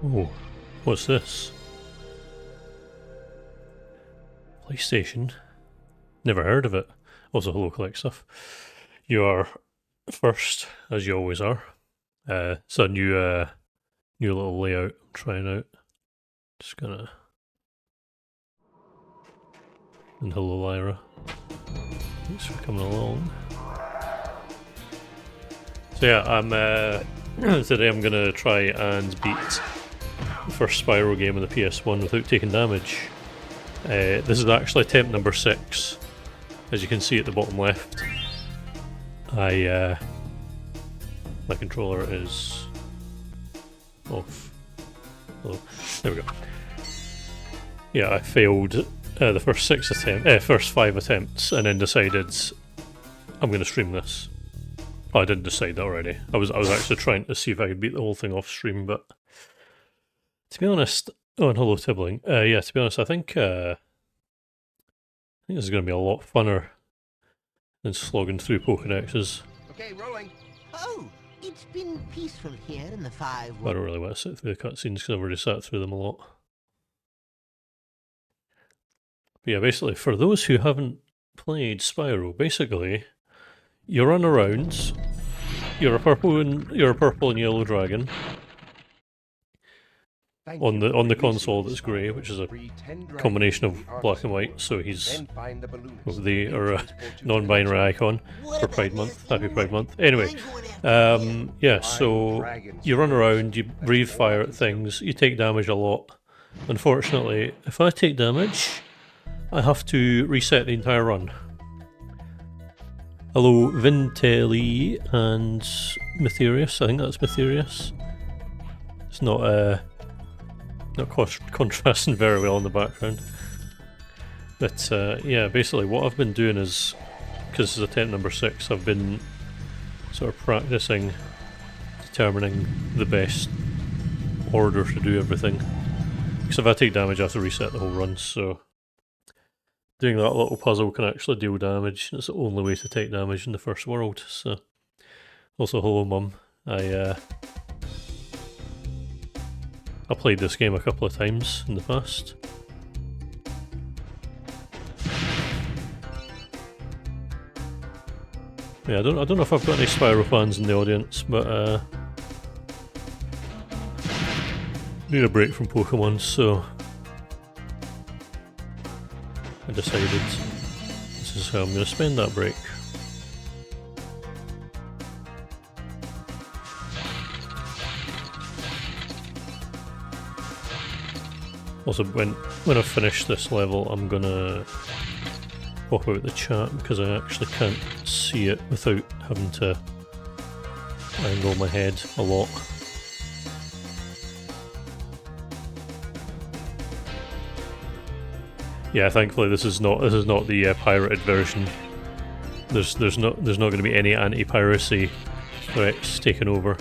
Oh, what's this? PlayStation? Never heard of it. Also, hello, collect stuff. You are first, as you always are. It's a new little layout I'm trying out. Just gonna. And hello, Lyra. Thanks for coming along. So yeah, I'm today I'm gonna try and beat the first Spyro game on the PS1 without taking damage. This is actually attempt number 6, as you can see at the bottom left. My controller is off. Oh, there we go. Yeah, I failed the first 5 attempts, and then decided I'm going to stream this. Oh, I didn't decide that already. I was actually trying to see if I could beat the whole thing off stream, but to be honest, oh, and hello Tibbling. Yeah, to be honest, I think this is going to be a lot funner than slogging through Pokédexes. Okay, rolling. Oh, it's been peaceful here in the five. I don't really want to sit through the cutscenes because I've already sat through them a lot. But yeah, basically, for those who haven't played Spyro, basically, you run around. You're a purple and yellow dragon on the console that's grey, which is a combination of black and white. So he's a non-binary icon for Pride Month. Happy Pride Month. Anyway, yeah. So you run around, you breathe fire at things, you take damage a lot. Unfortunately, if I take damage, I have to reset the entire run. Hello, Vintelli and Mytherius. I think that's Mytherius. It's not contrasting very well in the background. But yeah, basically what I've been doing is, because this is attempt number 6, I've been sort of practicing determining the best order to do everything. Because if I take damage I have to reset the whole run, so doing that little puzzle can actually deal damage. It's the only way to take damage in the first world. So, also hello Mum. I played this game a couple of times in the past. Yeah, I don't know if I've got any Spyro fans in the audience, but need a break from Pokémon, so I decided this is how I'm going to spend that break. Also, when I finish this level, I'm going to pop out the chat because I actually can't see it without having to angle my head a lot. Yeah, thankfully this is not the pirated version. There's not going to be any anti-piracy threats taken over.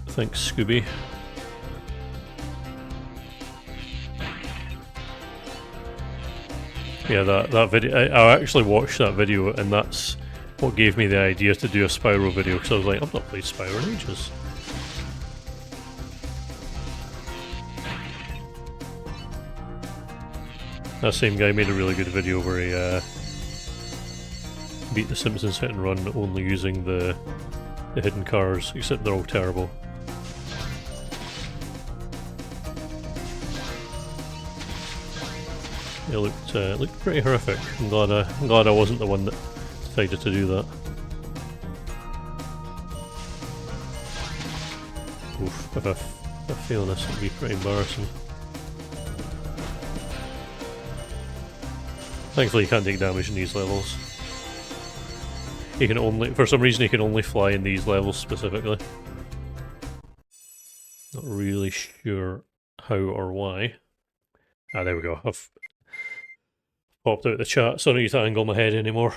Thanks, Scooby. Yeah, that video. I actually watched that video, and that's what gave me the idea to do a Spyro video. Because I was like, I've not played Spyro in ages. That same guy made a really good video where he beat the Simpsons hit and run only using the hidden cars, except they're all terrible. It looked pretty horrific. I'm glad I wasn't the one that decided to do that. Oof, if I fail this, it'll be pretty embarrassing. Thankfully you can't take damage in these levels. For some reason he can only fly in these levels specifically. Not really sure how or why. Ah, there we go. I've popped out the chat, so I don't need to angle my head anymore.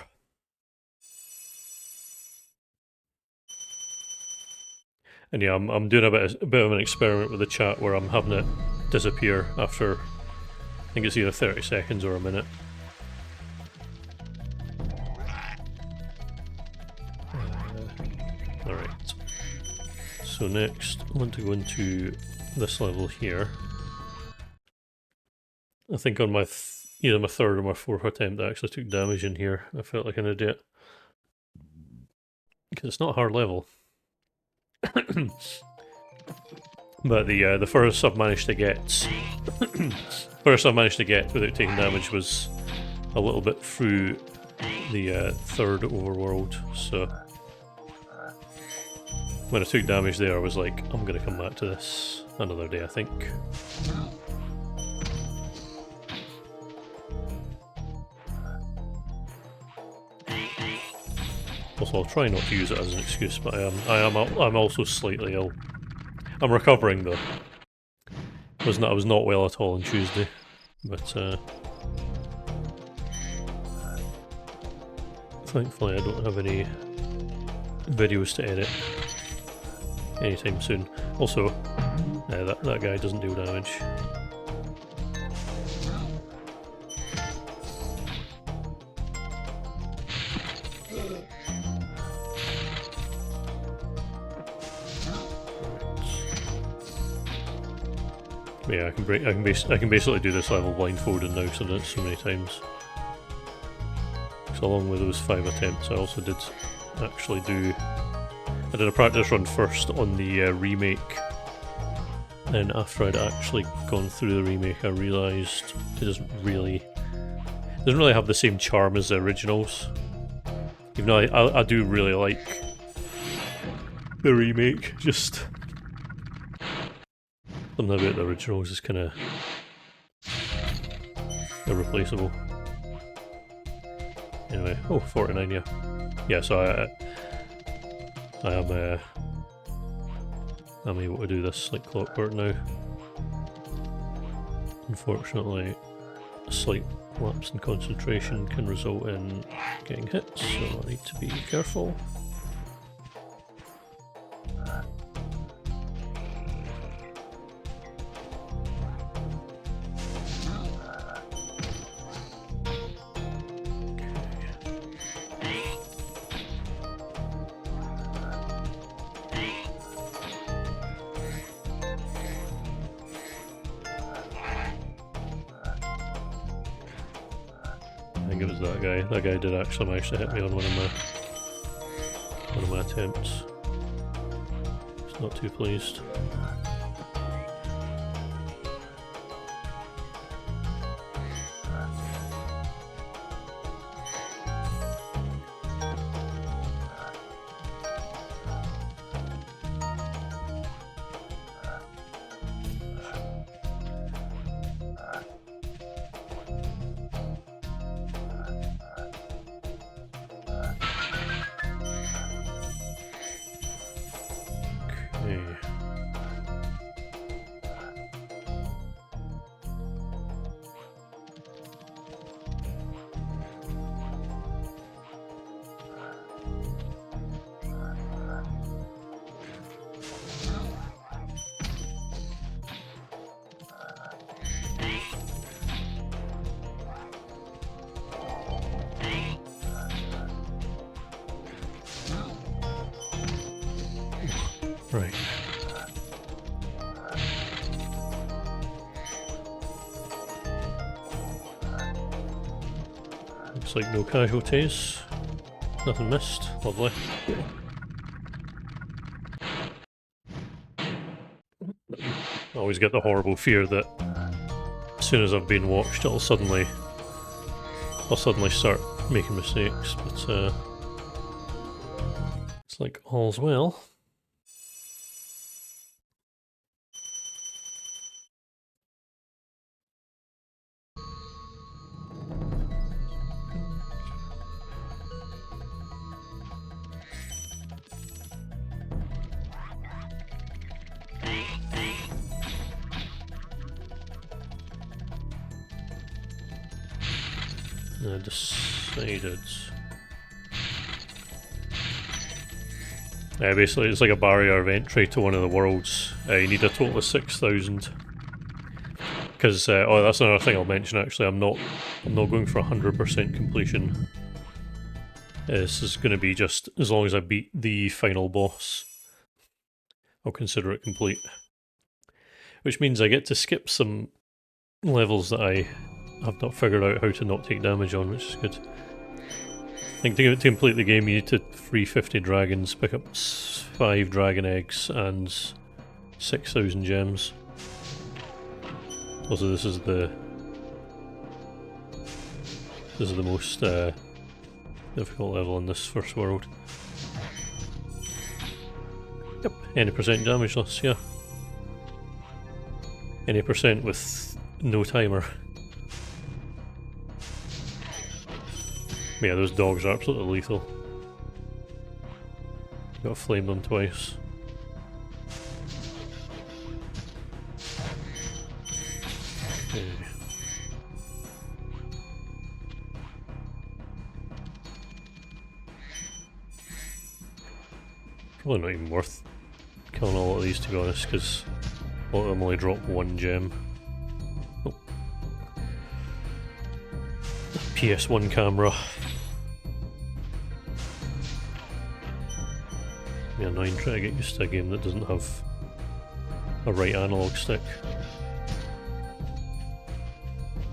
And yeah, I'm doing a bit of an experiment with the chat where I'm having it disappear after, I think it's either 30 seconds or a minute. So next, I want to go into this level here. I think on my either my third or my fourth attempt I actually took damage in here. I felt like an idiot. Because it's not a hard level. But the furthest I've managed to get without taking damage was a little bit through the third overworld, so when I took damage there I was like, I'm gonna come back to this another day, I think. Also, I'll try not to use it as an excuse, but I'm also slightly ill. I'm recovering though. I was not well at all on Tuesday, but thankfully I don't have any videos to edit anytime soon. Also, that guy doesn't do damage. Yeah, I can basically do this level blindfolded now because I've done it so many times. So along with those 5 attempts, I also did actually do. I did a practice run first on the remake, and after I'd actually gone through the remake, I realised it doesn't really have the same charm as the originals. Even though I do really like the remake, just something about the originals is kind of irreplaceable. Anyway, oh, 49, yeah. Yeah, so I'm able to do this like clockwork now. Unfortunately, a slight lapse in concentration can result in getting hit, so I need to be careful. I think it was that guy. That guy did actually manage to hit me on one of my attempts. Just not too pleased. Right. Looks like no casualties. Nothing missed. Lovely. I always get the horrible fear that as soon as I've been watched, I'll suddenly start making mistakes, but it's like all's well. I decided. Basically, it's like a barrier of entry to one of the worlds. You need a total of 6,000. Because oh, that's another thing I'll mention. Actually, I'm not going for 100% completion. This is going to be just as long as I beat the final boss. I'll consider it complete. Which means I get to skip some levels that I have not figured out how to not take damage on, which is good. I think to complete the game you need to free 50 dragons, pick up 5 dragon eggs, and 6,000 gems. Also this is the most difficult level in this first world. Yep, any percent damage loss, yeah. Any percent with no timer. Yeah, those dogs are absolutely lethal. Gotta flame them twice. Okay. Probably not even worth killing all of these, to be honest, because a lot of them only drop 1 gem. Oh. PS1 camera. Yeah, annoying trying to get used to a game that doesn't have a right analog stick.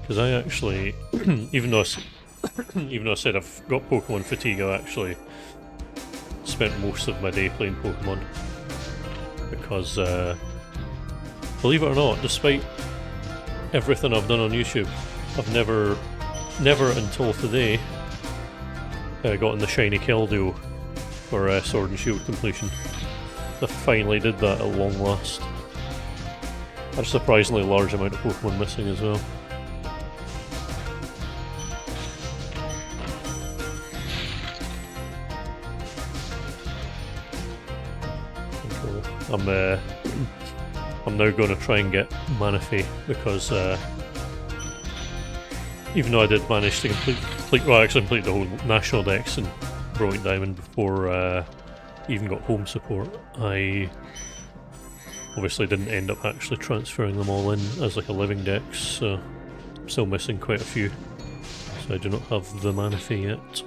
Because I actually, even though I said I've got Pokemon fatigue, I actually spent most of my day playing Pokemon. Because, believe it or not, despite everything I've done on YouTube, I've never until today gotten the shiny Keldeo for Sword and Shield completion. I finally did that at long last. A surprisingly large amount of Pokemon missing as well. I'm now going to try and get Manaphy because even though I did manage to complete the whole National Dex and Brilliant Diamond before I even got home support, I obviously didn't end up actually transferring them all in as like a living dex, so I'm still missing quite a few. So I do not have the Manaphy yet.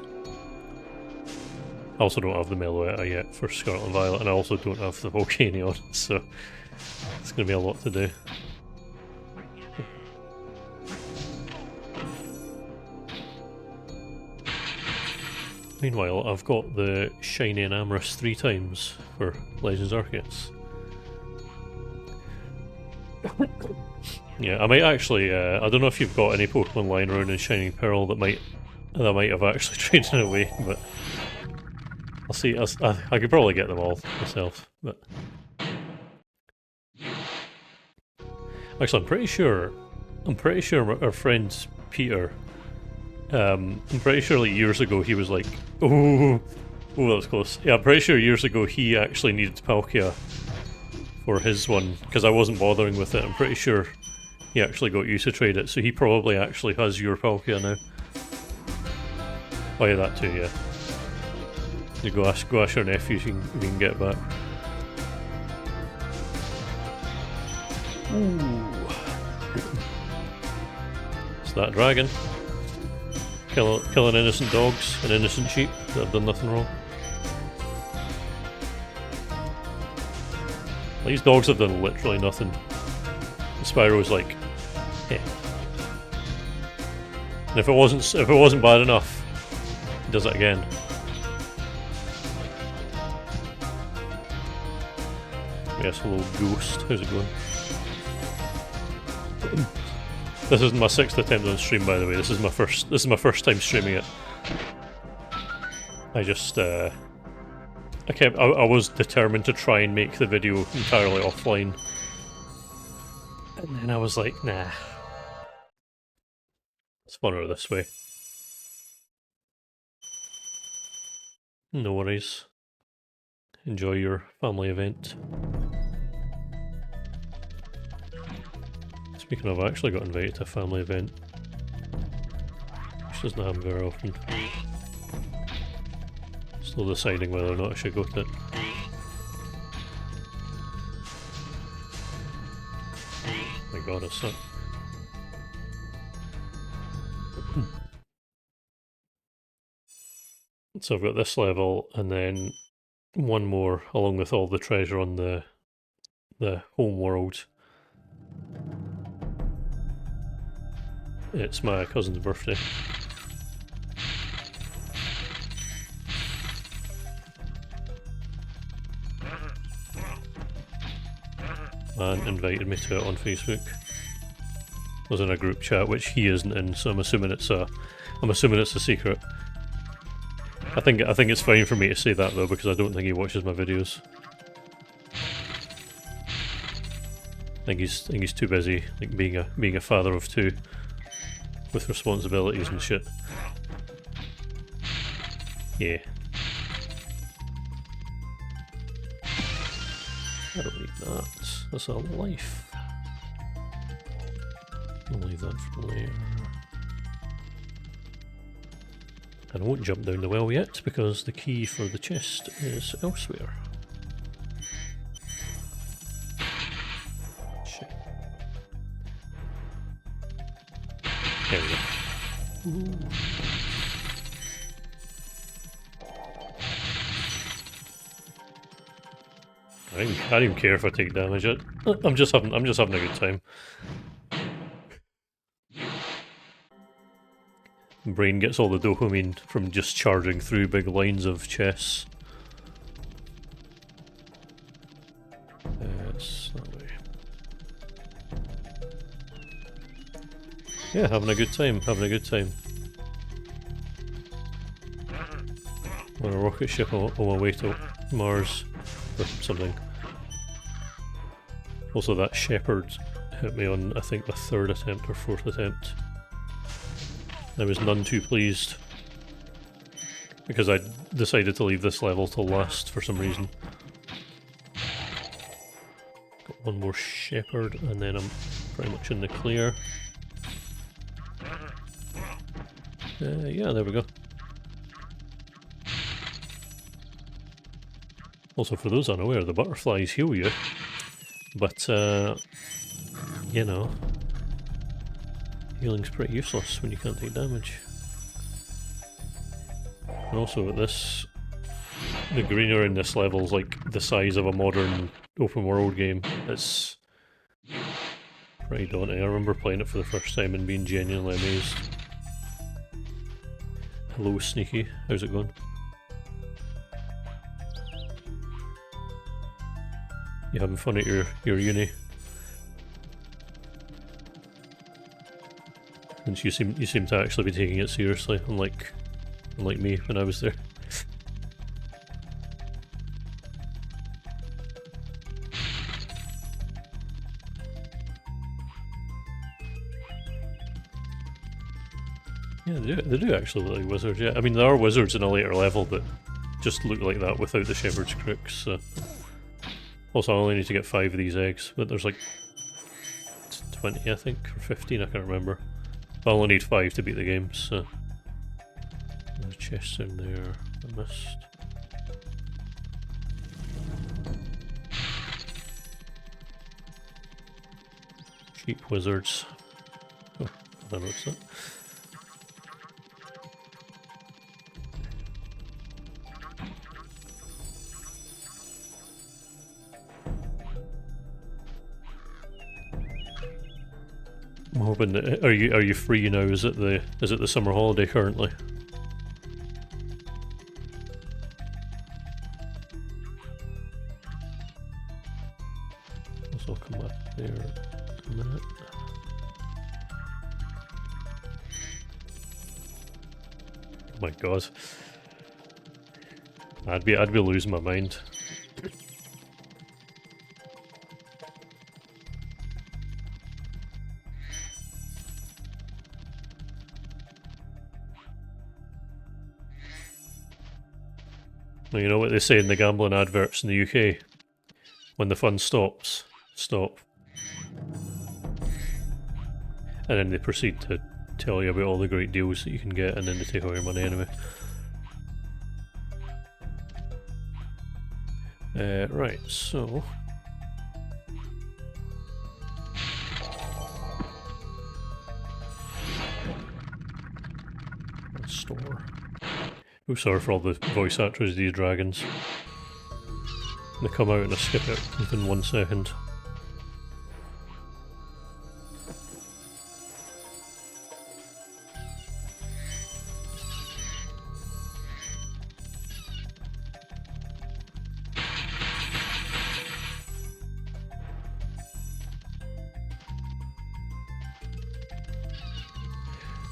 I also don't have the Meloetta yet for Scarlet and Violet, and I also don't have the Volcanion, so it's going to be a lot to do. Meanwhile, I've got the Shiny and Amorous 3 times for Legends Arceus. Yeah, I might actually, I don't know if you've got any Pokemon lying around in Shining Pearl that might have actually traded away, but I'll see. I could probably get them all myself, but actually, I'm pretty sure our friend Peter. I'm pretty sure like years ago he was like, oh, that was close. Yeah, I'm pretty sure years ago he actually needed Palkia for his one because I wasn't bothering with it. I'm pretty sure he actually got you to trade it, so he probably actually has your Palkia now. Oh yeah, that too. Yeah. You go ask your nephew if you can get it back. Ooh. It's that dragon. Killing innocent dogs and innocent sheep that have done nothing wrong. These dogs have done literally nothing. And Spyro's like, eh. And if it wasn't bad enough, he does it again. Yes, hello ghost. How's it going? This isn't my 6th attempt on stream, by the way. This is my first time streaming it. I just I was determined to try and make the video entirely offline. And then I was like, nah. It's funner this way. No worries. Enjoy your family event. Speaking of, I actually got invited to a family event, which doesn't happen very often. Still deciding whether or not I should go to it. My god, it's that. So I've got this level, and then one more, along with all the treasure on the the home world. It's my cousin's birthday. And invited me to it on Facebook. Was in a group chat which he isn't in, so I'm assuming it's a secret. I think it's fine for me to say that though, because I don't think he watches my videos. I think he's too busy, like being a father of two, with responsibilities and shit. Yeah. I don't need that. That's a life. I'll leave that for later. And I won't jump down the well yet, because the key for the chest is elsewhere. Shit. There we go. Ooh. I don't even care if I take damage. I'm just having a good time. Brain gets all the dopamine from just charging through big lines of chests. It's that way. Yeah, having a good time, having a good time. On a rocket ship on my way to Mars or something. Also, that shepherd hit me on, I think, the 3rd attempt or 4th attempt. I was none too pleased, because I decided to leave this level till last for some reason. Got one more shepherd and then I'm pretty much in the clear. Yeah, there we go. Also, for those unaware, the butterflies heal you, but you know, healing's pretty useless when you can't take damage. And also with this, the greener in this level's like the size of a modern open world game. It's pretty daunting. I remember playing it for the first time and being genuinely amazed. Hello Sneaky, how's it going? You having fun at your uni? Since you seem to actually be taking it seriously, unlike me when I was there. Yeah, they do actually look like wizards. Yeah, I mean there are wizards in a later level that just look like that without the shepherd's crooks. So. Also, I only need to get 5 of these eggs, but there's like 20, I think, or 15, I can't remember. I only need 5 to beat the game, so... There's a chest in there I missed. Sheep wizards. Oh, I noticed that. I'm hoping that, are you free now? Is it the summer holiday currently? So I'll come back there in a minute. Oh my god. I'd be losing my mind. You know what they say in the gambling adverts in the UK? When the fun stops, stop. And then they proceed to tell you about all the great deals that you can get, and then they take all your money anyway. Right, so... Store. Oh, sorry for all the voice actors of these dragons. They come out and I skip it within 1 second.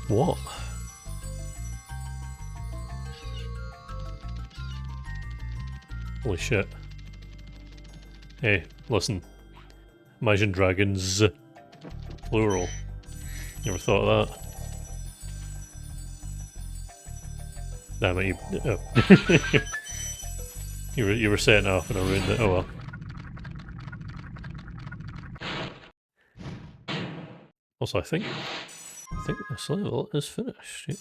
What? Holy shit. Hey, listen. Imagine dragons. Plural. You ever thought of that? Damn it, you... Oh. you were setting it up and I ruined it. Oh well. Also, I think this level is finished, yeah.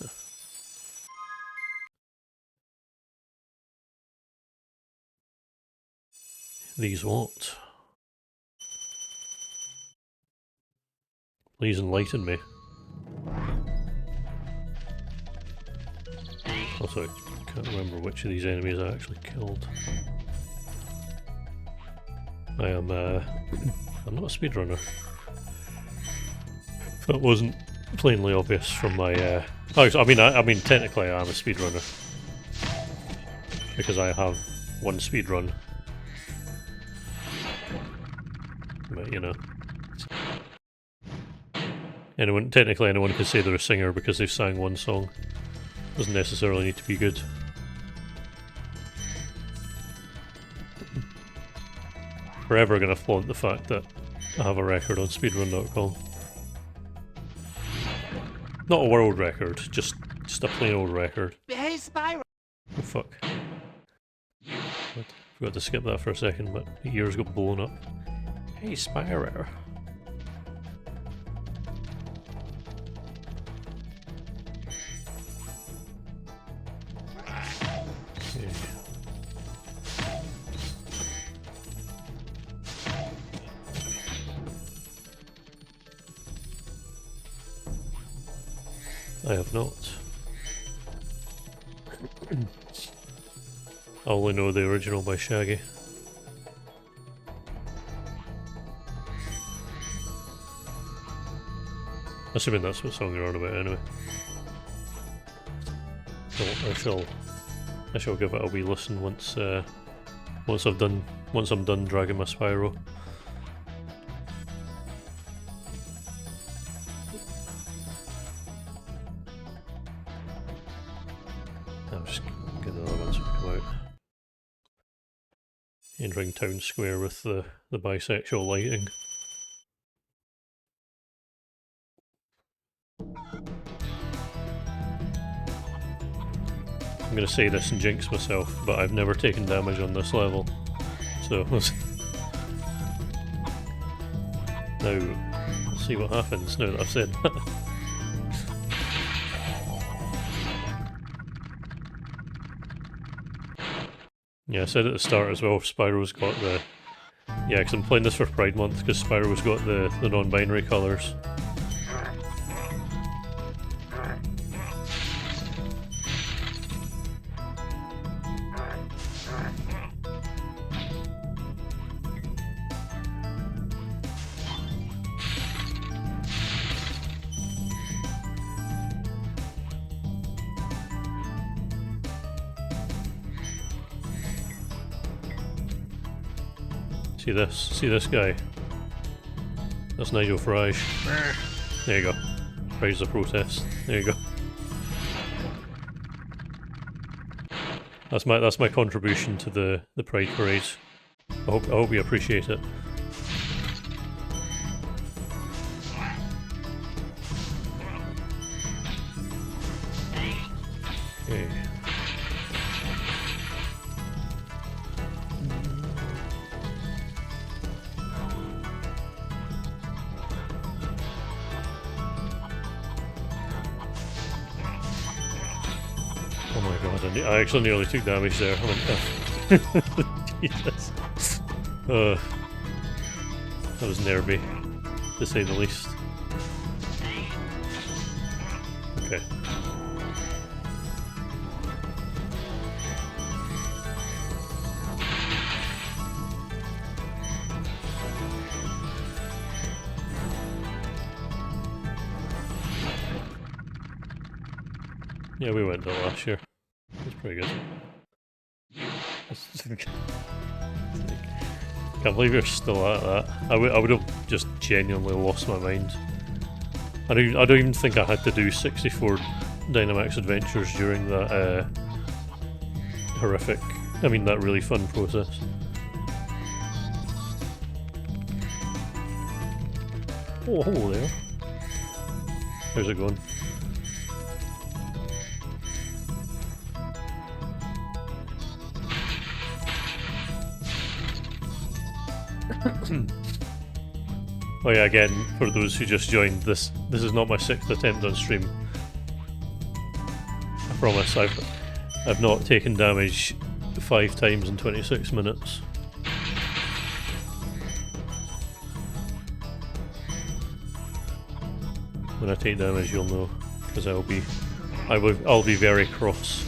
These what? Please enlighten me. Also, I can't remember which of these enemies I actually killed. I am, I'm not a speedrunner. That wasn't plainly obvious from my, oh, I mean, technically I am a speedrunner. Because I have one speedrun. But, you know. Technically anyone can say they're a singer because they've sang one song. Doesn't necessarily need to be good. Forever gonna flaunt the fact that I have a record on speedrun.com. Not a world record, just a plain old record. Hey, Spyro! Oh fuck. What? Forgot to skip that for a second, but the ears got blown up. Hey, Spyro. Okay. I have not. I only know the original by Shaggy. Assuming that's what song you're on about anyway. So I shall give it a wee listen once I'm done dragging my Spyro. I'll just get the other ones to come out. Entering town square with the bisexual lighting. I'm gonna say this and jinx myself, but I've never taken damage on this level. So now we'll see what happens now that I've said that. Yeah, I said at the start as well, Spyro's got the... Yeah, because I'm playing this for Pride Month, because Spyro's got the non-binary colours. See this guy? That's Nigel Farage. There you go. Praise the protest. There you go. That's my contribution to the Pride Parade. I hope you appreciate it. Okay. Oh my god, I actually nearly took damage there. Jesus. That was nervy, to say the least. Okay. Yeah, we went to last year. It was pretty good. Can't believe you're still at that. I would have just genuinely lost my mind I don't even think I had to do 64 Dynamax adventures during that horrific, I mean that really fun process. Oh, hello there. How's it going? Oh yeah, again, for those who just joined, this is not my 6th attempt on stream. I promise I've not taken damage 5 times in 26 minutes. When I take damage you'll know, because I'll be very cross.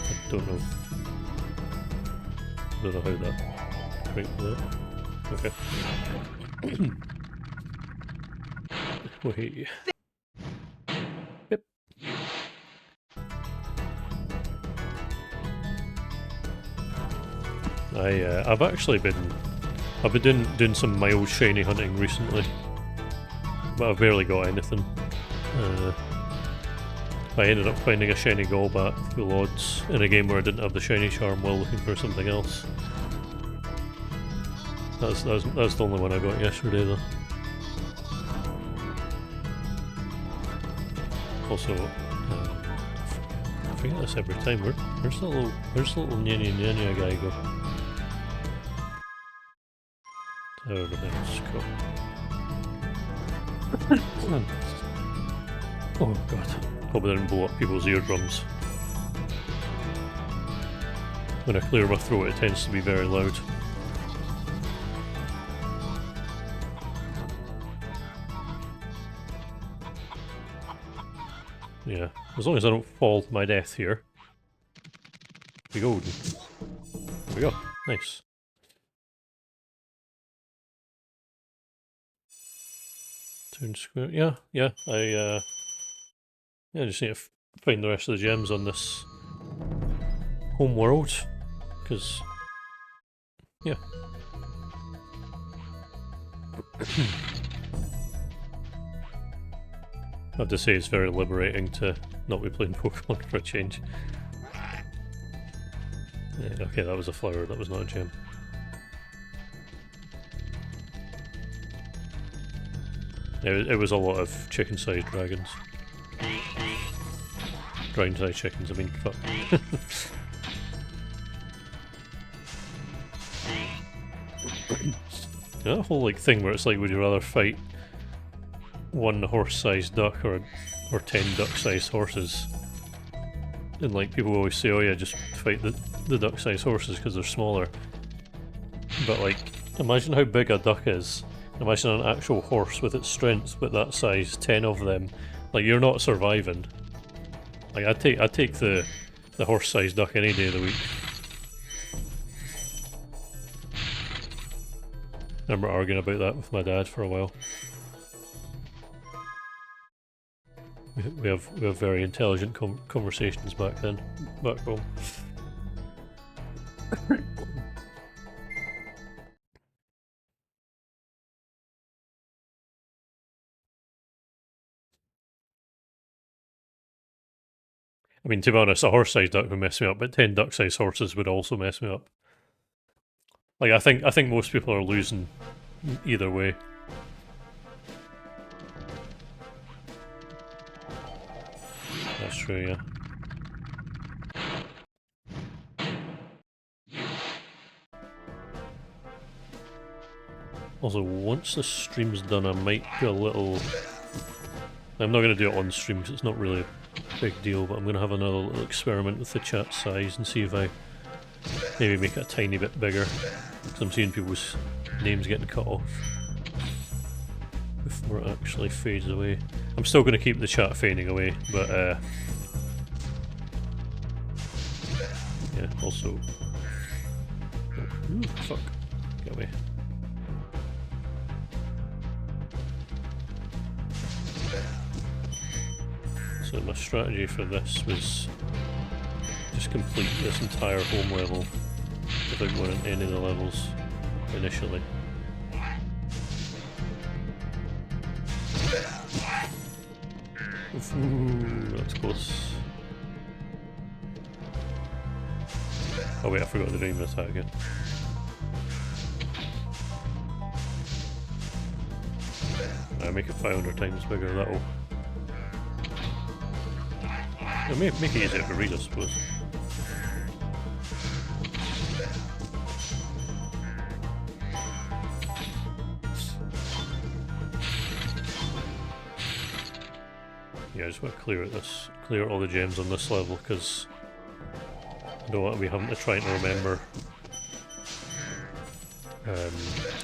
I don't know. I don't know how that quite that. Okay. Wait. Yep. I've actually been doing some mild shiny hunting recently, but I've barely got anything. I ended up finding a shiny Golbat full odds in a game where I didn't have the shiny charm while looking for something else. That's the only one I got yesterday though. Also, I forget this every time. Where's the little Nyanya Nyanya guy go? Oh, the mouse. Cool. Oh god. Hope I didn't blow up people's eardrums. When I clear my throat it tends to be very loud. Yeah, as long as I don't fall to my death here. Here we go. There we go. Nice. Town Square. Yeah. I just need to find the rest of the gems on this home world, because yeah. I have to say it's very liberating to not be playing Pokemon for a change. Yeah, okay, that was a flower, that was not a gem. It was a lot of chicken-sized dragons. Dragon-sized chickens, I mean, fuck. That whole like thing where it's like, would you rather fight one horse-sized duck or 10 duck-sized horses? And like people always say, oh yeah, just fight the duck-sized horses because they're smaller. But like, imagine how big a duck is. Imagine an actual horse with its strength, but that size, 10 of them. Like, you're not surviving. Like, I'd take the horse-sized duck any day of the week. I remember arguing about that with my dad for a while. We have very intelligent conversations back home. I mean, to be honest, a horse-sized duck would mess me up, but 10 duck-sized horses would also mess me up. Like, I think most people are losing either way. That's true, yeah. Also, once the stream's done, I might do a little... I'm not going to do it on stream because it's not really a big deal, but I'm going to have another little experiment with the chat size and see if I maybe make it a tiny bit bigger, because I'm seeing people's names getting cut off before it actually fades away. I'm still going to keep the chat fading away, but yeah, also... Ooh, fuck. Get away. So my strategy for this was just complete this entire home level without going into any of the levels initially. Ooh, that's close. Oh wait, I forgot the dream attack again. I make it 500 times bigger, that'll... It'll make it easier to read, I suppose. Yeah, I just want to clear all the gems on this level, because I don't want to be having to try to remember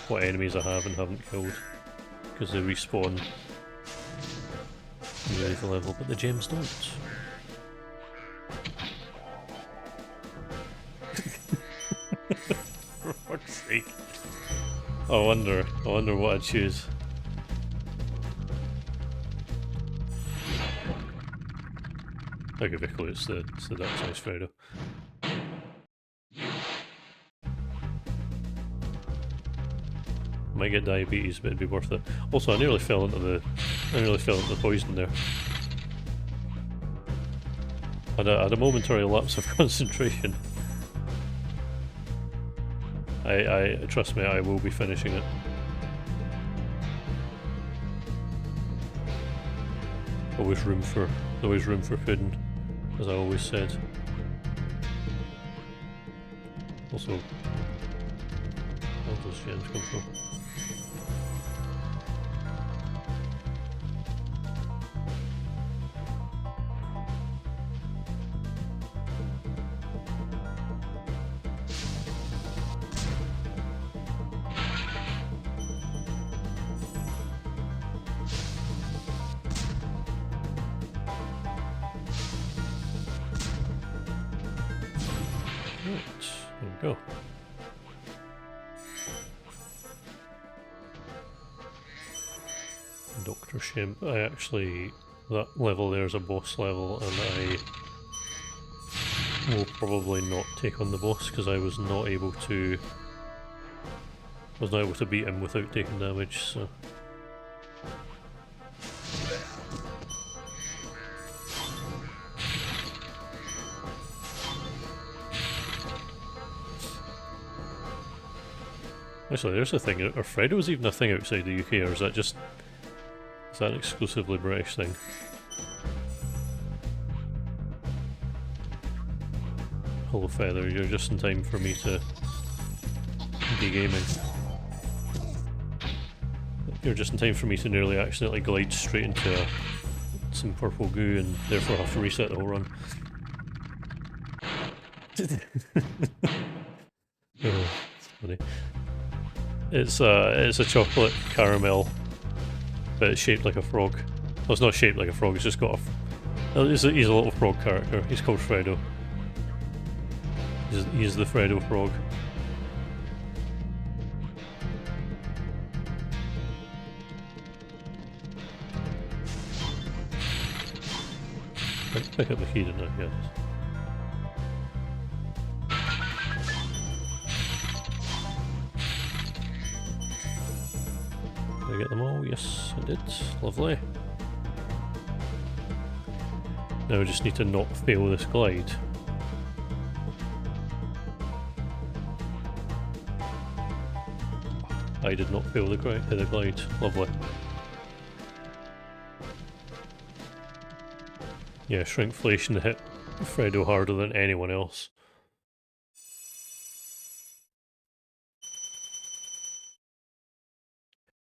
what enemies I have and haven't killed, because they respawn when you leave the level, but the gems don't. For fuck's sake. I wonder what I'd choose. I'll give you a clue, it's the dark size Fredo. Might get diabetes, but it'd be worth it. Also, I nearly fell into the poison there. I had a momentary lapse of concentration. I trust me, I will be finishing it. Always room for pudding, as I always said. Also, where does gems come from? Go. Dr. Shimp. That level there is a boss level, and I will probably not take on the boss because I was not able to beat him without taking damage, so. Actually, there's a thing. Are Fredos even a thing outside the UK, or is that an exclusively British thing? Hello, Feather. You're just in time for me to be gaming. You're just in time for me to nearly accidentally glide straight into some purple goo and therefore have to reset the whole run. Oh, it's funny. It's a chocolate caramel, but it's shaped like a frog. Well, it's not shaped like a frog, it's just got he's a little frog character. He's called Fredo. He's the Fredo frog. Pick up the key, didn't I? Yes. Did I get them all? Yes, I did. Lovely. Now we just need to not fail this glide. I did not fail the glide. Lovely. Yeah, Shrinkflation hit Fredo harder than anyone else.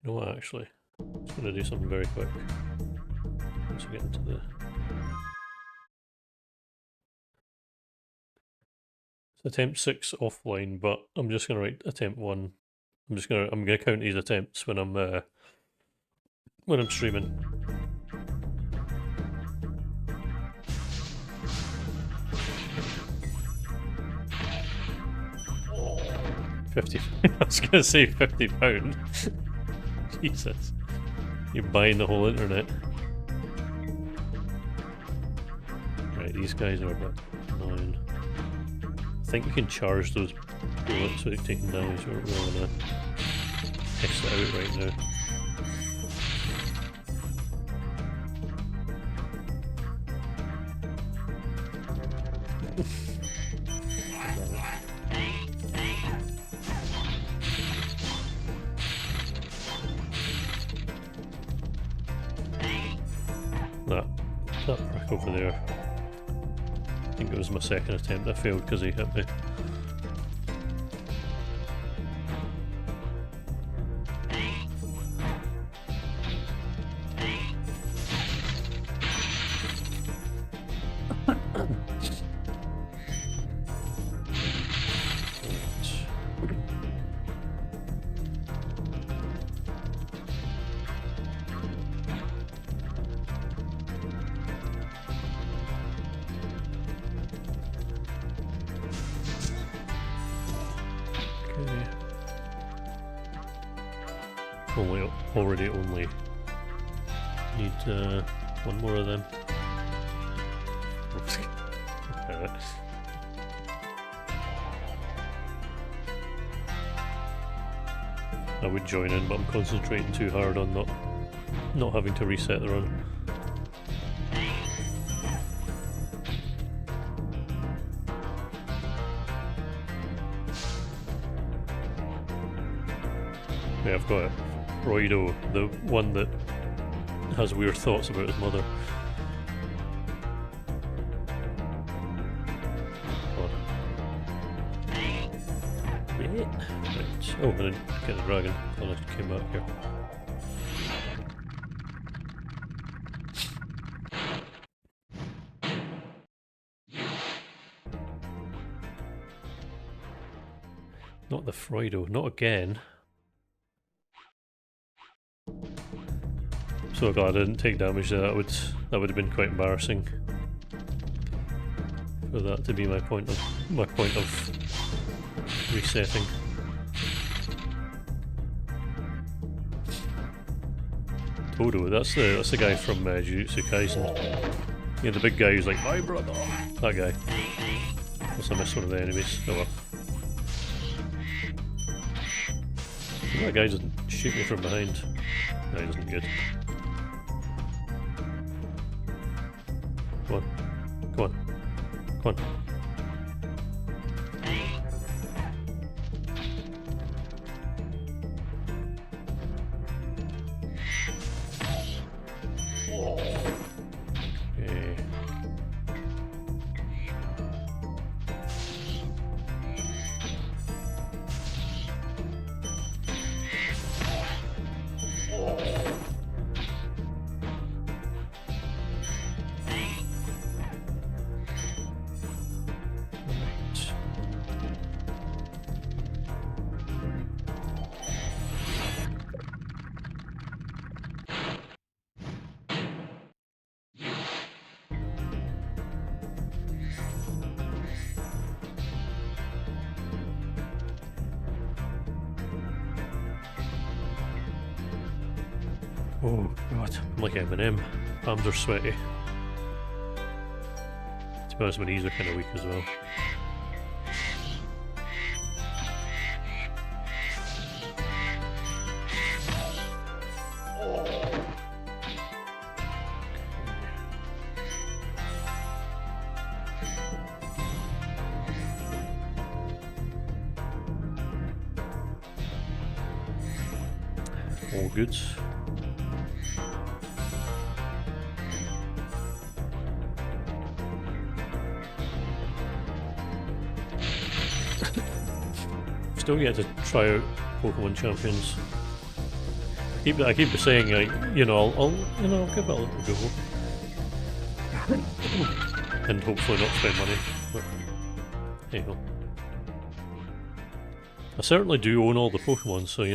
You know what, actually? I'm just going to do something very quick. Once we get into the... It's attempt 6 offline, but I'm just going to write attempt 1. I'm going to count these attempts when I'm streaming. £50. I was going to say £50. Jesus. You're buying the whole internet. Right, these guys are a bit annoying. I think you can charge those bullets without taking damage. We're going to test it out right now. That prick over there. I think it was my second attempt. I failed because he hit me. Already only need one more of them. I would join in, but I'm concentrating too hard on not having to reset the run. Yeah, I've got it. Roido, the one that has weird thoughts about his mother. Right. Oh, I didn't get the dragon. I thought I came back here. Not the Freudo, not again. So glad I didn't take damage there. That would have been quite embarrassing. For that to be my point of resetting. Todo, that's the guy from Jujutsu Kaisen. Yeah, the big guy who's like, my brother. That guy. Unless I missed one of the enemies. Oh well. That guy doesn't shoot me from behind. No, he doesn't. Good. Come on. Come on. Come on. Okay. Oh god, I'm like Eminem. Palms are sweaty. To be honest, my knees are kind of weak as well. All good. Still get to try out Pokemon Champions. I keep saying, like, I'll give it a little go, and hopefully not spend money. But hey ho. I certainly do own all the Pokemon, so I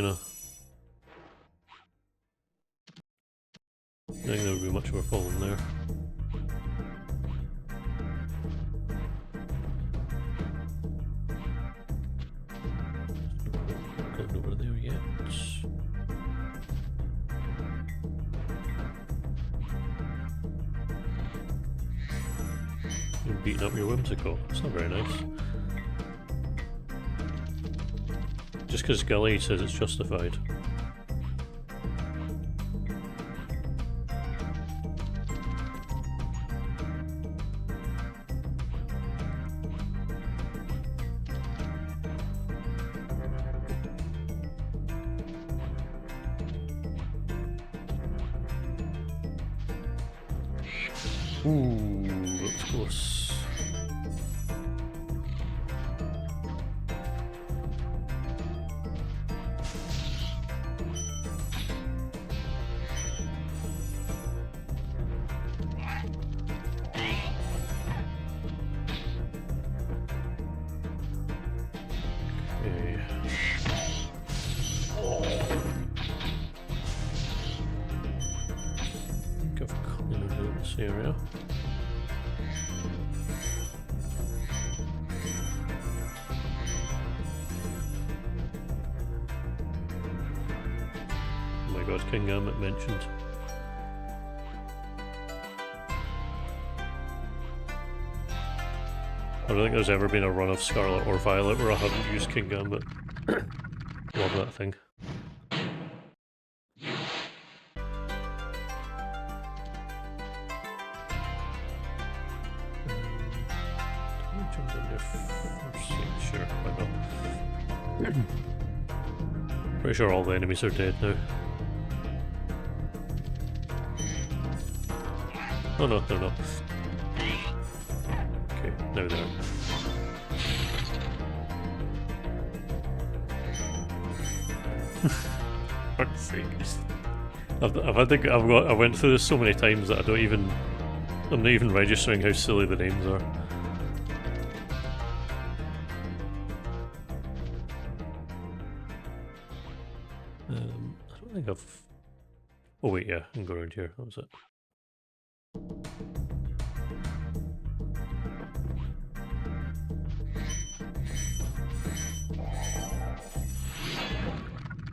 think there would be much of a problem there. Over there yet. You're beating up your Whimsicott. It's not very nice. Just because Gully says it's justified. Ooh, that's close. Area. Oh my god, King Gambit mentioned. I don't think there's ever been a run of Scarlet or Violet where I haven't used King Gambit. Love that thing. Sure, why not? Pretty sure all the enemies are dead now. Oh no, they're not. Okay, now they're. Fuck's sake. I went through this so many times that I'm not even registering how silly the names are. I don't think I've... Oh wait, yeah, I can go around here, that was it.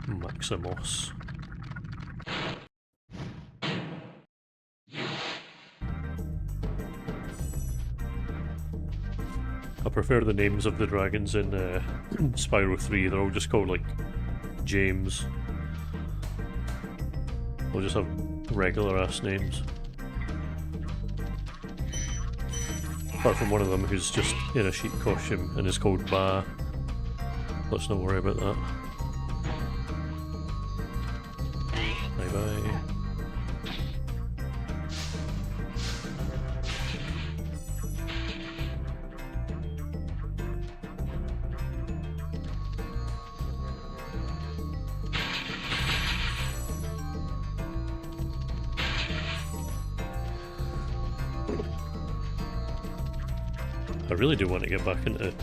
Maximus. I prefer the names of the dragons in Spyro 3, they're all just called like James. We'll just have regular ass names. Apart from one of them who's just in a sheep costume and is called Ba. Let's not worry about that. Bye bye. I really do want to get back into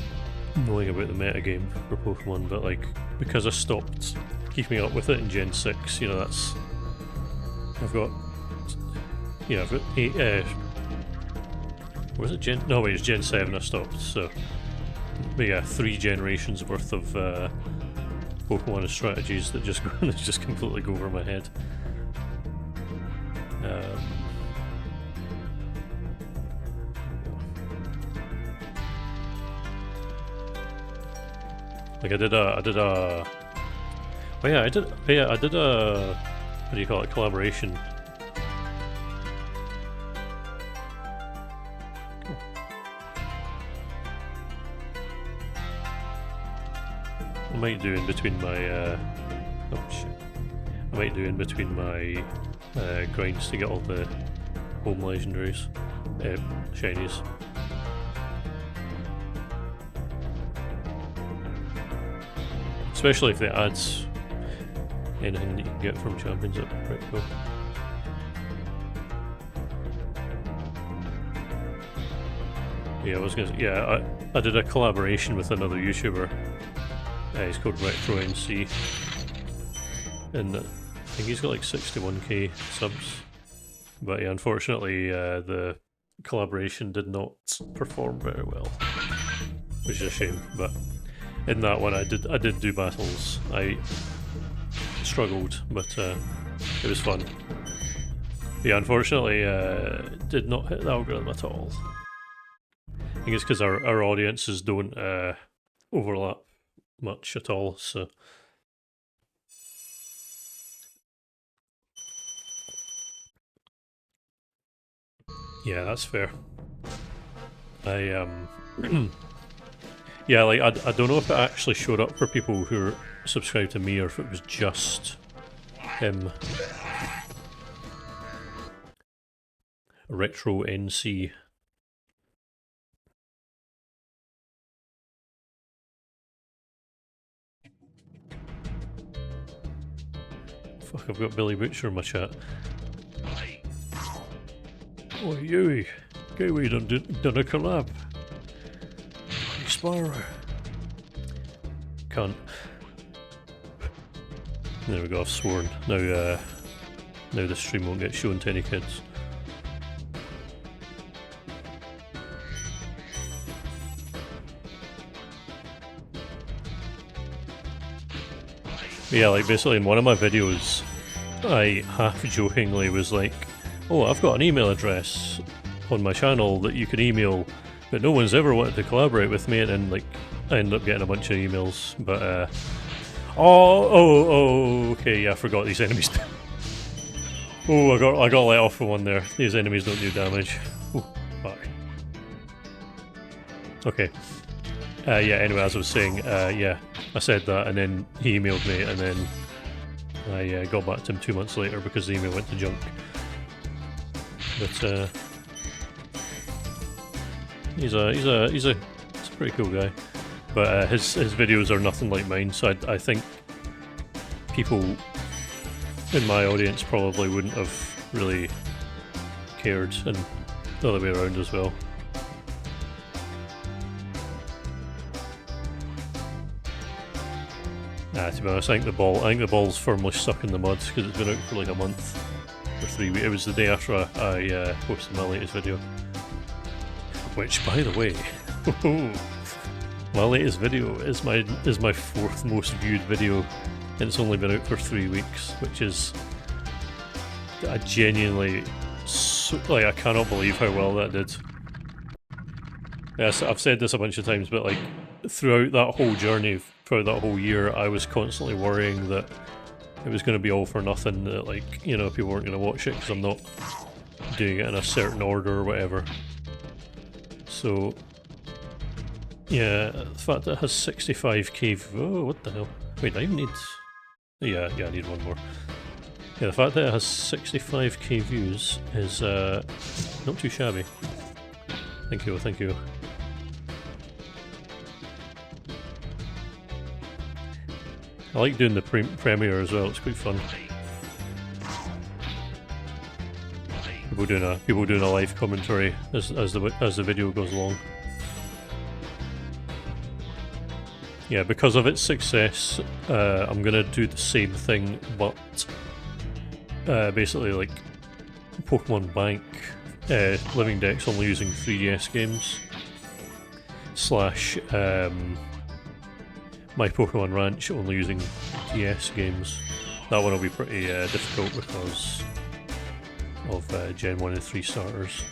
knowing about the metagame for Pokemon, but like, because I stopped keeping up with it in Gen 6, you know, that's... I've got 8, was it Gen... No wait, it's Gen 7 I stopped, so... But yeah, 3 generations worth of Pokemon and strategies that just completely go over my head. Like I did a, what do you call it, collaboration. Cool. I might do in between my, oh shit. I might do in between my grinds to get all the home legendaries, shinies. Especially if it adds anything that you can get from champions, that'd be pretty cool. Yeah, I was gonna say, yeah, I did a collaboration with another YouTuber. He's called Retro NC. And I think he's got like 61k subs. But yeah, unfortunately the collaboration did not perform very well. Which is a shame, but in that one I did do battles. I struggled, but it was fun. Yeah, unfortunately did not hit the algorithm at all. I think it's because our audiences don't overlap much at all, so... Yeah, that's fair. Yeah, like, I don't know if it actually showed up for people who are subscribed to me or if it was just him. Retro NC. Fuck, I've got Billy Butcher in my chat. Oh, Kiwi done a collab. Hey, Spyro. Can't. There we go, I've sworn. Now the stream won't get shown to any kids. Yeah, like basically in one of my videos, I half-jokingly was like, oh, I've got an email address on my channel that you can email, but no one's ever wanted to collaborate with me, and then like, I ended up getting a bunch of emails, but okay, yeah, I forgot these enemies. Oh, I got let off for one there. These enemies don't do damage. Oh, fuck. Okay. Yeah, anyway, as I was saying, yeah, I said that, and then he emailed me, and then I got back to him 2 months later because the email went to junk. But he's a pretty cool guy. But his videos are nothing like mine, so I think people in my audience probably wouldn't have really cared, and the other way around as well. To be honest, I think the ball's firmly stuck in the mud because it's been out for like a month or 3 weeks. It was the day after I posted my latest video, which, by the way, my latest video is my fourth most viewed video, and it's only been out for 3 weeks, which is I genuinely I cannot believe how well that did. Yes, I've said this a bunch of times, but like throughout that whole journey, throughout that whole year, I was constantly worrying that it was going to be all for nothing, that like, you know, people weren't going to watch it because I'm not doing it in a certain order or whatever. So yeah, the fact that it has 65k. Oh, what the hell? Wait, I even need. Yeah, I need one more. Yeah, the fact that it has 65k views is not too shabby. Thank you, thank you. I like doing the premiere as well, it's quite fun. People doing a live commentary as the video goes along. Yeah, because of its success, I'm gonna do the same thing, but basically like Pokemon Bank, Living Dex only using 3DS games, / My Pokemon Ranch only using DS games. That one will be pretty difficult because of Gen 1 and 3 starters.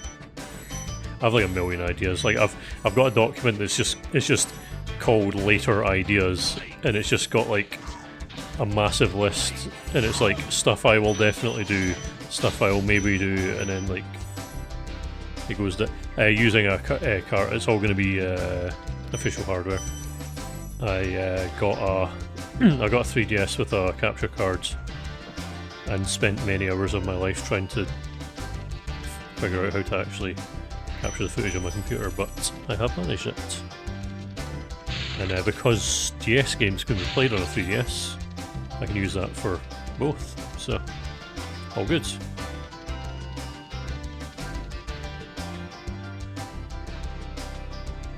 I have like a million ideas. Like I've got a document that's just called Later Ideas, and it's just got like a massive list, and it's like stuff I will definitely do, stuff I will maybe do, and then like it goes to using a cart. It's all going to be official hardware. I got a 3DS with a capture card and spent many hours of my life trying to figure out how to actually capture the footage on my computer, but I have managed it. And because DS games can be played on a 3DS, I can use that for both, so all good.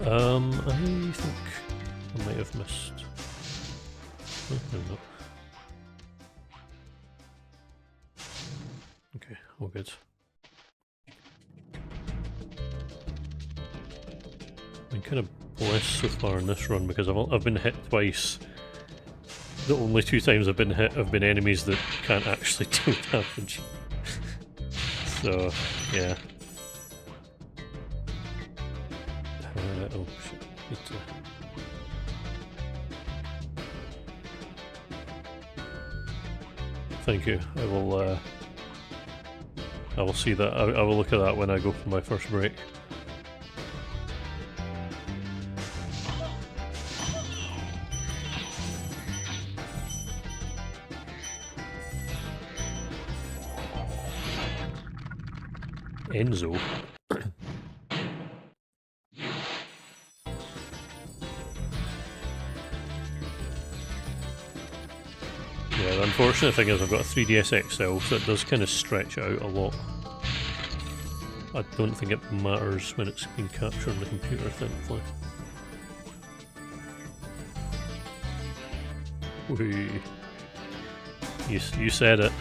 I think I might have missed. Oh, no. Okay, all good. I'm kind of blessed so far in this run because I've been hit twice. The only 2 times I've been hit have been enemies that can't actually do damage. So, yeah. Oh shit. Need to... Thank you. I will see that. I will look at that when I go for my first break. Enzo. Yeah, the unfortunate thing is I've got a 3DS XL, so it does kind of stretch it out a lot. I don't think it matters when it's being captured on the computer, thankfully. Whee. You said it.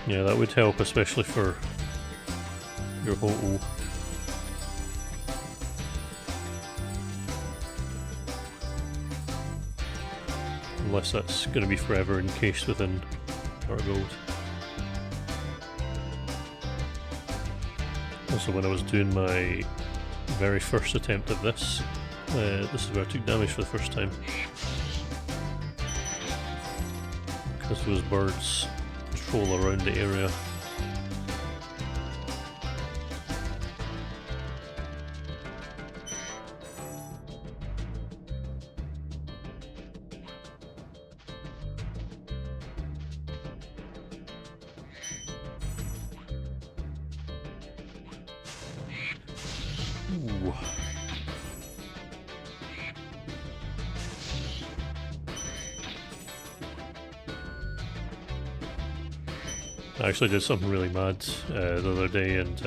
Yeah, that would help, especially for your hotel. Unless that's going to be forever encased within our gold. Also, when I was doing my very first attempt at this, this is where I took damage for the first time. Because those birds patrol around the area. Ooh. I actually did something really mad the other day and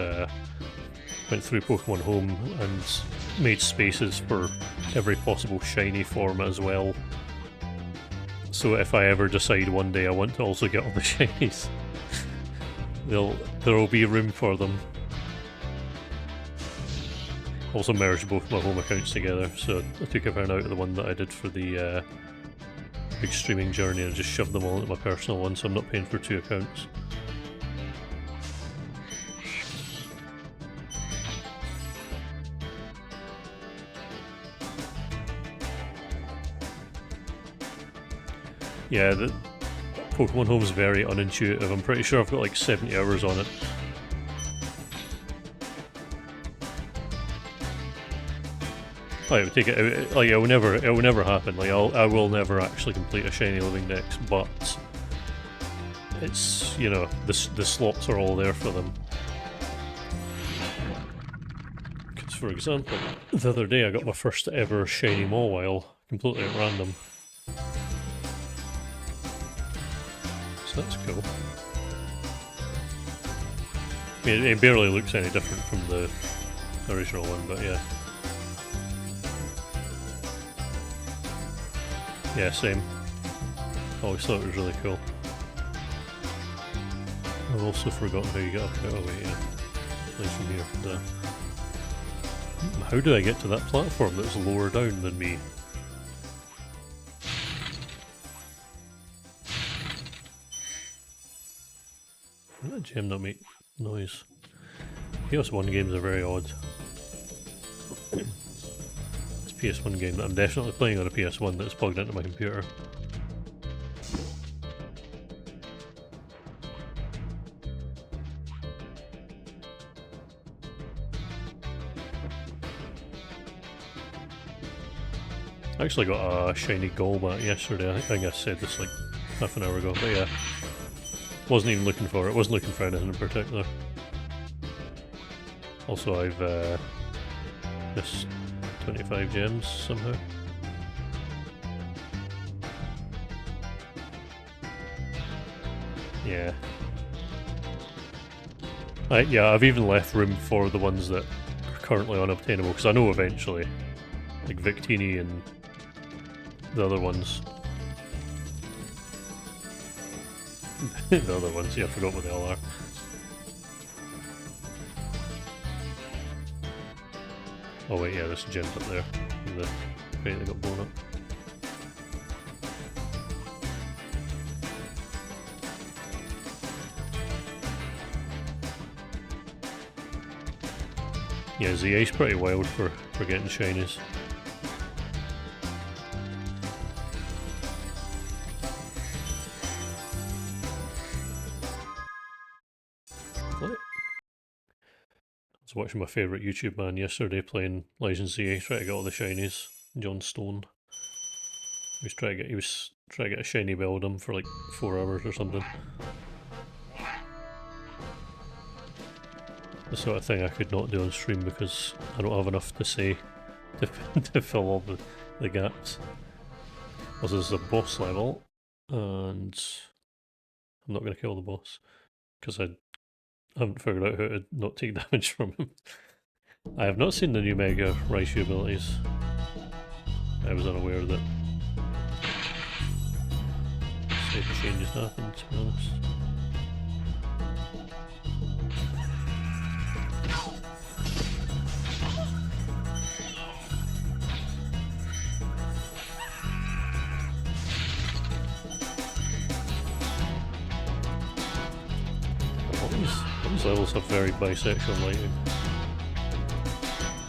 went through Pokemon Home and made spaces for every possible shiny form as well. So if I ever decide one day I want to also get all the shinies, there'll be room for them. Also merged both my home accounts together, so I took everything out of the one that I did for the big streaming journey and just shoved them all into my personal one, so I'm not paying for two accounts. Yeah, the Pokemon Home's very unintuitive. I'm pretty sure I've got like 70 hours on it. Like, take it. Like, it will never happen. Like, I will never actually complete a shiny living dex, but it's, you know, the slots are all there for them. Because, for example, the other day I got my first ever shiny Mawile completely at random. So that's cool. I mean, it barely looks any different from the original one, but yeah. Yeah, same. Always thought it was really cool. I've also forgotten how you get up there. Oh wait, yeah. Play from here. How did I get to that platform that's lower down than me? Did that gem not make noise? PS1 games are very odd. PS1 game that I'm definitely playing on a PS1 that's plugged into my computer. I actually got a shiny Golbat yesterday. I think I said this like half an hour ago, but yeah. Wasn't even looking for it. Wasn't looking for anything in particular. Also, I've missed 25 gems somehow. Yeah. Yeah, I've even left room for the ones that are currently unobtainable, because I know eventually, like Victini and the other ones. The other ones, yeah, I forgot what they all are. Oh wait, yeah, there's gems up there in the crate that got blown up. Yeah, ZA's pretty wild for getting shinies. was watching my favourite YouTube man yesterday playing Legends ZA, trying to get all the shinies. John Stone. He was trying to get a shiny Beldum for like 4 hours or something. The sort of thing I could not do on stream because I don't have enough to say to fill all the gaps. Also, this is a boss level, and I'm not going to kill the boss because I haven't figured out how to not take damage from him. I have not seen the new Mega Raichu abilities. I was unaware that slight changes happened, to be honest. All these levels have very bisexual lighting.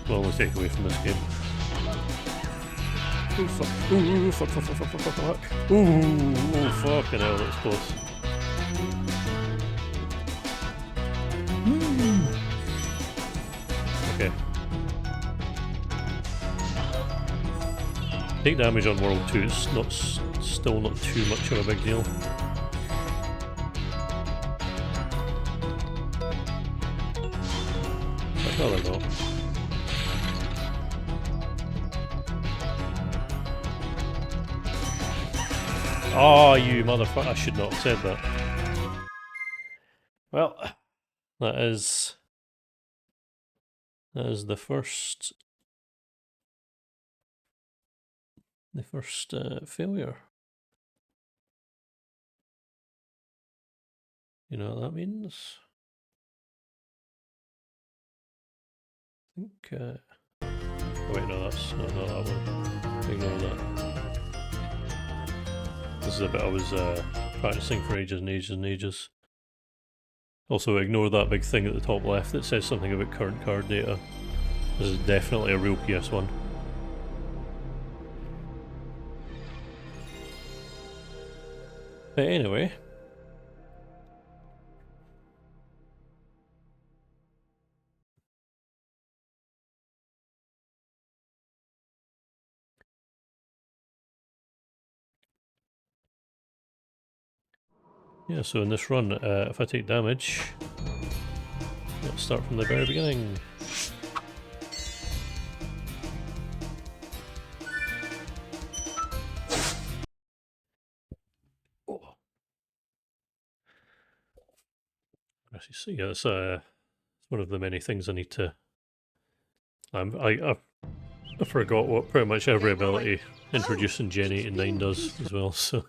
Well, we take away from this game. Ooh, fuck. Ooh, fuck. Ooh, fucking hell, that's close. Okay. Take damage on World 2, it's still not too much of a big deal. No, they're not. Oh, you motherfucker. I should not have said that. Well, that is the first failure. You know what that means? I think, oh wait, no, that's not that one. Ignore that. This is a bit I was practicing for ages and ages and ages. Also, ignore that big thing at the top left that says something about current card data. This is definitely a real PS1. But anyway. Yeah, so in this run, if I take damage, let's start from the very beginning. Oh. Actually, see, yeah, it's one of the many things I need to. I forgot what pretty much every ability introduced in Gen 8 and 9 does as well, so.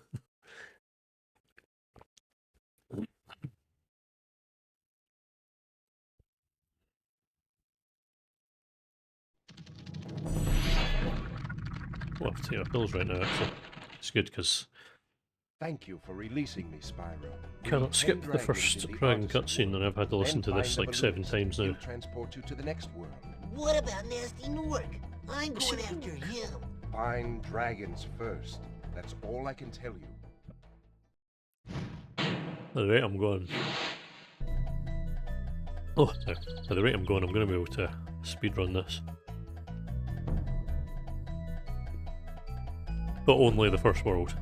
We'll have to take our pills right now, actually. It's good because Thank you for releasing me, Spyro. cannot skip the first Dragon cutscene, and I've had to listen to this like 7 times now. Transport you to the next world. What about Nasty Nork? I'm going after him. Find dragons first. That's all I can tell you. At the rate I'm going. Oh, sorry. At the rate I'm going, I'm going to be able to speedrun this. But only the first world.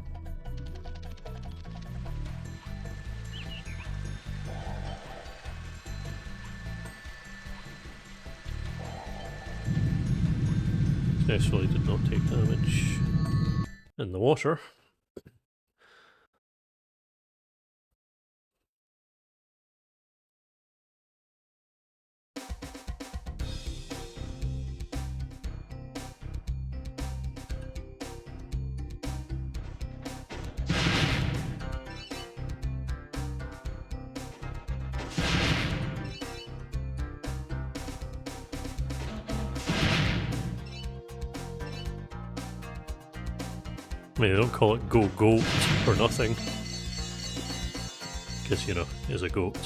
Successfully did not take damage in the water. I mean, they don't call it Go Goat for nothing. Because, you know, he's a goat.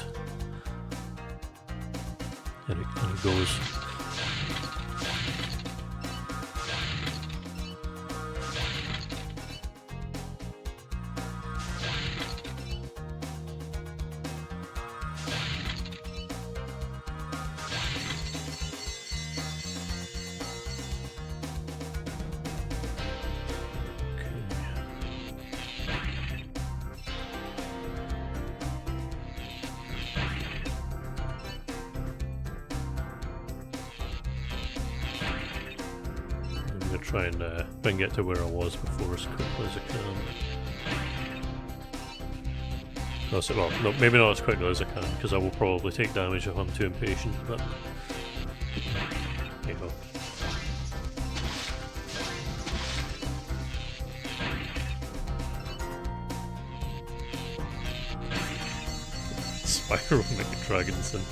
And he goes. I'm going to try and get to where I was before as quickly as I can. No, so, well, no, maybe not as quickly as I can, because I will probably take damage if I'm too impatient, but... There you go. Spyro Mega Dragons, and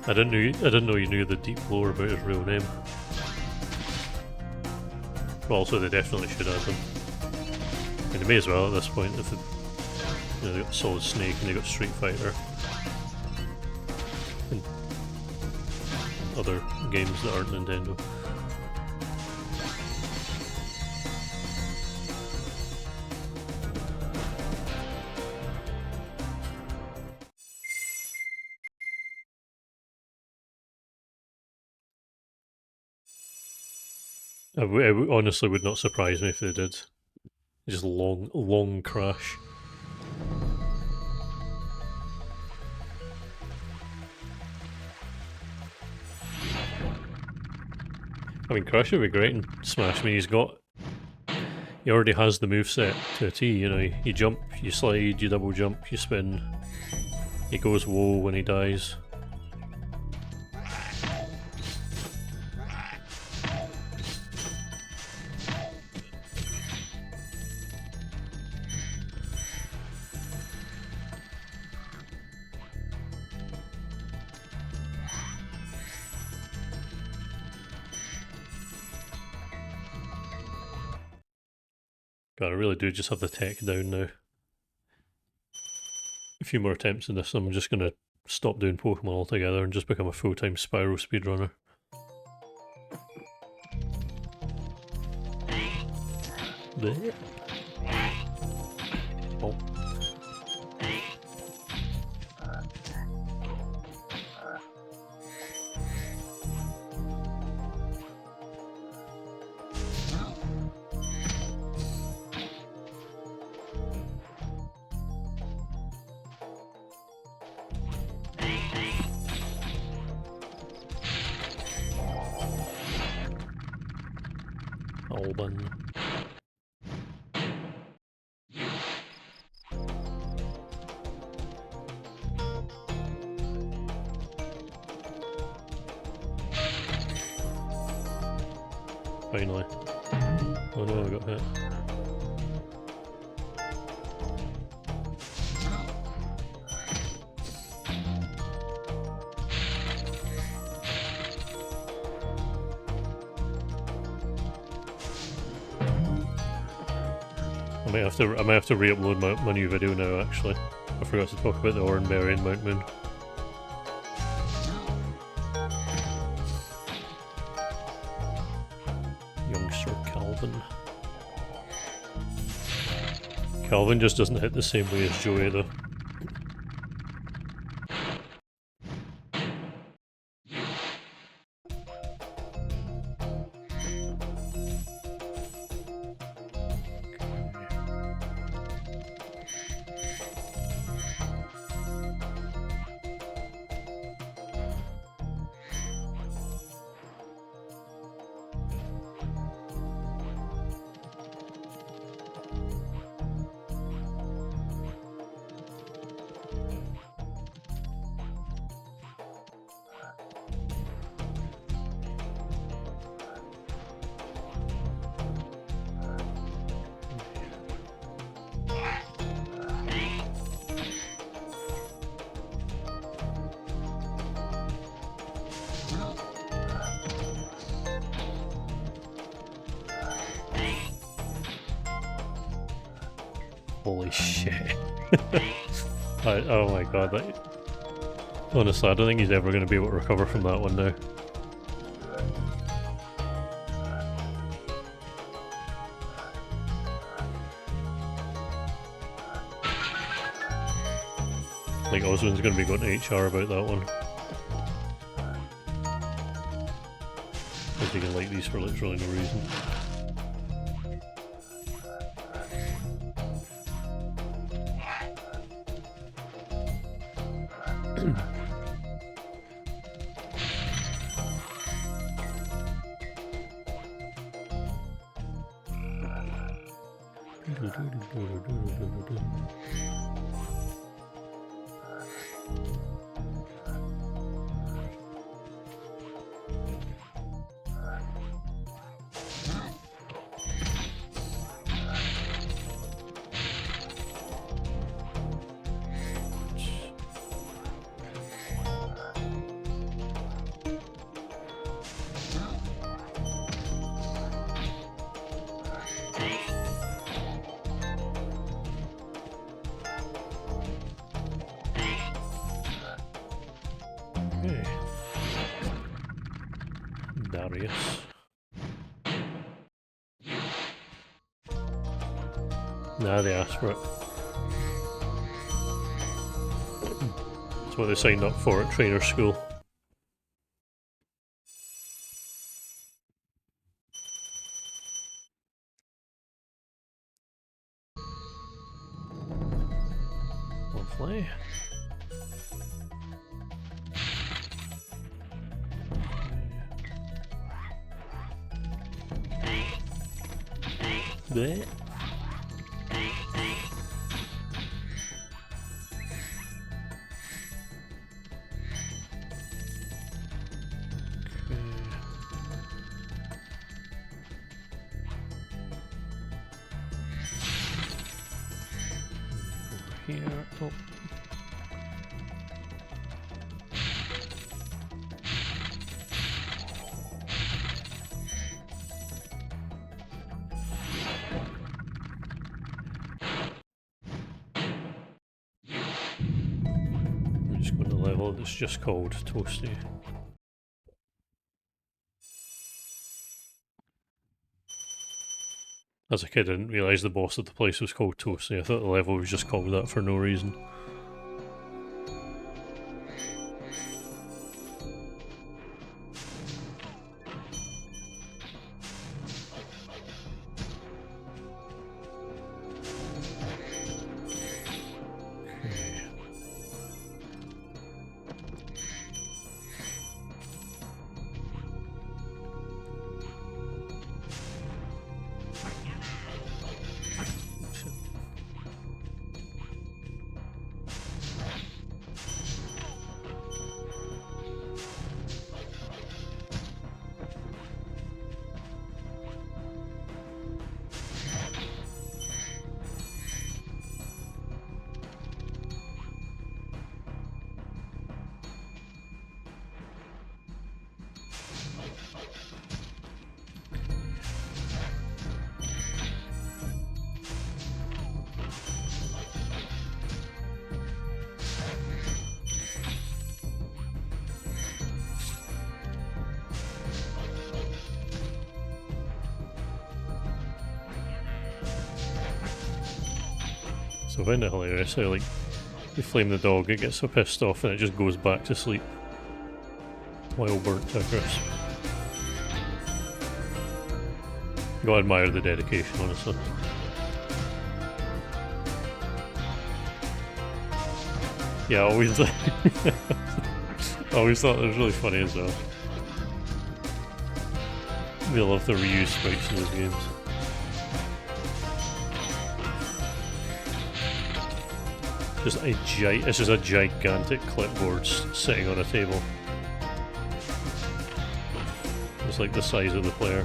I didn't know you knew the deep lore about his real name. But also, they definitely should add them. I mean, they may as well at this point if they got Solid Snake and they got Street Fighter and other games that aren't Nintendo. It honestly would not surprise me if they did. Just long crash. I mean, Crash would be great in Smash. I mean, he already has the moveset to a T, you know, you jump, you slide, you double jump, you spin. He goes whoa when he dies. God, I really do just have the tech down now. A few more attempts in this, I'm just gonna stop doing Pokemon altogether and just become a full-time Spyro speedrunner. There. Oh. Alban. Finally. Oh no, I got hit. I might have to re-upload my new video now, actually. I forgot to talk about the Oranberry and Mount Moon. Youngster Calvin. Calvin just doesn't hit the same way as Joey, though. Holy shit. Oh my god, honestly, I don't think he's ever going to be able to recover from that one now. Like, Oswin's going to be going to HR about that one. Because he can like these for literally no reason. Okay. Darius. Nah, they asked for it. That's what they signed up for at trainer school. Lovely. Blech. Here. Oh. I'm just going to level that's just called Toasty. As a kid, I didn't realise the boss of the place was called Toasty. I thought the level was just called that for no reason. So I find it hilarious how, like, you flame the dog, it gets so pissed off and it just goes back to sleep while burnt to a crisp. Gotta admire the dedication, honestly. Yeah, I always I always thought it was really funny as well. They love the reuse sprites in those games. It's just a gigantic clipboard sitting on a table. It's like the size of the player.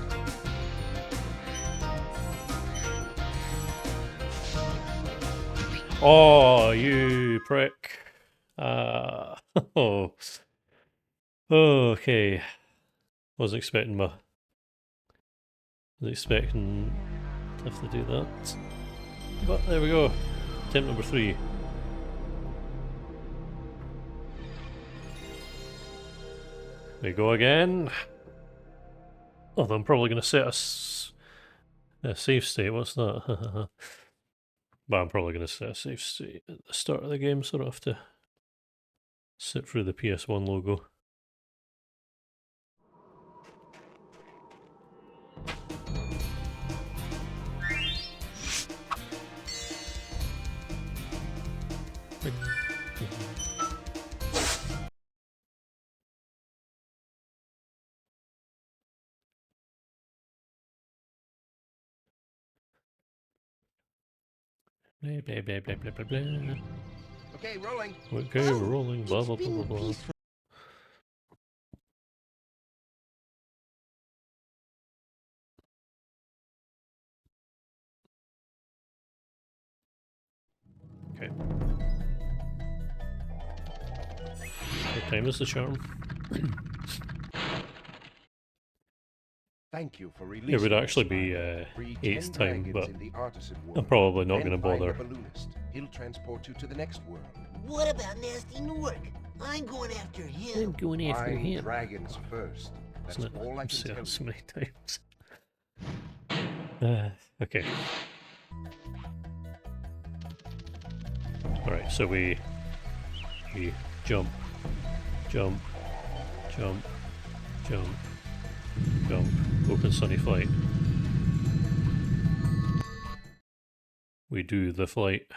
Oh, you prick. Oh. Okay. Wasn't expecting to have to do that. But there we go. Attempt number 3. We go again. Although I'm probably going to set a save state. What's that? But I'm probably going to set a save state at the start of the game, so I don't have to sit through the PS1 logo. Blah, blah, blah, blah, blah, blah, blah. Okay, rolling. Okay, we're rolling. Blah, It's blah, blah, been blah, blah. peaceful. Okay. What time is the charm? Thank you for releasing It would us, actually be Spyro. Free 8th 10 time, dragons but in the artisan I'm world. probably not Then going to find bother. the balloonist. He'll transport you to the next world. What about Nasty Newark? I'm going after him. going Find dragons first. That's Isn't it? all I I've can said tell it so you. many times. Okay. Alright, so we jump, jump, jump, jump, jump, open sunny flight. We do the flight.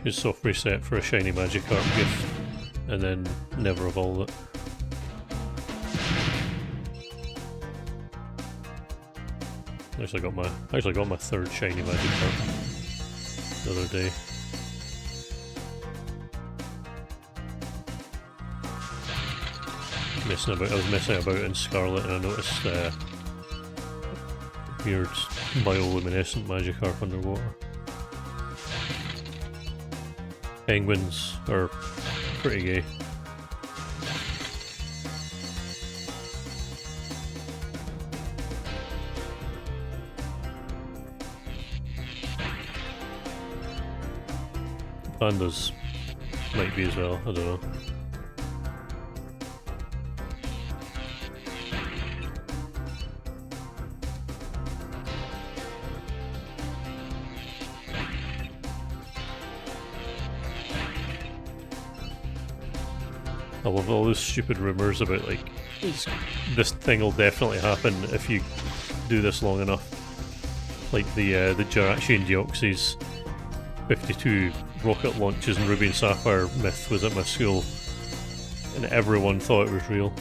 Use soft reset for a shiny Magikarp gift, and then never evolve it. Actually got my third shiny Magikarp the other day. I was messing about in Scarlet and I noticed weird bioluminescent Magikarp underwater. Penguins are pretty gay. Pandas might be as well, I don't know. I love all those stupid rumours about like this thing will definitely happen if you do this long enough. Like the Jirachi and Deoxys 52 rocket launches and Ruby and Sapphire myth was at my school, and everyone thought it was real.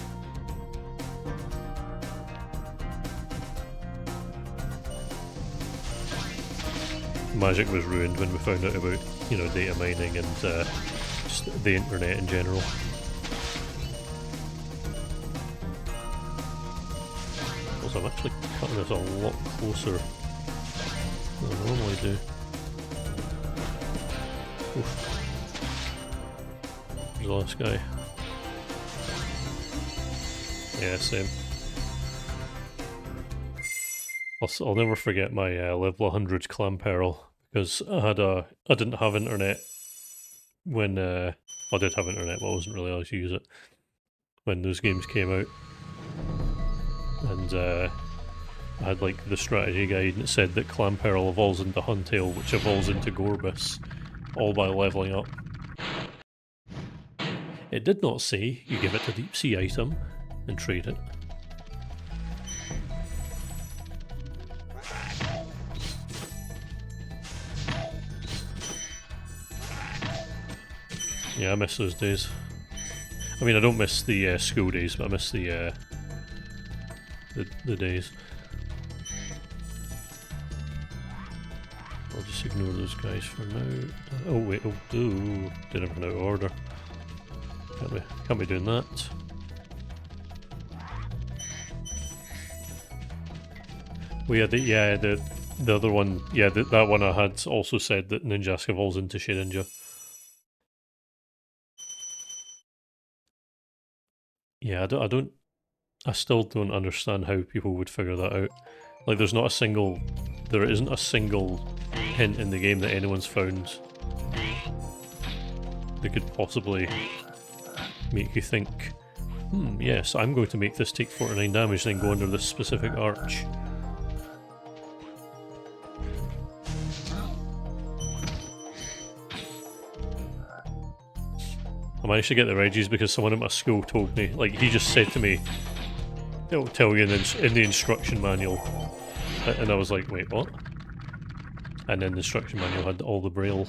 Magic was ruined when we found out about, you know, data mining and just the internet in general. I'm actually cutting this a lot closer than I normally do. Oof. There's the last guy. Yeah, same. I'll never forget my level 100 clam peril, because I didn't have internet when I did have internet, but I wasn't really allowed to use it when those games came out. And I had like the strategy guide, and it said that Clamperl evolves into Huntail, which evolves into Gorbis, all by leveling up. It did not say you give it a deep sea item and trade it. Yeah, I miss those days. I mean, I don't miss the school days, but I miss the days. I'll just ignore those guys for now. Oh wait, oh, did everything out of order. Can't be doing that. We had the other one, yeah, that one I had also said that Ninjask evolves into Shedinja. Yeah, I still don't understand how people would figure that out. Like, there isn't a single hint in the game that anyone's found that could possibly make you think, yes, I'm going to make this take 49 damage and then go under this specific arch. I managed to get the Reggies because someone at my school told me, like, he just said to me, it'll tell you in the instruction manual, and I was like, wait, what? And then the instruction manual had all the braille.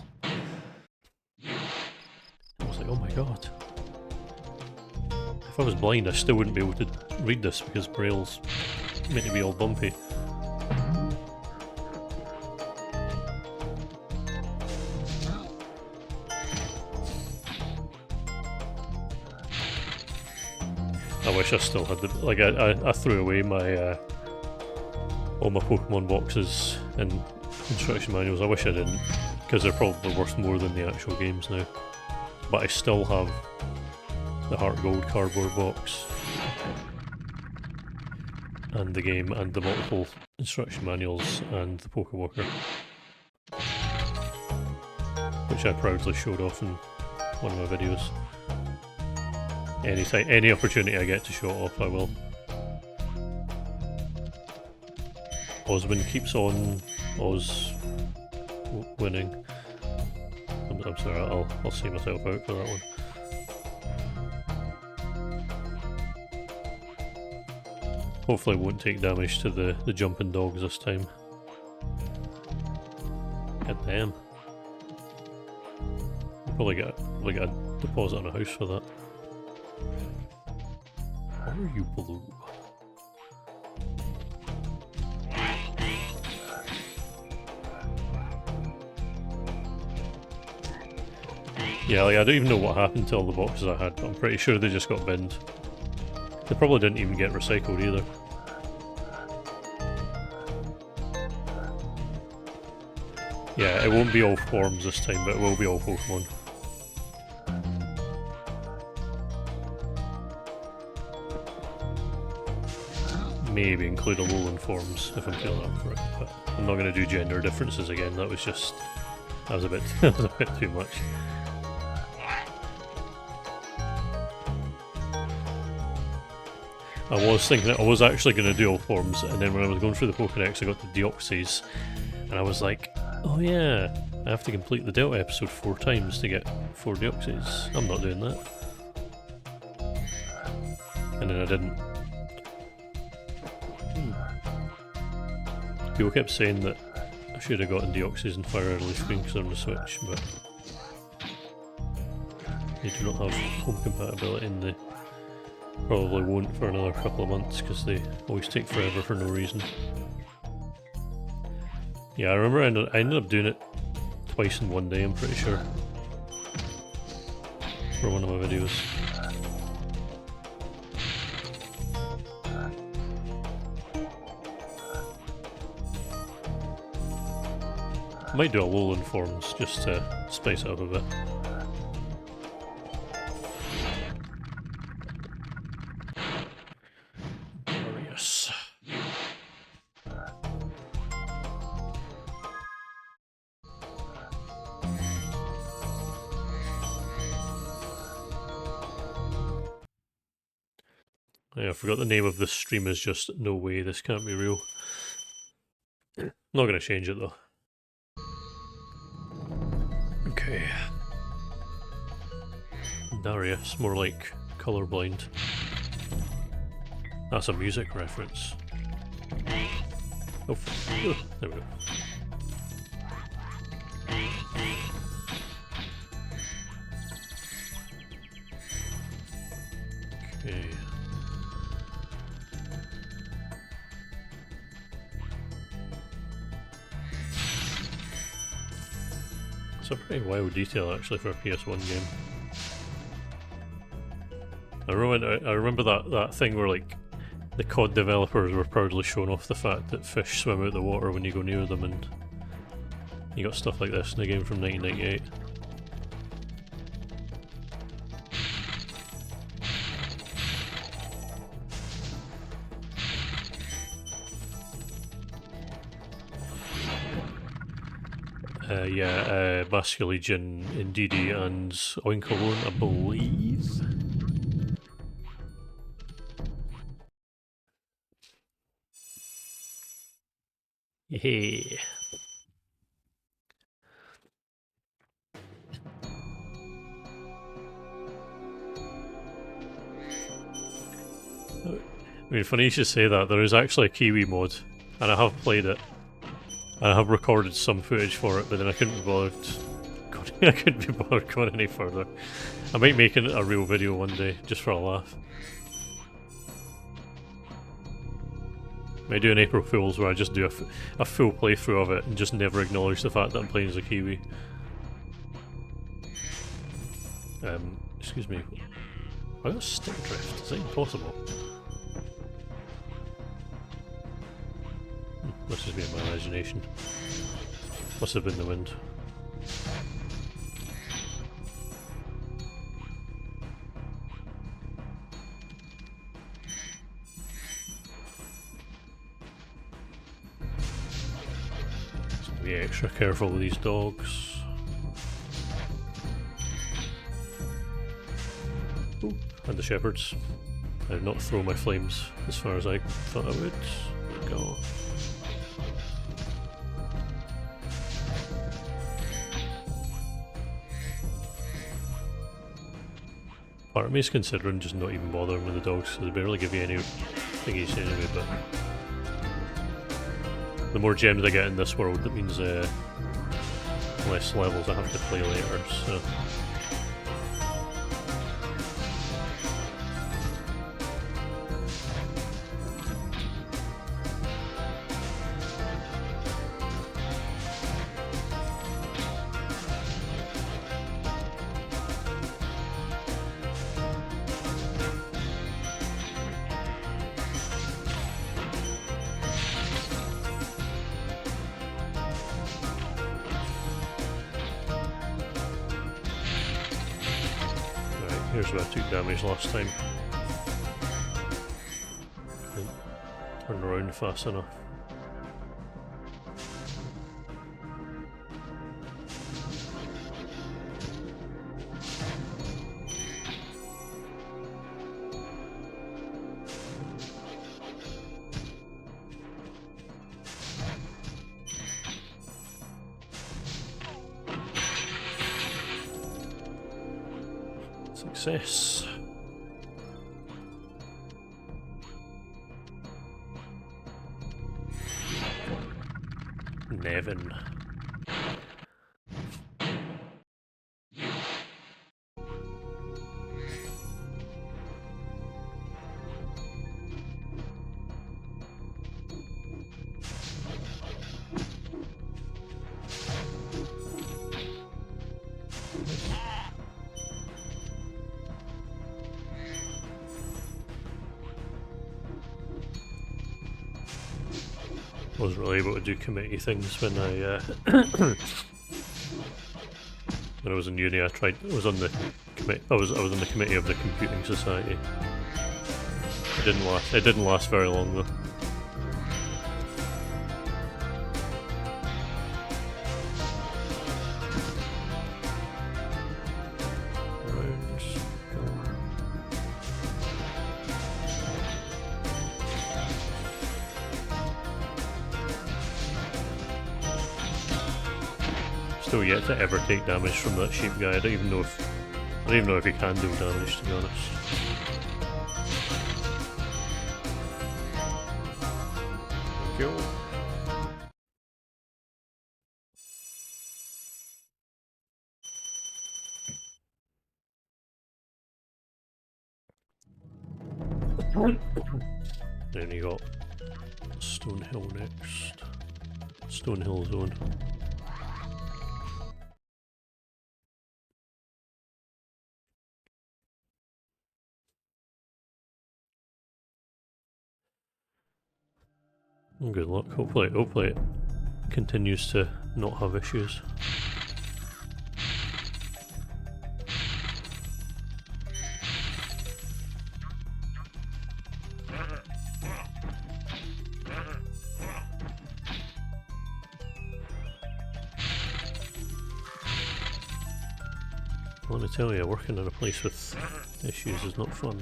I was like, oh my god. If I was blind, I still wouldn't be able to read this because braille's meant to be all bumpy. I wish I still had the, like, I threw away my all my Pokemon boxes and instruction manuals. I wish I didn't, because they're probably worth more than the actual games now. But I still have the Heart Gold cardboard box and the game and the multiple instruction manuals and the Pokewalker, which I proudly showed off in one of my videos. Any opportunity I get to show it off, I will. Osmond keeps on Oz winning. I'm sorry, I'll see myself out for that one. Hopefully I won't take damage to the jumping dogs this time. God damn. Probably get a deposit on a house for that. Why are you blue? Yeah, like, I don't even know what happened to all the boxes I had, but I'm pretty sure they just got binned. They probably didn't even get recycled either. Yeah, it won't be all forms this time, but it will be all Pokemon. Maybe include Alolan forms if I'm feeling up for it, but I'm not going to do gender differences again. That was a bit that was a bit too much. I was thinking I was actually going to do all forms, and then when I was going through the Pokédex I got the Deoxys, and I was like, oh yeah, I have to complete the Delta episode 4 times to get 4 Deoxys. I'm not doing that. And then I didn't. People kept saying that I should have gotten Deoxys and Fire Red Leaf Green because they're on the Switch, but they do not have home compatibility, and they probably won't for another couple of months because they always take forever for no reason. Yeah, I remember I ended up doing it twice in one day, I'm pretty sure, for one of my videos. Might do Alolan forms just to spice it up a bit. Glorious. Yeah, I forgot the name of this stream is just No Way, This Can't Be Real. Not gonna change it though. Okay. Darius, more like colorblind. That's a music reference. Oh, there we go. Okay. It's a pretty wild detail actually for a PS1 game. I remember that thing where like the COD developers were proudly showing off the fact that fish swim out the water when you go near them, and you got stuff like this in a game from 1998. Yeah, Basculegion, Indeedee, and Oinkologne, I believe. Yeah. I mean, funny you should say that. There is actually a Kiwi mod, and I have played it. I have recorded some footage for it, but then I couldn't be bothered. I couldn't be bothered going any further. I might make it a real video one day, just for a laugh. I might do an April Fool's where I just do a full playthrough of it and just never acknowledge the fact that I'm playing as a Kiwi. Excuse me. Why got stick drift? Is that even possible? Must just be in my imagination. Must have been the wind. Just be extra careful with these dogs. Ooh, and the shepherds. I did not throw my flames as far as I thought I would. There we go. Part of me is considering just not even bothering with the dogs because they barely give you any thingies anyway, but the more gems I get in this world, that means less levels I have to play later, so... Here's where I took damage last time. Didn't turn around fast enough. Success. Nevin. Wasn't really able to do committee things when I when I was in uni. I was on the I was on the committee of the Computing Society. It didn't last very long though. Still yet to ever take damage from that sheep guy. I don't even know if he can do damage, to be honest. Thank you. Then you got Stonehill next. Stonehill Zone. Good luck. Hopefully it continues to not have issues. Let me tell you, working in a place with issues is not fun.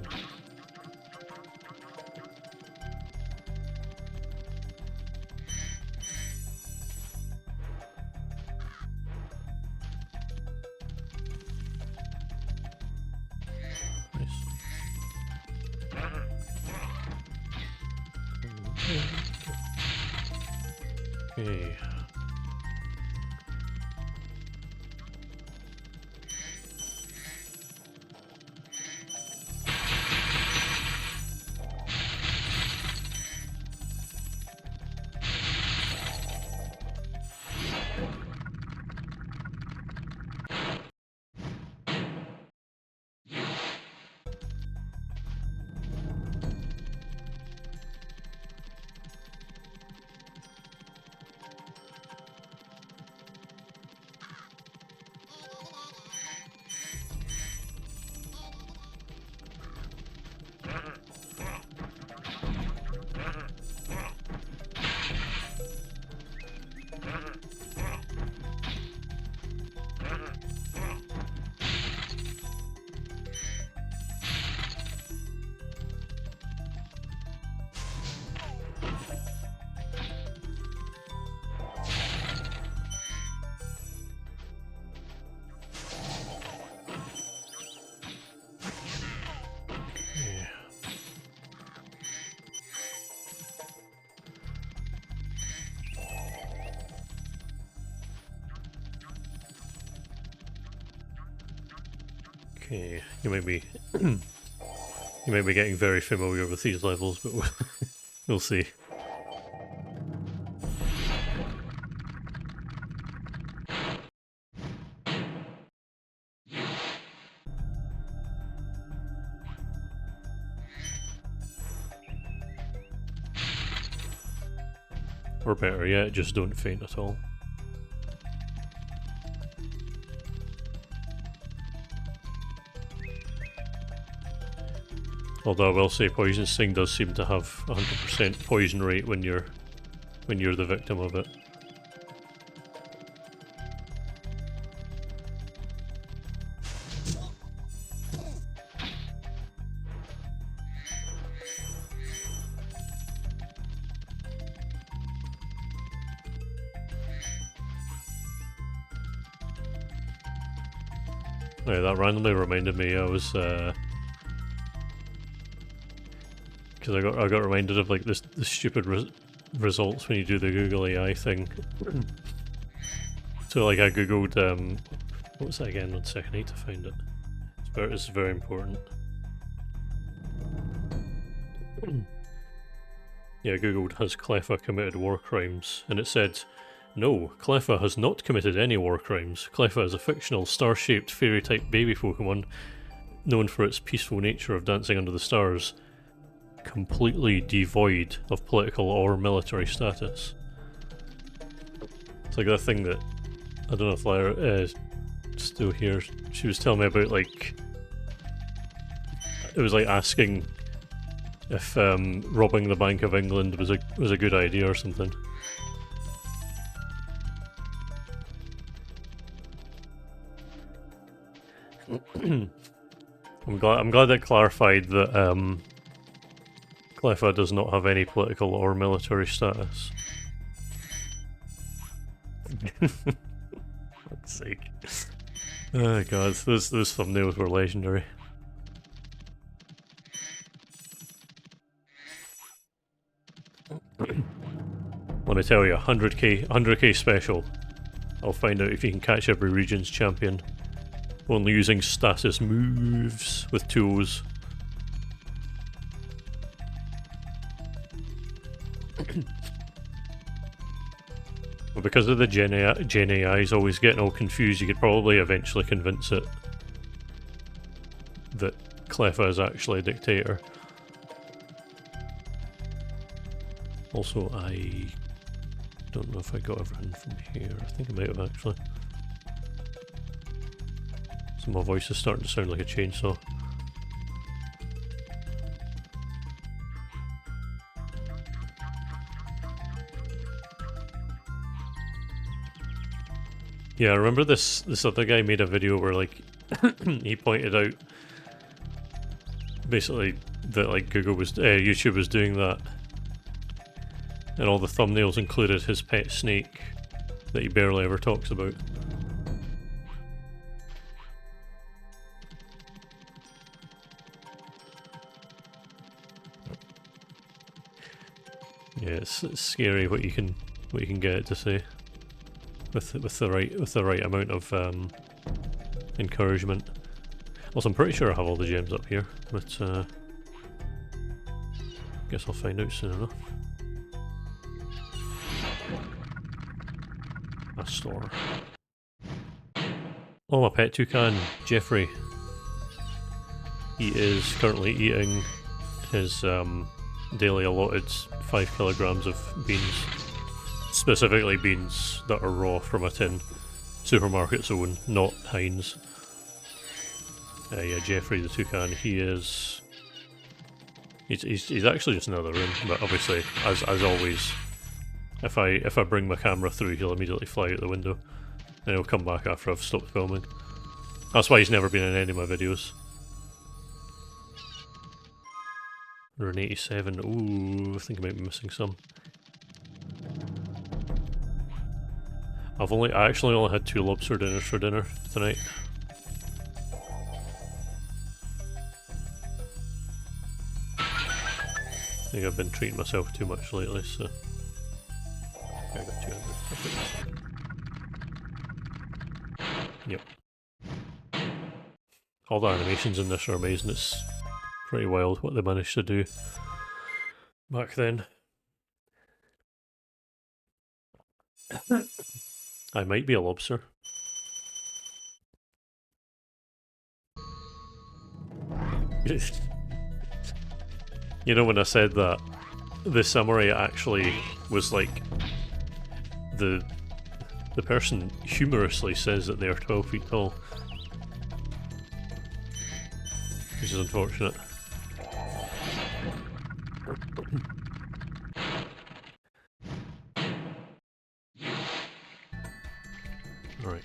Okay. Okay, you might be you might be getting very familiar with these levels, but we'll see. Or better yet, just don't faint at all. Although I will say Poison Sting does seem to have 100% poison rate when you're the victim of it. Yeah, that randomly reminded me I was because I got reminded of like the stupid results when you do the Google AI thing. So like I googled what was that again? 1 second, I need to find it. It's very important. Yeah, I googled has Cleffa committed war crimes, and it said no, Cleffa has not committed any war crimes. Cleffa is a fictional star-shaped fairy-type baby Pokemon known for its peaceful nature of dancing under the stars, completely devoid of political or military status. It's like that thing that, I don't know if Lyra is still here, she was telling me about, like, it was like asking if robbing the Bank of England was a good idea or something. I'm glad that clarified that Cleffa does not have any political or military status. Fuck's sake. Oh god, those thumbnails were legendary. When I tell you 100k special, I'll find out if you can catch every region's champion. Only using status moves with tools. Well, because of the Gen AI's always getting all confused, you could probably eventually convince it that Cleffa is actually a dictator. Also, I don't know if I got everything from here. I think I might have actually. So my voice is starting to sound like a chainsaw. Yeah, I remember this other guy made a video where like he pointed out basically that like YouTube was doing that, and all the thumbnails included his pet snake that he barely ever talks about. Yeah, it's scary what you can get it to say with the right amount of encouragement. Also, I'm pretty sure I have all the gems up here, but guess I'll find out soon enough. A store. Oh, my pet toucan, Jeffrey. He is currently eating his daily allotted 5 kilograms of beans. Specifically beans that are raw from a tin. Supermarket's own, not Heinz. Yeah, Jeffrey the toucan, he's actually just in the other room, but obviously, as always, if I bring my camera through, he'll immediately fly out the window, and he'll come back after I've stopped filming. That's why he's never been in any of my videos. 187. Ooh, I think I might be missing some. I actually only had 2 lobster dinners for dinner tonight. I think I've been treating myself too much lately, so I got 200. Yep. All the animations in this are amazing. It's pretty wild what they managed to do back then. I might be a lobster. You know, when I said that the samurai actually was like the person humorously says that they're 12 feet tall, which is unfortunate. Right.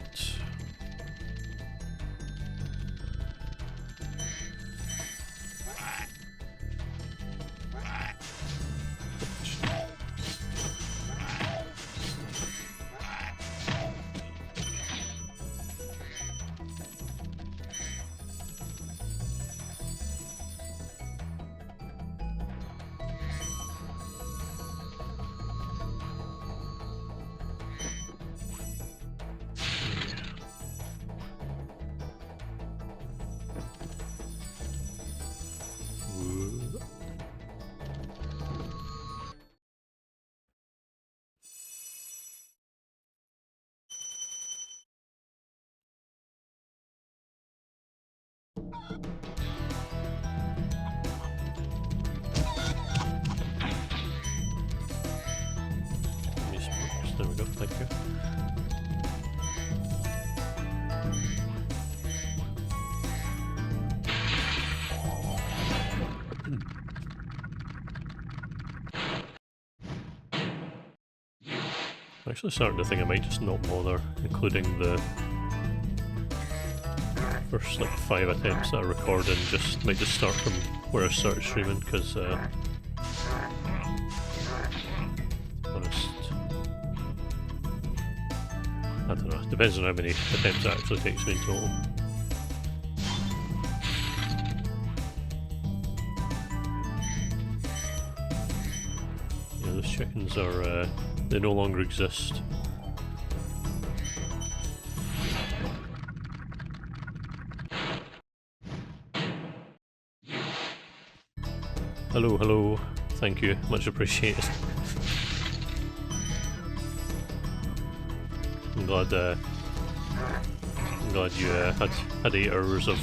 There we go, thank you. I'm actually starting to think I might just not bother including the first like 5 attempts that I record and might just start from where I started streaming, because honest, I don't know, it depends on how many attempts it actually takes me in total. Yeah, those chickens are, they no longer exist. Hello, hello, thank you, much appreciated. I'm glad you had 8 hours of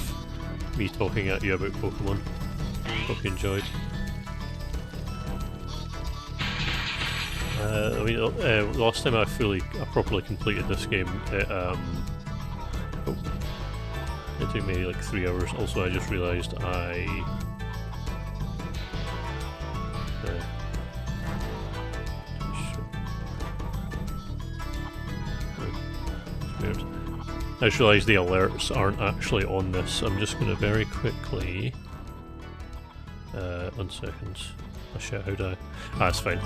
me talking at you about Pokemon. Hope you enjoyed. I mean, last time I properly completed this game, it took me like 3 hours. Also, I just realised I just realised the alerts aren't actually on this. I'm just going to very quickly... 1 second. Oh shit, how do I... Ah, it's fine.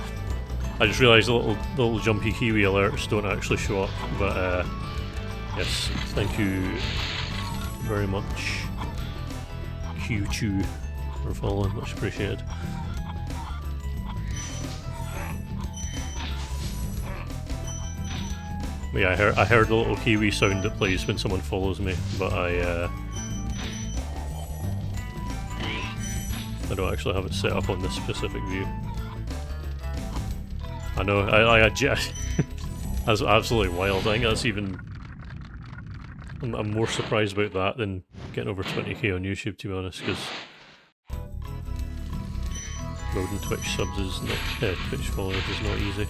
I just realised the little jumpy Kiwi alerts don't actually show up, but yes, thank you very much, Q2, for following, much appreciated. But yeah, I heard the little Kiwi sound that plays when someone follows me, but I don't actually have it set up on this specific view. I know, that's absolutely wild. I think that's even... I'm more surprised about that than getting over 20k on YouTube, to be honest, because loading Twitch subs is not... Twitch followers is not easy.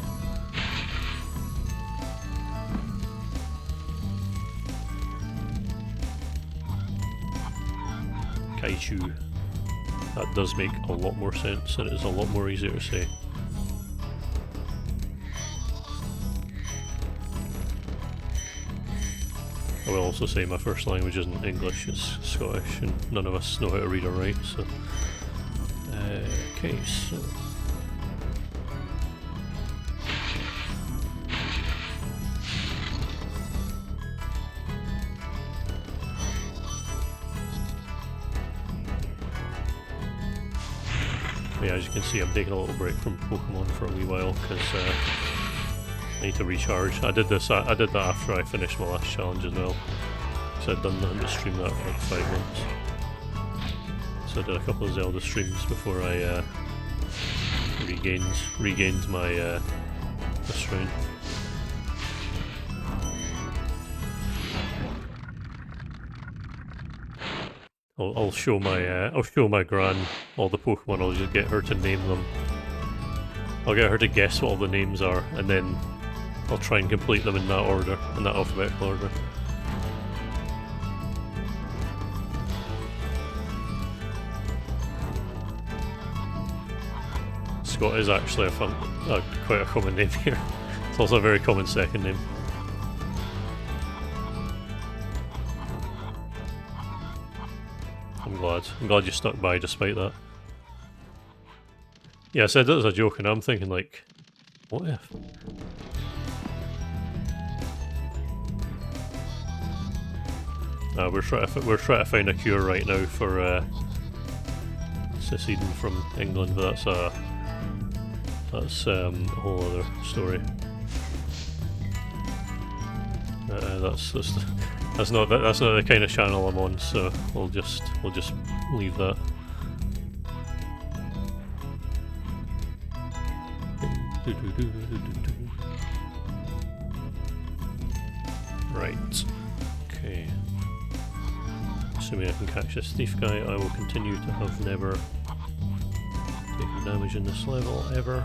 Kaichu. That does make a lot more sense, and it is a lot more easier to say. I will also say my first language isn't English, it's Scottish, and none of us know how to read or write, so... okay, so... yeah, as you can see, I'm taking a little break from Pokemon for a wee while, because I need to recharge. I did that after I finished my last challenge as well, So I'd done that to stream that for like 5 months. So I did a couple of Zelda streams before I regained my restraint. I'll show my gran all the Pokemon. I'll just get her to name them. I'll get her to guess what all the names are, and then I'll try and complete them in that order, in that alphabetical order. Scott is actually quite a common name here. It's also a very common second name. I'm glad you stuck by despite that. Yeah, I said it as a joke, and I'm thinking like, what if? We're trying to find a cure right now for seceding from England, but that's a whole other story. That's not the kind of channel I'm on, so we'll just leave that. Right. Okay. Assuming I can catch this thief guy, I will continue to have never taken damage in this level ever.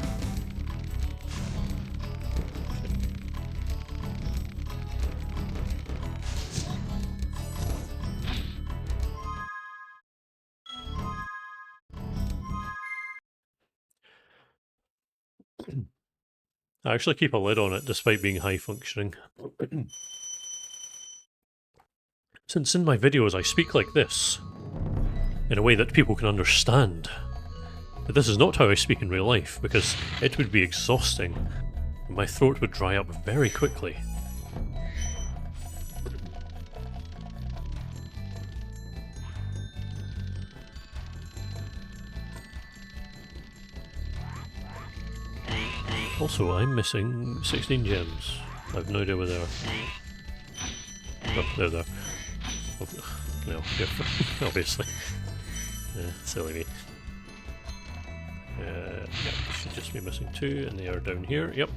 I actually keep a lid on it despite being high functioning. Since in my videos I speak like this, in a way that people can understand. But this is not how I speak in real life, because it would be exhausting, and my throat would dry up very quickly. Also, I'm missing 16 gems. I have no idea where they are. Oh, they're there. Oh, no, obviously. Silly me. Yeah, should just be missing 2, and they are down here. Yep.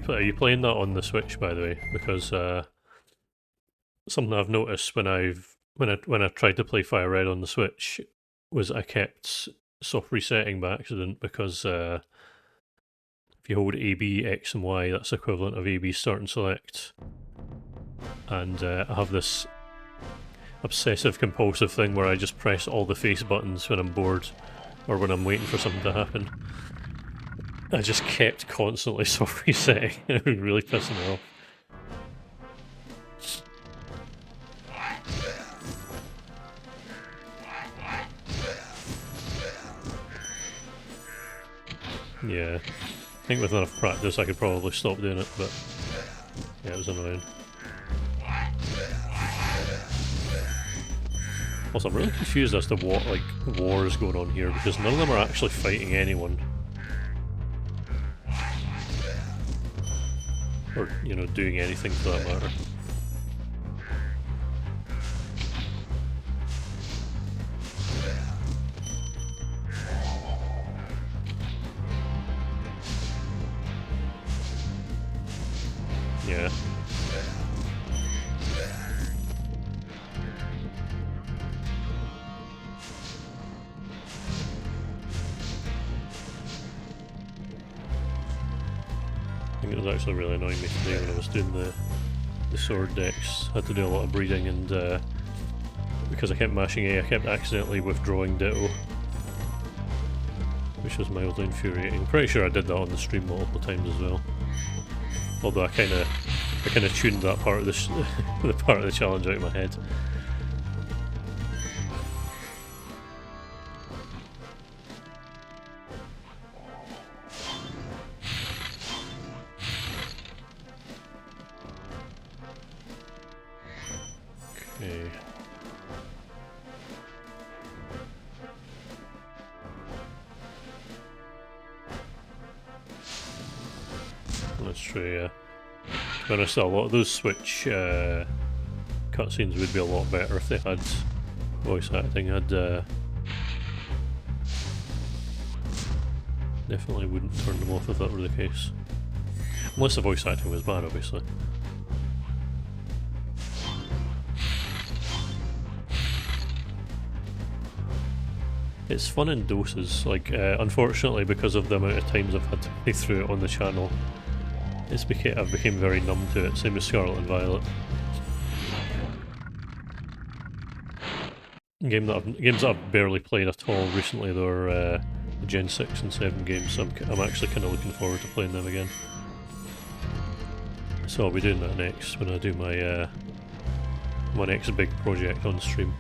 Are you playing that on the Switch, by the way? Because something I've noticed when I tried to play Fire Red on the Switch was I kept soft resetting by accident, because if you hold AB, X and Y, that's equivalent of AB start and select. And I have this obsessive compulsive thing where I just press all the face buttons when I'm bored or when I'm waiting for something to happen. I just kept constantly soft resetting. It was really pissing me off. Yeah, I think with enough practice I could probably stop doing it, but yeah, it was annoying. Also, I'm really confused as to what, like, war is going on here, because none of them are actually fighting anyone. Or, you know, doing anything for that matter. Yeah. I think it was actually really annoying me today when I was doing the sword decks. I had to do a lot of breeding, and because I kept mashing A, I kept accidentally withdrawing Ditto, which was mildly infuriating. Pretty sure I did that on the stream multiple times as well. Although I kind of tuned that part of the part of the challenge out of my head. Okay. That's true, yeah. To be honest, a lot of those Switch cutscenes would be a lot better if they had voice acting. Definitely wouldn't turn them off if that were the case. Unless the voice acting was bad, obviously. It's fun in doses, like, unfortunately because of the amount of times I've had to play through it on the channel, I've become very numb to it, same as Scarlet and Violet. Games that I've barely played at all recently, though, are the Gen 6 and 7 games, so I'm actually kind of looking forward to playing them again. So I'll be doing that next, when I do my, my next big project on stream.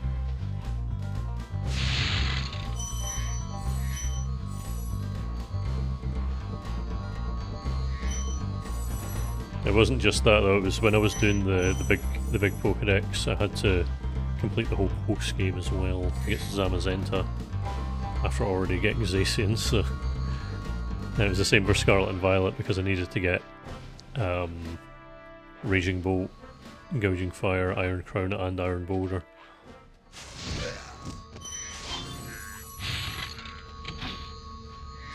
It wasn't just that though, it was when I was doing the big Pokédex, I had to complete the whole post game as well to get to Zamazenta after already getting Zacian, so... And it was the same for Scarlet and Violet because I needed to get Raging Bolt, Gouging Fire, Iron Crown and Iron Boulder.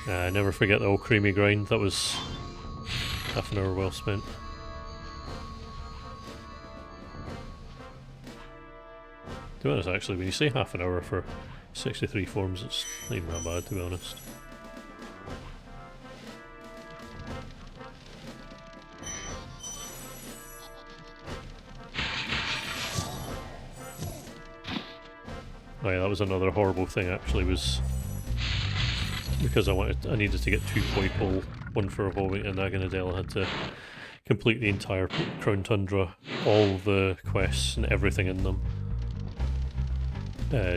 Never forget the old creamy grind, that was half an hour well spent. To be honest, actually, when you say half an hour for 63 forms, it's not even that bad, to be honest. Oh yeah, that was another horrible thing actually, was because I needed to get 2 Poipole, one for evolving in Agonadel. I had to complete the entire Crown Tundra, all the quests and everything in them,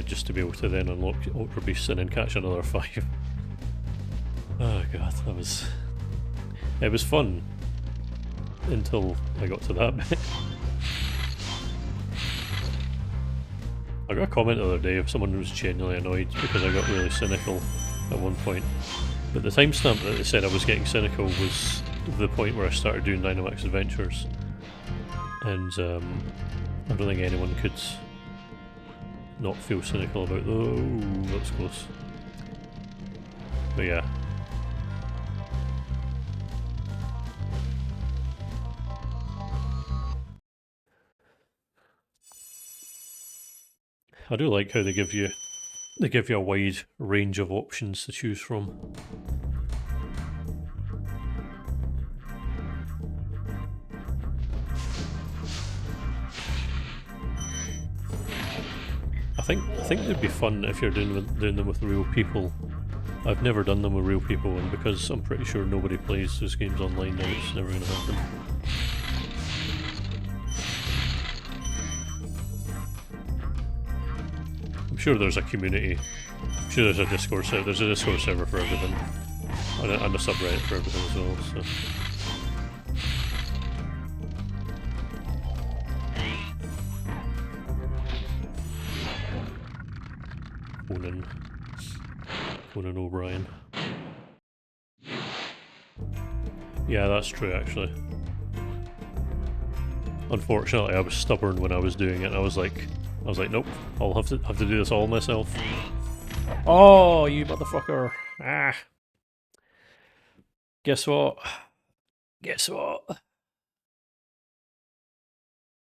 just to be able to then unlock Ultra Beasts and then catch another 5. Oh god, it was fun until I got to that bit. I got a comment the other day of someone who was genuinely annoyed because I got really cynical at one point. But the timestamp that they said I was getting cynical was the point where I started doing Dynamax Adventures. And I don't think anyone could not feel cynical about... Oh, that's close. But yeah. I do like how they give you a wide range of options to choose from. I think they'd be fun if you're doing them with real people. I've never done them with real people, and because I'm pretty sure nobody plays those games online now, it's never going to happen. I'm sure there's a community. I'm sure there's a Discord server. There's a Discord server for everything, and a subreddit for everything as well. So. Conan O'Brien. Yeah, that's true actually. Unfortunately, I was stubborn when I was doing it. I was like, nope, I'll have to do this all myself. Oh, you motherfucker! Ah. Guess what? Guess what?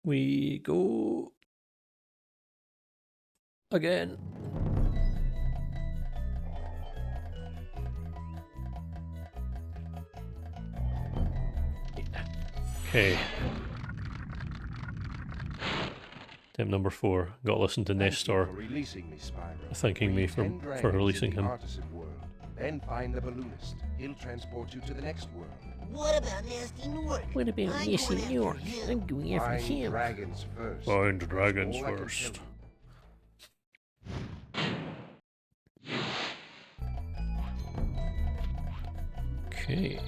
We go again. Okay. Attempt number 4. Got to listen to Nestor thanking me for releasing him. Then find the balloonist. He'll transport you to the next world. What about Nasty North? What about Nasty North? I'm going after Find him. dragons first. Find dragons All I can tell first. Okay.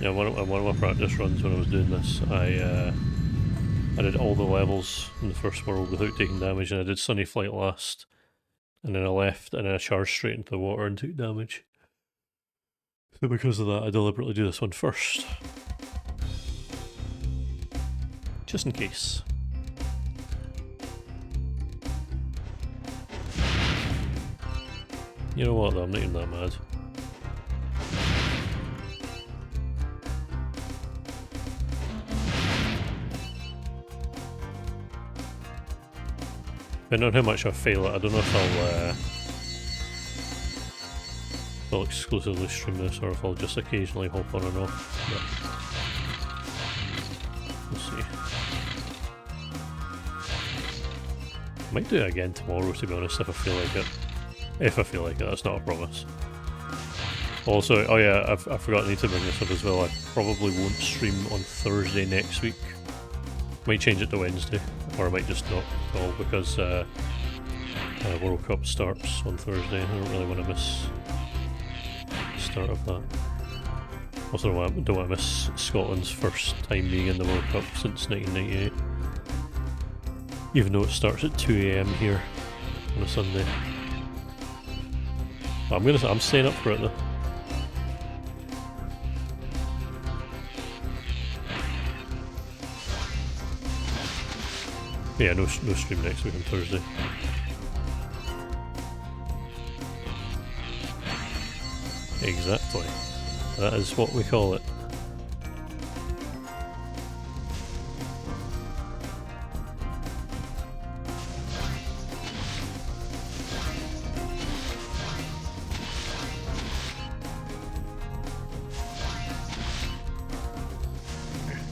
Yeah, one of my practice runs when I was doing this, I did all the levels in the first world without taking damage, and I did Sunny Flight last, and then I left, and then I charged straight into the water and took damage. So because of that, I deliberately do this one first. Just in case. You know what though, I'm not even that mad. Depending on how much I fail it, I don't know if I'll exclusively stream this or if I'll just occasionally hop on and off. But we'll see. I might do it again tomorrow, to be honest, if I feel like it. If I feel like it, that's not a promise. Also, oh yeah, I forgot I need to bring this up as well. I probably won't stream on Thursday next week. Might change it to Wednesday, or I might just not at all because World Cup starts on Thursday. I don't really want to miss the start of that. Also, don't want to miss Scotland's first time being in the World Cup since 1998. Even though it starts at 2 AM here on a Sunday. But I'm staying up for it though. Yeah, no stream next week on Thursday. Exactly. That is what we call it.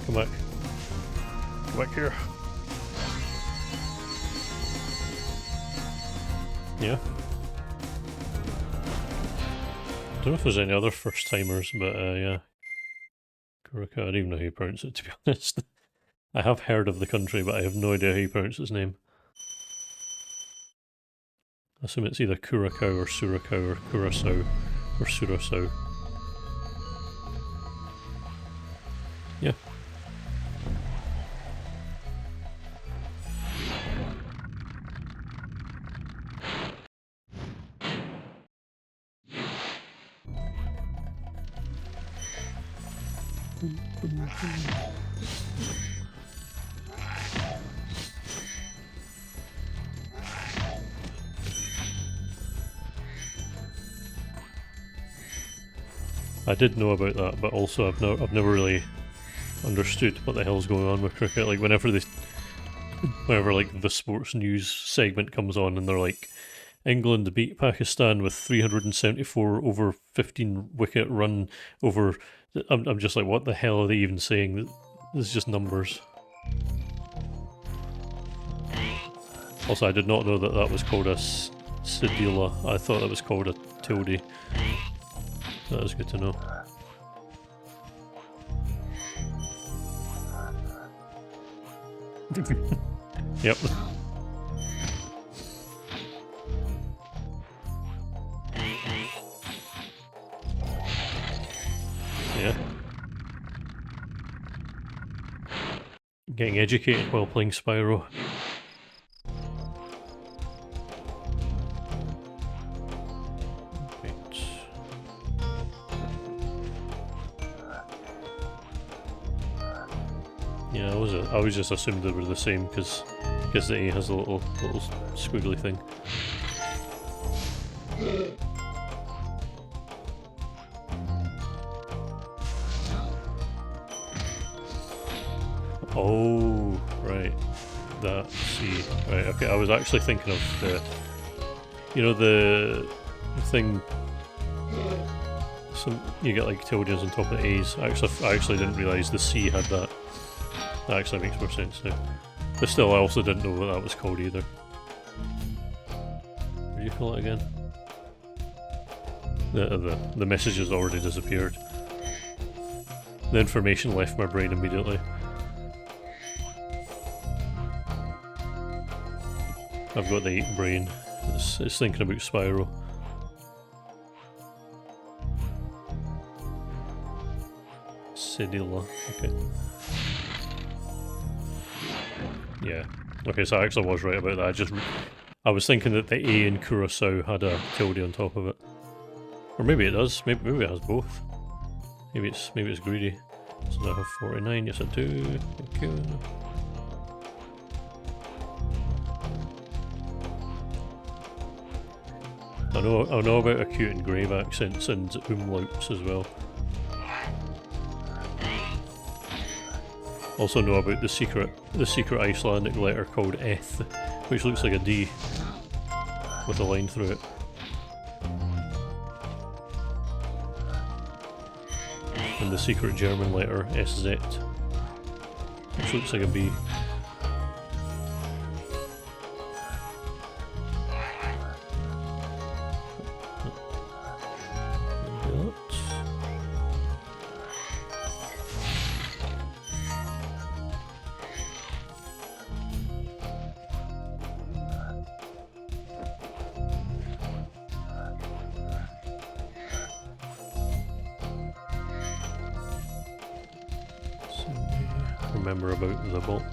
Come back. Come back here. Yeah. I don't know if there's any other first timers, but yeah. Kuraka, I don't even know how you pronounce it, to be honest. I have heard of the country, but I have no idea how you pronounce its name. I assume it's either Curacao or Suracao or Curacao or Surasao. Yeah. I did know about that, but also I've never really understood what the hell's going on with cricket. Like whenever like the sports news segment comes on and they're like, England beat Pakistan with 374 over 15 wicket run over. I'm just like, what the hell are they even saying? This is just numbers. Also, I did not know that that was called a Sidula. I thought that was called a Tilde. That was good to know. Yep. Yeah. Getting educated while playing Spyro. Yeah, I always just assumed they were the same because the A has a little squiggly thing. Oh, right. That C. Right, okay, I was actually thinking of the... You know the thing... You get like tildes on top of A's. I actually didn't realise the C had that. That actually makes more sense now. But still, I also didn't know what that was called either. What do you call it again? The message has already disappeared. The information left my brain immediately. I've got the 8 brain. It's thinking about Spyro. Sidila, okay. Yeah. Okay, so I actually was right about that. I was thinking that the A in Curacao had a tilde on top of it. Or maybe it does. Maybe it has both. Maybe it's greedy. So do I have 49? Yes I do. Thank you. I know about acute and grave accents and umlauts as well. Also know about the secret Icelandic letter called eth, which looks like a D with a line through it. And the secret German letter SZ, which looks like a B. Remember about the box.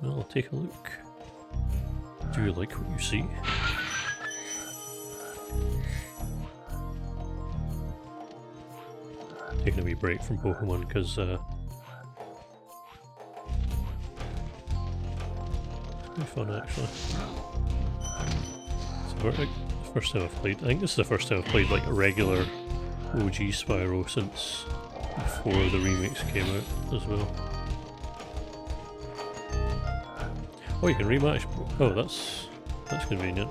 Well, I'll take a look. Do you like what you see? Taking a wee break from Pokemon because it's quite fun actually. It's the first time I've played. I think this is the first time I've played like a regular OG Spyro since before the remakes came out as well. Oh, you can rematch. Oh, that's convenient.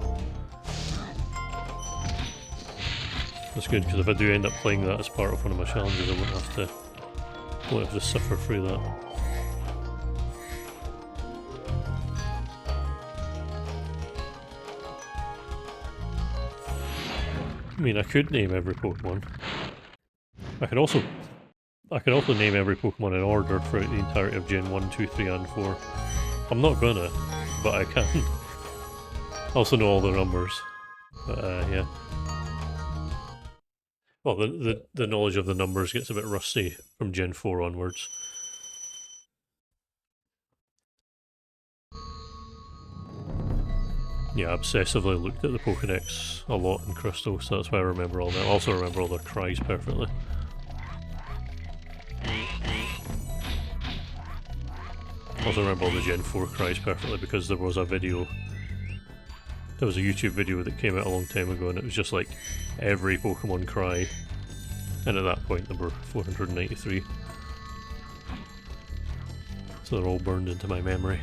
That's good because if I do end up playing that as part of one of my challenges, I won't have to suffer through that. I mean, I could name every Pokemon. I could also name every Pokemon in order throughout the entirety of Gen 1, 2, 3 and 4. I'm not gonna, but I can. I also know all the numbers. But yeah. Well, the knowledge of the numbers gets a bit rusty from Gen 4 onwards. Yeah, I obsessively looked at the Pokédex a lot in Crystal, so that's why I remember all that. I also remember all their cries perfectly. I also remember all the Gen 4 cries perfectly because there was a video. There was a YouTube video that came out a long time ago and it was just like every Pokemon cry. And at that point there were 493. So they're all burned into my memory.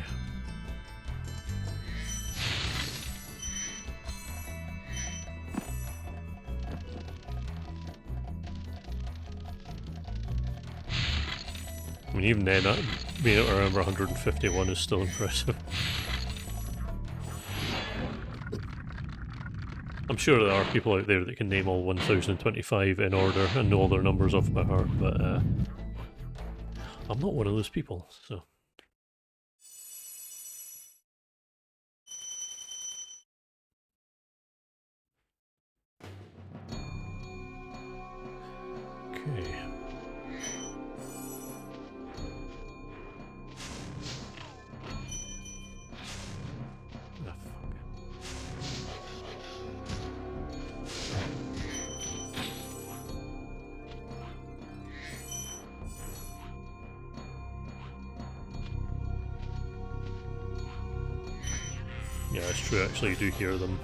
I mean, even then, being able to remember 151 is still impressive. I'm sure there are people out there that can name all 1025 in order and know all their numbers off by heart, but I'm not one of those people, so... Okay. Yeah, it's true, actually you do hear them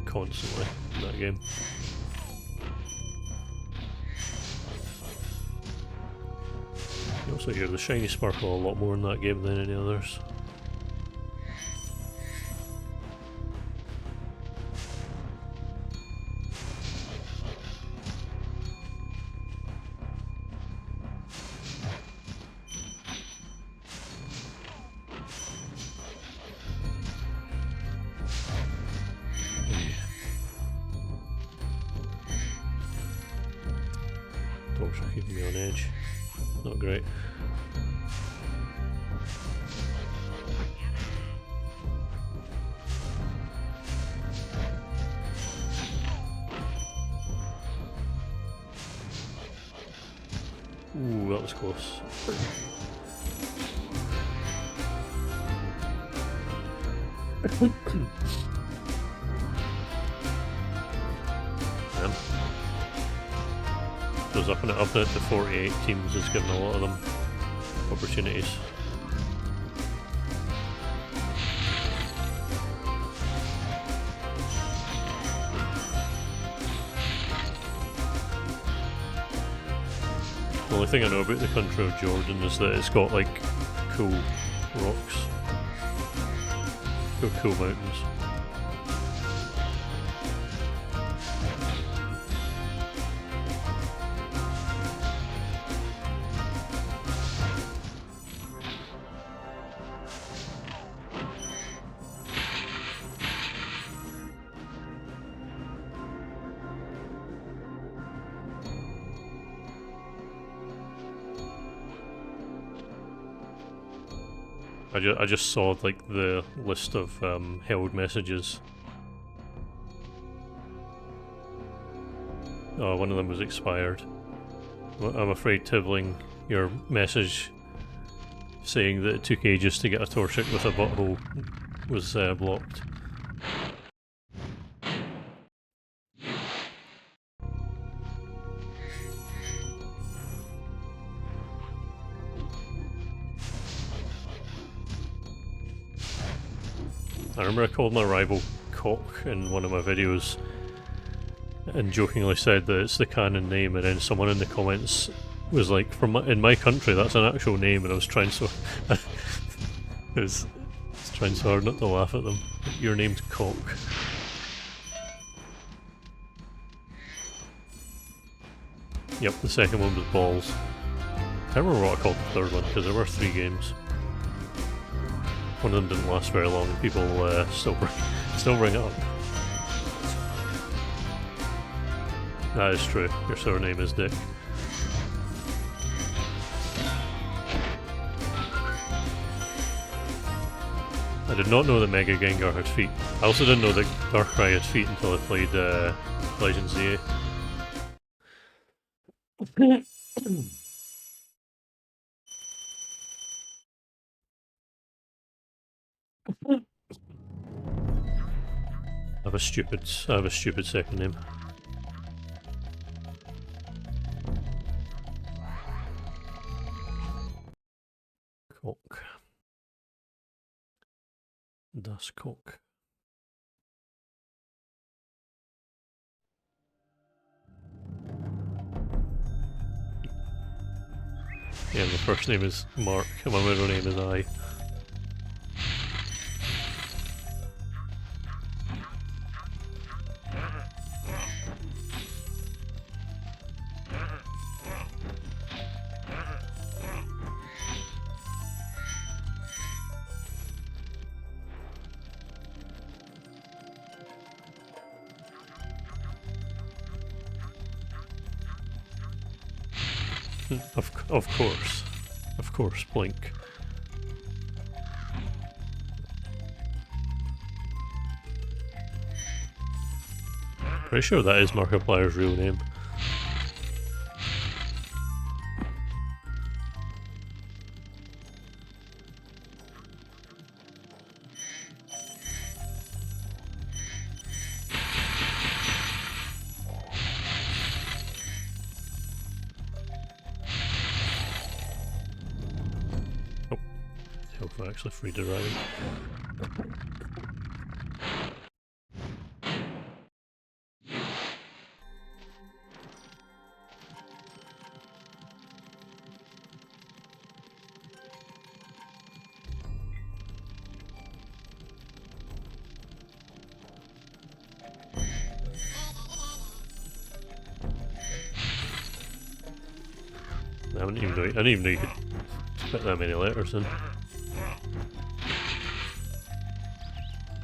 constantly in that game. You also hear the shiny sparkle a lot more in that game than any others. Dogs are keeping me on edge. Not great. Ooh, that was close. Man. Goes up and up to 48 teams is giving a lot of them opportunities. The only thing I know about the country of Jordan is that it's got like cool rocks, cool mountains. I just saw like the list of held messages. Oh, one of them was expired. I'm afraid tibbling your message saying that it took ages to get a Torchic with a butthole was blocked. I remember I called my rival Cock in one of my videos and jokingly said that it's the canon name, and then someone in the comments was like, in my country that's an actual name, and I was trying so I was trying so hard not to laugh at them. Your name's Cock. Yep, the second one was Balls. I can't remember what I called the third one because there were 3 games. One of them didn't last very long and people still bring it up. That is true, your surname is Dick. I did not know that Mega Gengar had feet. I also didn't know that Darkrai had feet until I played Legends ZA. I have a stupid second name. Cock. Das Cock. Yeah, my first name is Mark and my middle name is I. Of course, Blink. Pretty sure that is Markiplier's real name. Actually free to ride. I didn't even know you could put that many letters in.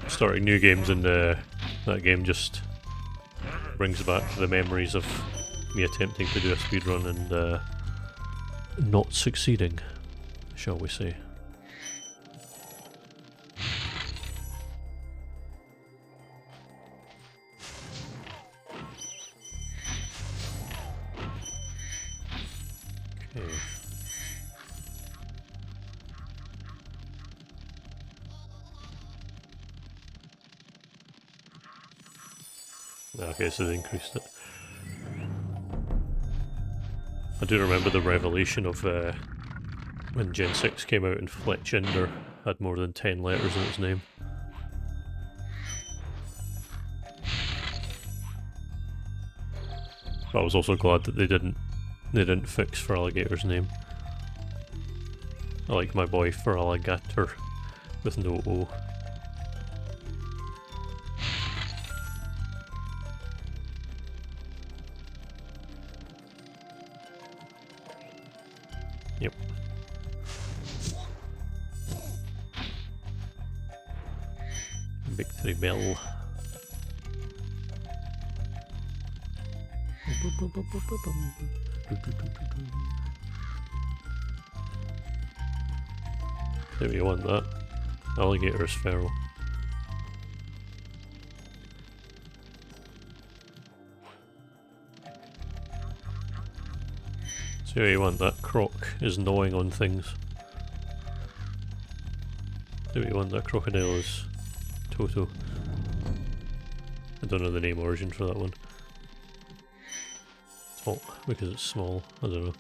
Starting new games and that game just brings back the memories of me attempting to do a speedrun and not succeeding, shall we say. Okay. Okay, so they increased it. I do remember the revelation of when Gen 6 came out and Fletchinder had more than 10 letters in its name. But I was also glad that they didn't fix Feraligator's name. I like my boy Feraligator with no O. Yep. Victory bell. There you want that. Alligator is feral. So you want that. Croc is gnawing on things. So you want that. Crocodile is Toto. I don't know the name origin for that one. Top, because it's small. I don't know.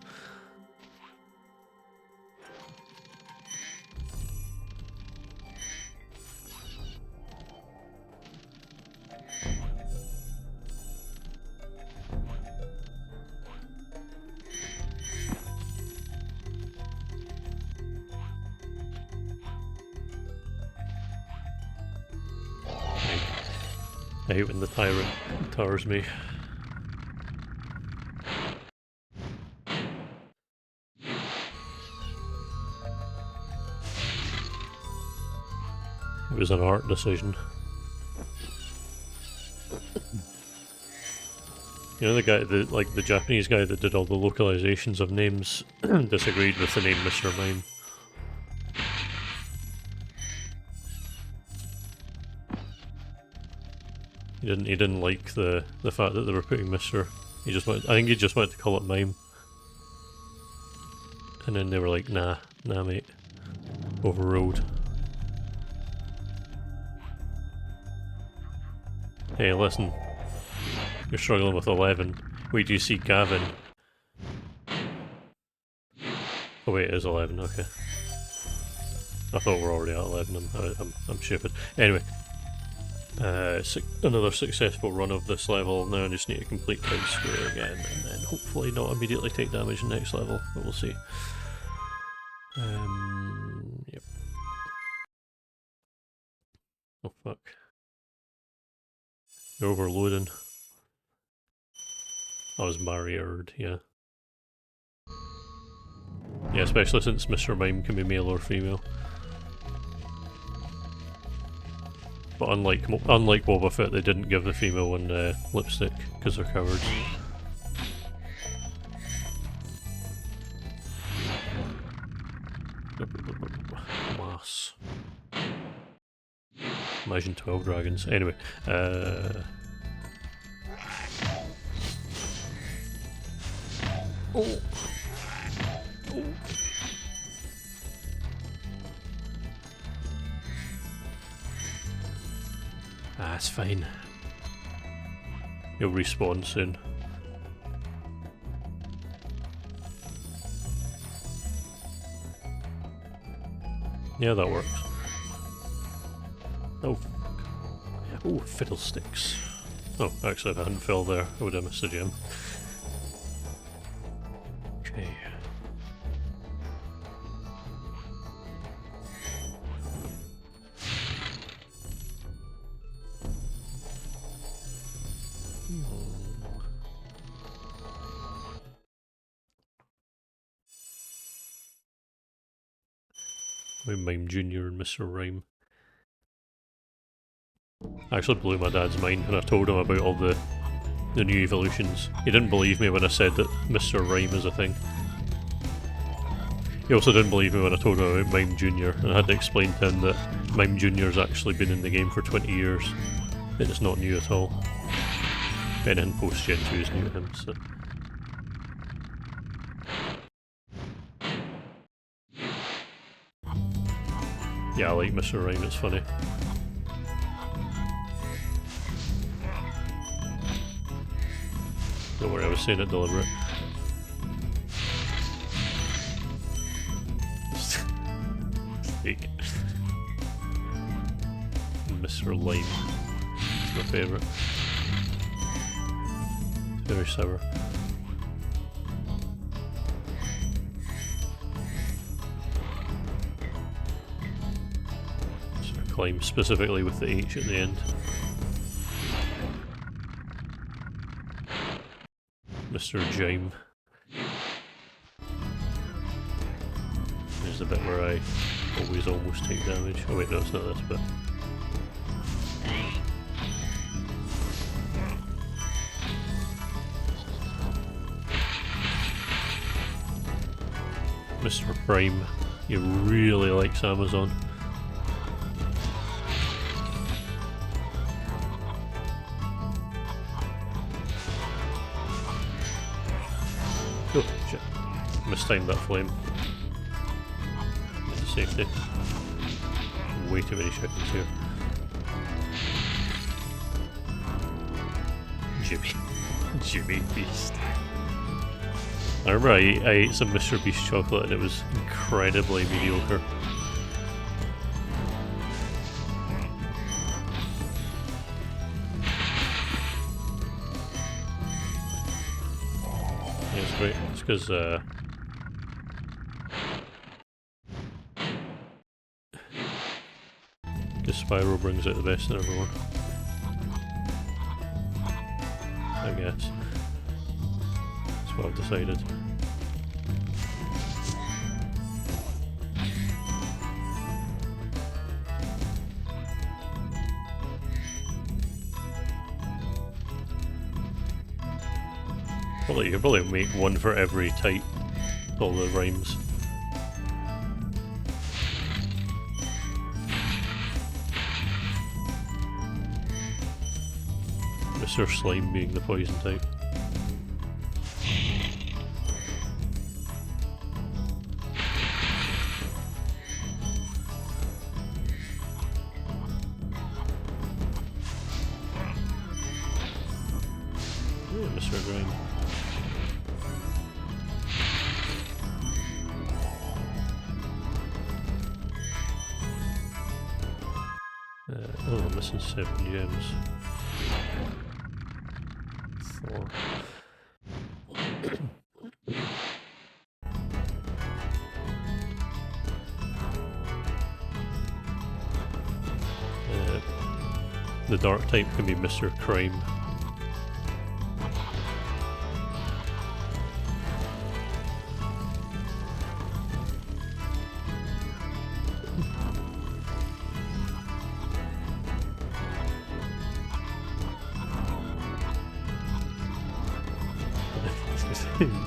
I hate when the tyrant towers me. It was an art decision. You know the guy, the Japanese guy that did all the localizations of names disagreed with the name Mr. Mime. He didn't like the fact that they were putting Mr. I think he just wanted to call it Mime. And then they were like, nah mate. Overruled. Hey, listen. You're struggling with 11. Wait, do you see Gavin? Oh wait, it is 11, okay. I thought we were already at 11, I'm stupid. Anyway. Another successful run of this level. Now I just need to complete Town Square again, and then hopefully not immediately take damage in the next level, but we'll see. Yep. Oh fuck. You're overloading. I was barriered, yeah. Yeah, especially since Mr. Mime can be male or female. But unlike Boba Fett, they didn't give the female one lipstick, because they're cowards. Mass. Imagine 12 dragons. Anyway, Oh. Oh. That's fine. You'll respawn soon. Yeah, that works. Oh, oh, fiddlesticks. Oh, actually, if I hadn't fell there, I would have missed a gem. Okay. Mime Jr. and Mr. Rhyme. I actually blew my dad's mind when I told him about all the new evolutions. He didn't believe me when I said that Mr. Rhyme is a thing. He also didn't believe me when I told him about Mime Jr. and I had to explain to him that Mime Jr. has actually been in the game for 20 years. And it's not new at all. If anything post Gen 2 is new to him, so... Yeah, I like Mr. Rhyme, it's funny. Don't worry, I was saying it deliberate. Steak. Mr. Lime. It's my favourite. It's very sour. Sort of climb specifically with the H at the end. Mr. Jime. There's the bit where I always almost take damage. Oh wait, no, it's not this bit. Mr. Prime, he really likes Amazon. Oh shit, mistimed that flame. Into safety. Way too many chickens here. Jimmy Beast. I remember I ate some Mr. Beast chocolate and it was incredibly mediocre. Yeah, it's great. It's because Spyro brings out the best in everyone. I guess. That's what I've decided. You could probably make one for every type, all the rhymes. Mr. Slime being the poison type. Yeah, Mr. Grime. Oh, I'm missing 7 gems. 4. The dark type can be Mr. Crime.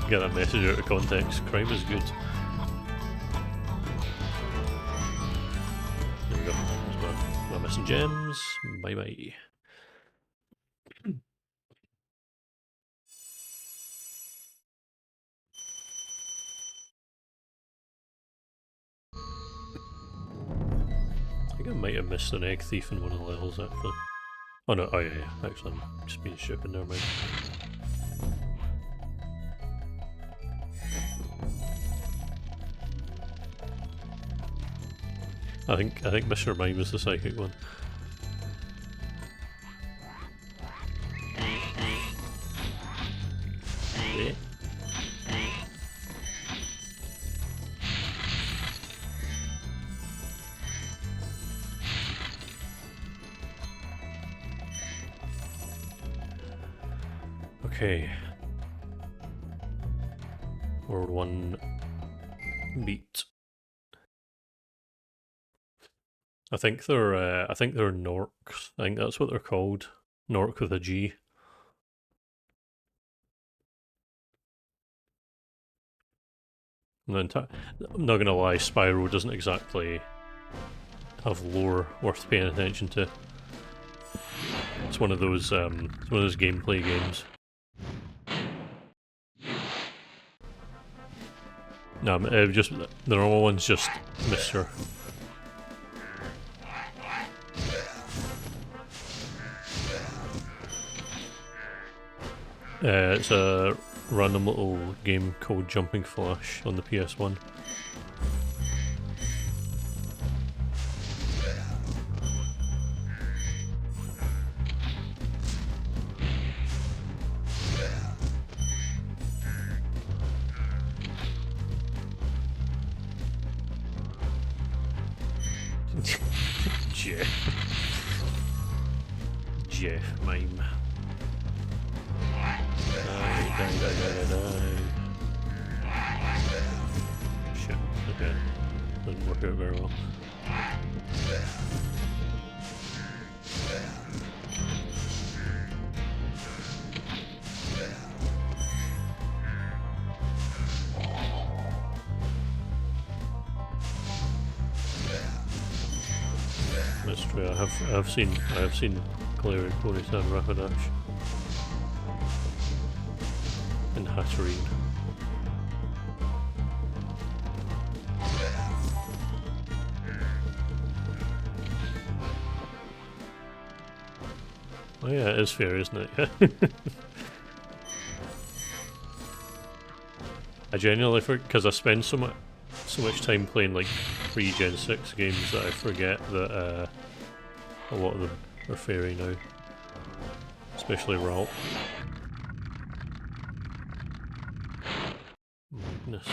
Get that message out of context. Crime is good. There we go. There's my missing gems. Bye bye. I think I might have missed an egg thief in one of the levels actually. Oh no, oh yeah, actually I'm just being stupid, never mind. I think Mr. Mime is the psychic one. Yeah. Okay. World 1 beat. I think they're Norks. I think that's what they're called. Nork with a G. I'm not gonna lie, Spyro doesn't exactly have lore worth paying attention to. It's one of those gameplay games. No, just the normal one's just Mr. It's a random little game called Jumping Flash on the PS1. Jeff mime. Die. Shit, okay. Doesn't work out very well. That's true. I have seen Claire and Ponytown Rapidash and Hatterene. Oh yeah, it is fair, isn't it? I genuinely because I spend so much time playing like pre-Gen 6 games that I forget that a lot of them are fairy now. Especially Ralph. My goodness.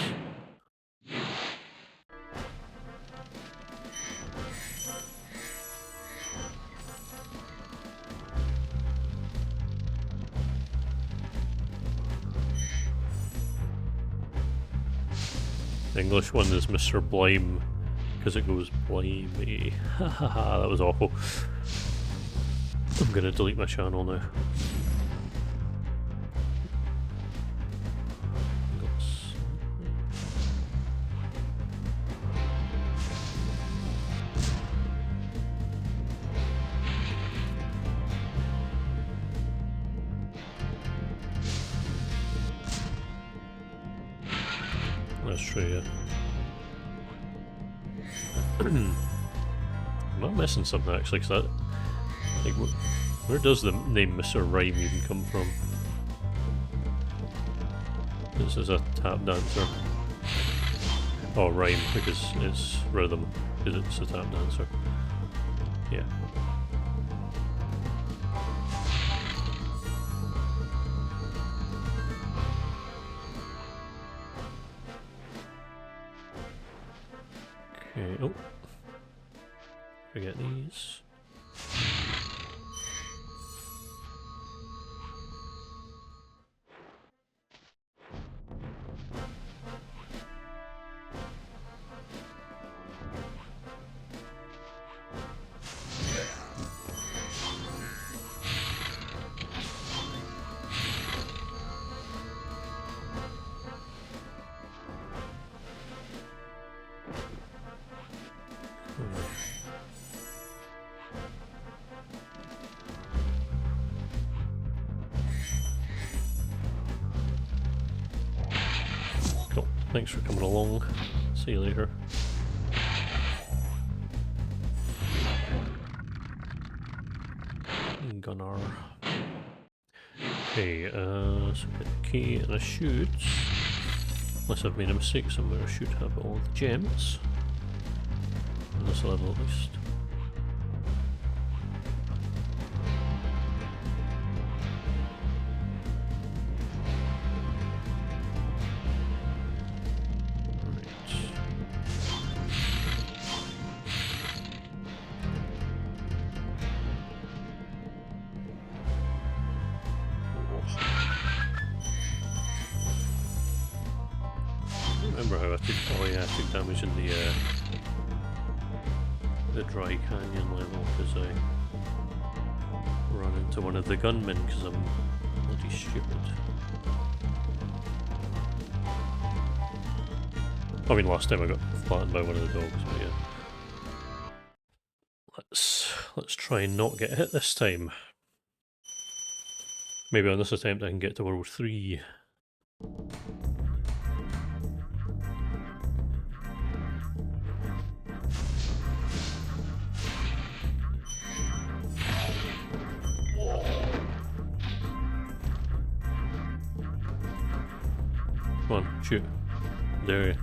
The English one is Mr. Blime, because it goes blimey. Hahaha, that was awful. I'm gonna delete my channel now. That's true, yeah. I'm not missing something actually, because that, like, where does the name Mr. Rhyme even come from? This is a tap dancer. Oh, rhyme, because it's rhythm, because it's a tap dancer. Yeah. Okay, oh. Forget these. Cool. Thanks for coming along. See you later. Gunnar. Okay, so get a key and I should, unless I've made a mistake somewhere, I should have all the gems on this level at least. Remember how I took, oh yeah, I took damage in the dry canyon level because I ran into one of the gunmen because I'm bloody stupid. I mean, last time I got flattened by one of the dogs, but yeah. Let's try and not get hit this time. Maybe on this attempt I can get to World 3. Come on, shoot. There you.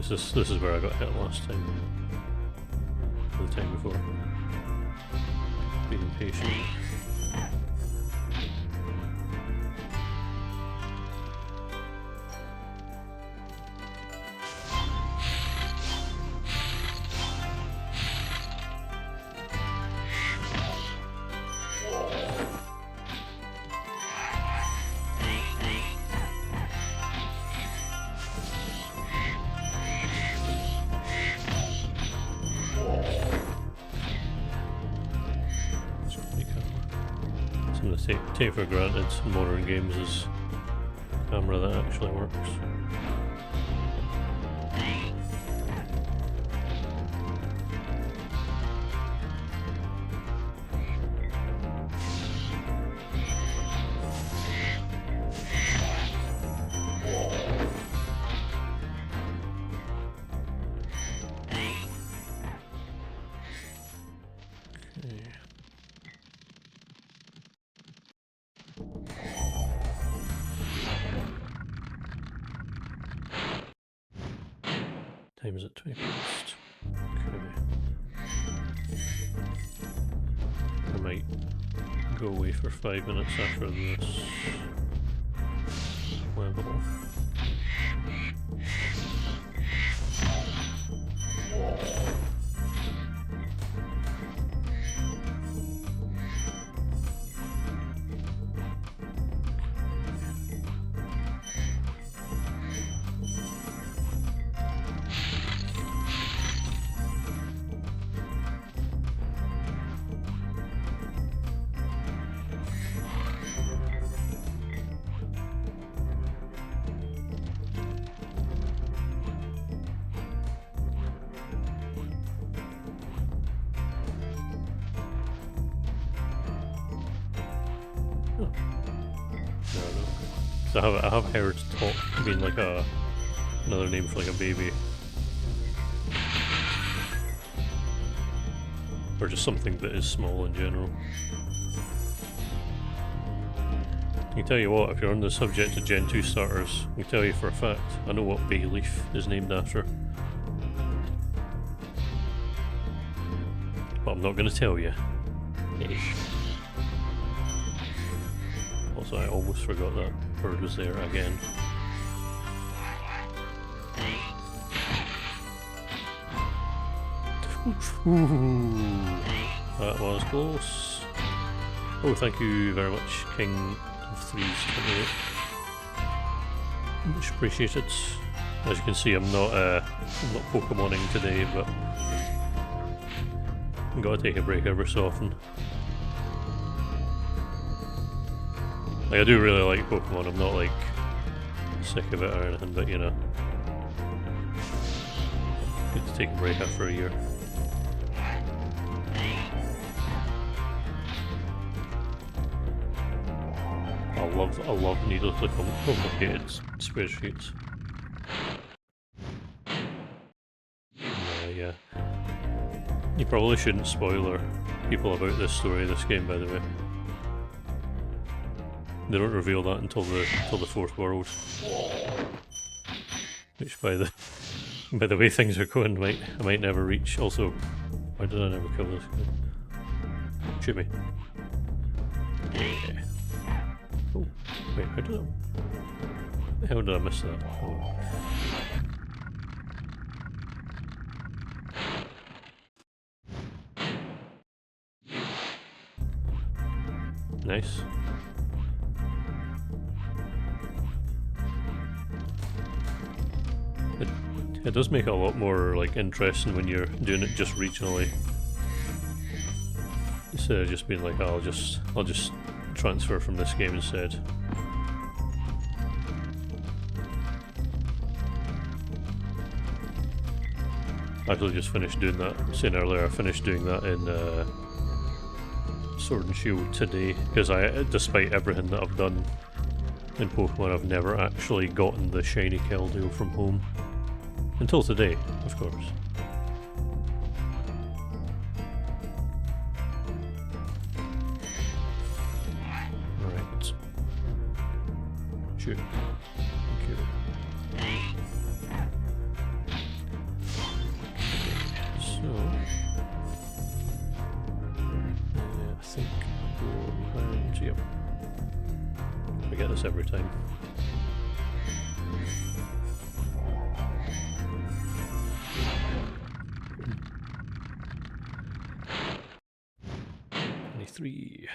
This is where I got hit last time. Or the time before. Being impatient. Take for granted in modern games is a camera that actually works. Time is at 20 past. Okay. I might go away for 5 minutes after this level. I have heard talk being like another name for like a baby, or just something that is small in general. I can tell you what, if you're on the subject of Gen 2 starters, I can tell you for a fact, I know what bay leaf is named after. But I'm not going to tell you. Also, I almost forgot that bird was there again. Ooh, that was close. Oh, thank you very much, King of Threes 28. Much appreciated. As you can see, I'm not Pokemoning today, but I've got to take a break every so often. Like, I do really like Pokemon, I'm not like sick of it or anything, but you know, good to take a break after a year. I love needlessly complicated spreadsheets. Yeah. You probably shouldn't spoiler people about this story of this game, by the way. They don't reveal that until the fourth world, which by the way things are going, I might never reach. Also, why did I never kill this guy? Shoot me! Yeah. Oh, wait, how did How did I miss that? Oh. Nice. It does make it a lot more like interesting when you're doing it just regionally, instead of just being like, oh, I'll just transfer from this game instead. I actually just finished doing that. Saying earlier, I finished doing that in Sword and Shield today, because despite everything that I've done in Pokemon, I've never actually gotten the shiny Keldeo from home. Until today, of course. Right. Shoot. Thank you. So... I think go around... Yep. I get this every time. Three.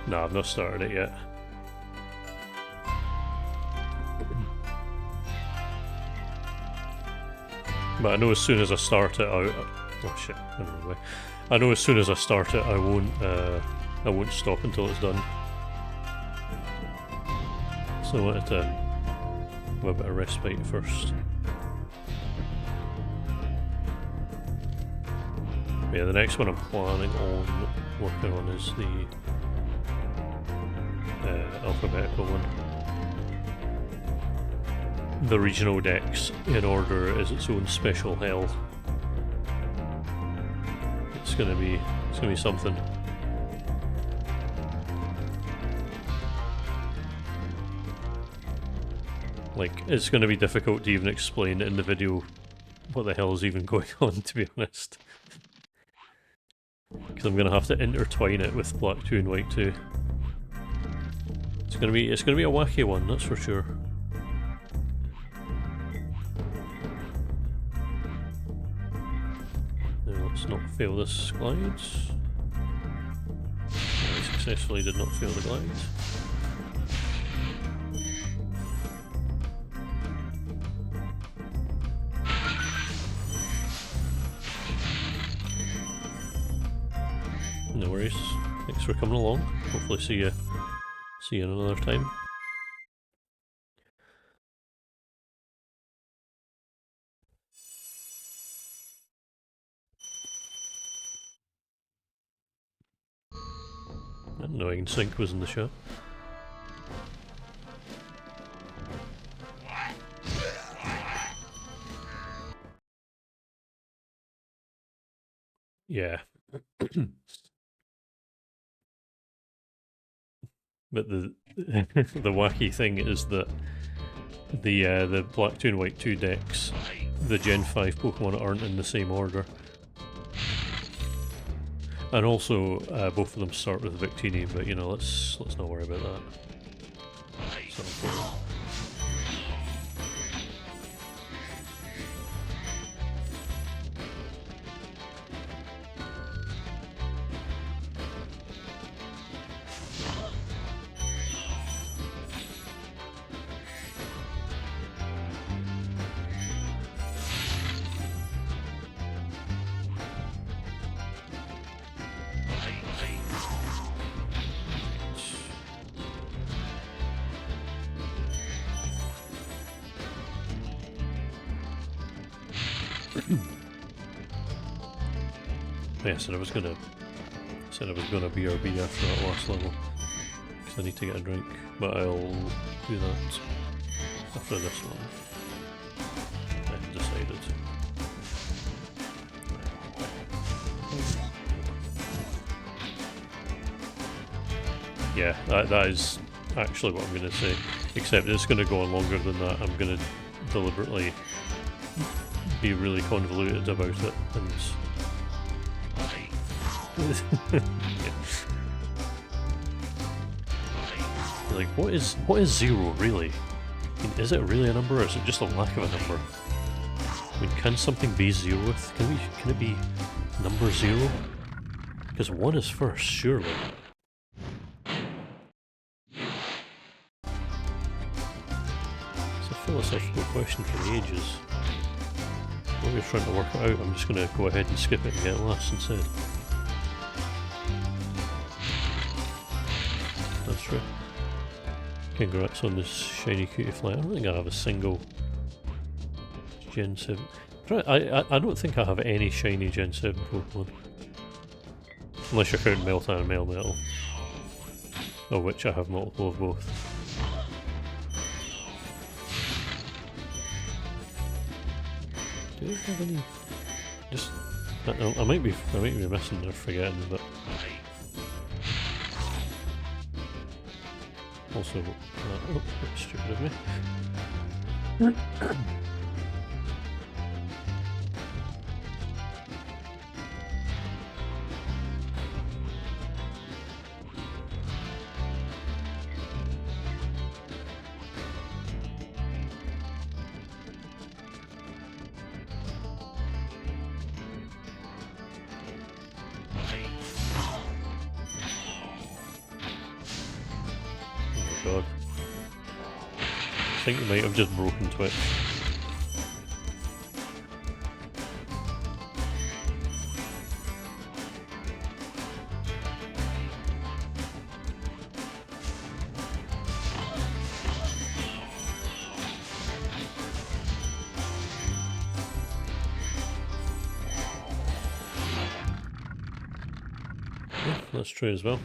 No, I've not started it yet. But I know as soon as I start it, oh shit! Anyway, I know as soon as I start it, I won't stop until it's done. So I wanted to have a bit of respite first. Yeah, the next one I'm planning on working on is the alphabetical one. The regional dex in order is its own special hell. It's gonna be something. Like, it's gonna be difficult to even explain in the video what the hell is even going on, to be honest. Because I'm gonna have to intertwine it with Black 2 and White 2. It's gonna be a wacky one, that's for sure. Now let's not fail this glide. I successfully did not fail the glide. No worries. Thanks for coming along. Hopefully see you another time. Annoying Sync was in the shot. Yeah. But the the wacky thing is that the Black 2 and White 2 decks, the Gen 5 Pokemon aren't in the same order. And also, both of them start with Victini, but you know, let's not worry about that. It's not important. Yeah, I said I was gonna BRB after that last level, because I need to get a drink, but I'll do that after this one. I've decided. Yeah, that is actually what I'm gonna say, except it's gonna go on longer than that. I'm gonna deliberately be really convoluted about it and Like, what is 0 really? I mean, is it really a number, or is it just a lack of a number? I mean, can something be 0 with? Can it be number 0? Because 1 is first, surely. It's a philosophical question for the ages. While we're trying to work it out, I'm just going to go ahead and skip it and get last instead. That's right. Congrats on this shiny cutie fly. I don't think I have a single Gen 7. I don't think I have any shiny Gen 7 Pokemon. Unless you're counting Meltan and Melmetal. Of which I have multiple of both. Do I have any? Just I might be missing or forgetting, but also oh, that's stupid of me. God. I think you might have just broken Twitch. Yeah, that's true as well.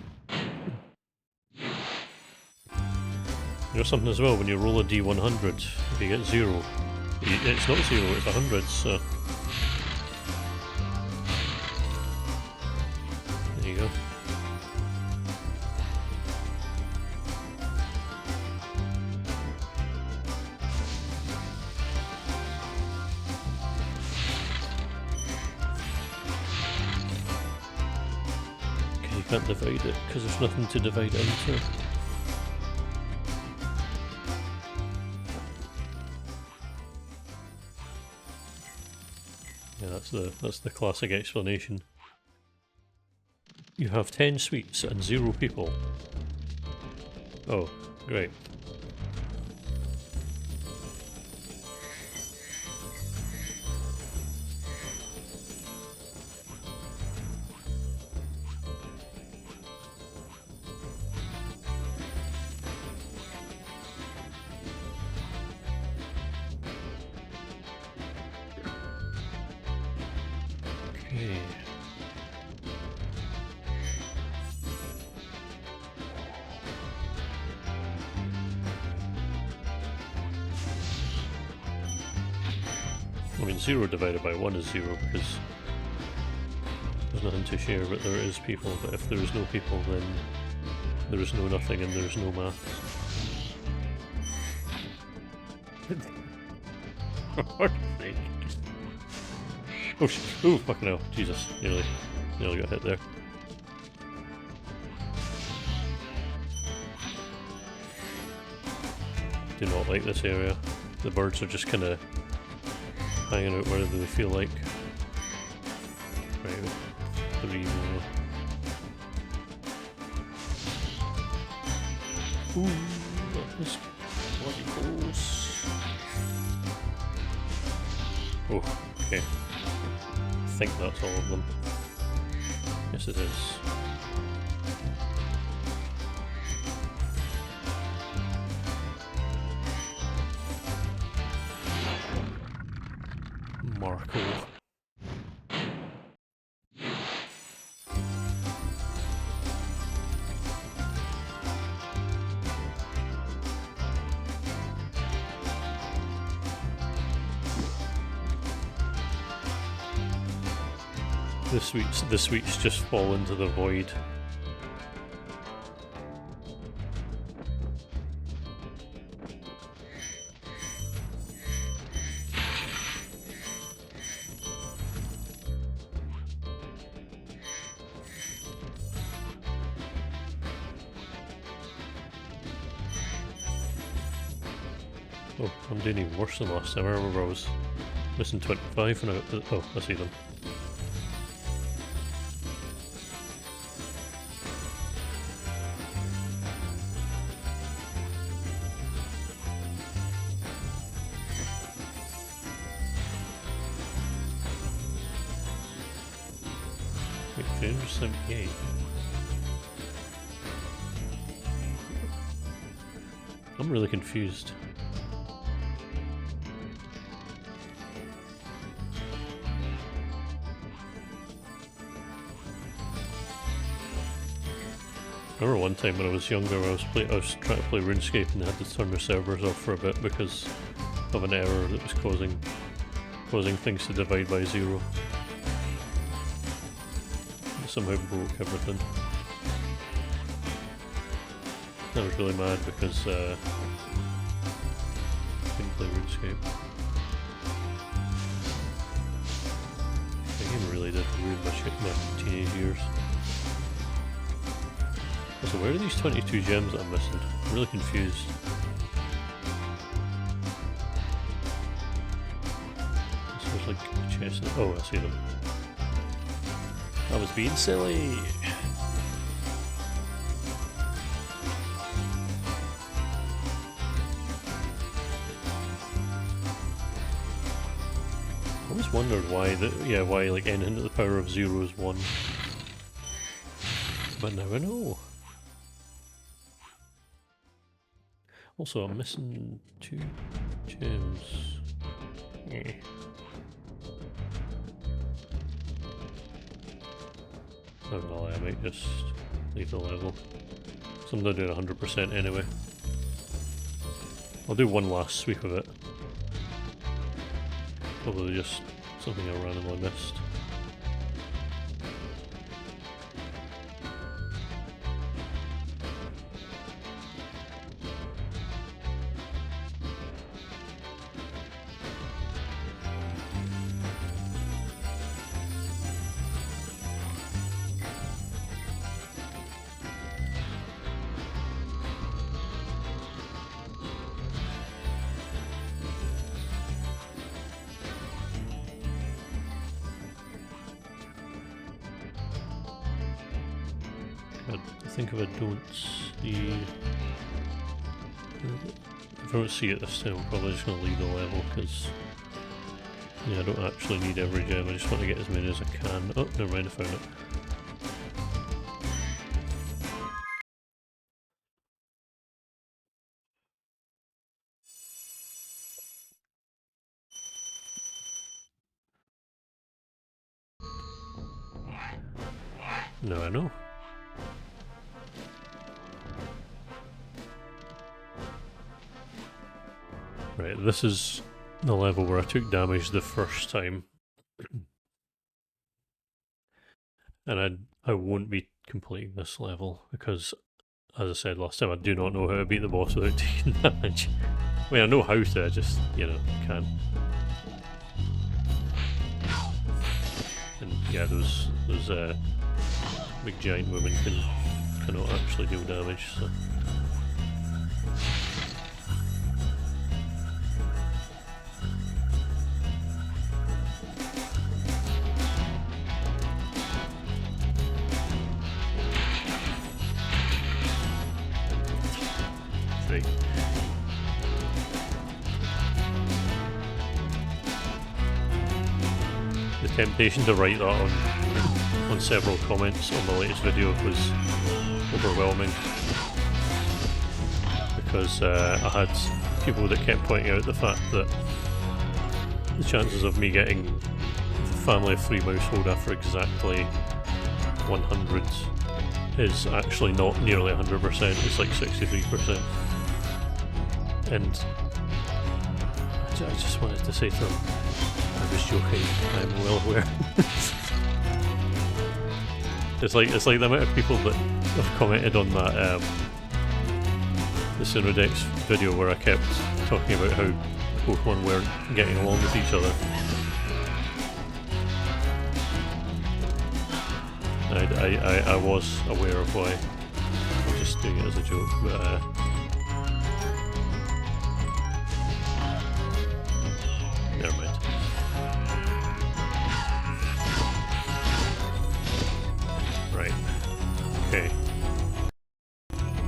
You know something as well, when you roll a D100, if you get 0, it's not 0, it's 100, so... There you go. Okay, you can't divide it, because there's nothing to divide it into. That's the classic explanation. You have 10 sweets and 0 people. Oh, great. I mean, 0 divided by 1 is 0 because there's nothing to share, but there is people. But if there is no people, then there is no nothing and there is no maths. For fuck's sake. Oh shit. Ooh, fucking hell. Jesus. Nearly got hit there. Do not like this area. The birds are just kind of hanging out wherever they feel like. Right, 3 more. Ooh, that was bloody close. Oh, okay. I think that's all of them. Yes, it is. Marco. The sweets just fall into the void. Oh, I'm doing even worse than last time. I remember I was missing 25 and oh, I see them. Wait, 378. I'm really confused. I remember one time when I was younger, I was trying to play RuneScape and I had to turn the servers off for a bit because of an error that was causing things to divide by 0. It somehow broke everything. I was really mad because I couldn't play RuneScape. The game really did ruin my teenage years. So where are these 22 gems that I'm missing? I'm really confused. This was like a chest. Oh, I see them. I was being silly. I always wondered why why like anything to the power of 0 is 1. But now I know. Also, I'm missing 2 gems. Yeah. Not gonna lie, I might just leave the level. So I'm not doing 100% anyway. I'll do one last sweep of it. Probably just something I randomly missed. I think if I don't see... If I don't see it this time, I'm probably just going to leave the level, because yeah, I don't actually need every gem, I just want to get as many as I can. Oh, never mind, I found it. Now I know. Right, this is the level where I took damage the first time. And I won't be completing this level because, as I said last time, I do not know how to beat the boss without taking damage. I mean, I know how to, I just, you know, can't. And yeah, those big giant women cannot actually deal damage, so. Right. The temptation to write that on several comments on the latest video was overwhelming, because I had people that kept pointing out the fact that the chances of me getting the family of 3 household after exactly 100 is actually not nearly 100%, it's like 63%. And I just wanted to say to them, I was joking, I'm well aware. It's like the amount of people that have commented on that the Synodex video where I kept talking about how Pokemon weren't getting along with each other. I was aware of why. I was just doing it as a joke, but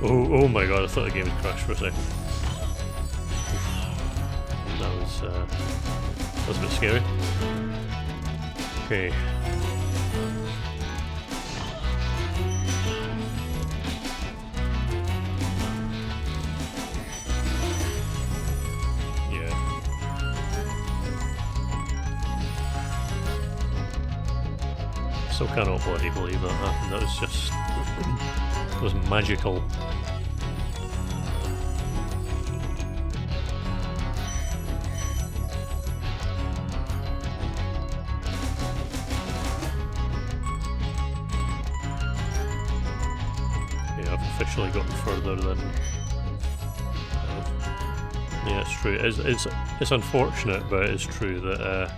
Oh my god, I thought the game had crashed for a second. That was a bit scary. Okay. Yeah. Still cannot bloody believe that happened. That was just... it was magical. Officially gotten further than yeah, it's true. It's unfortunate, but it's true that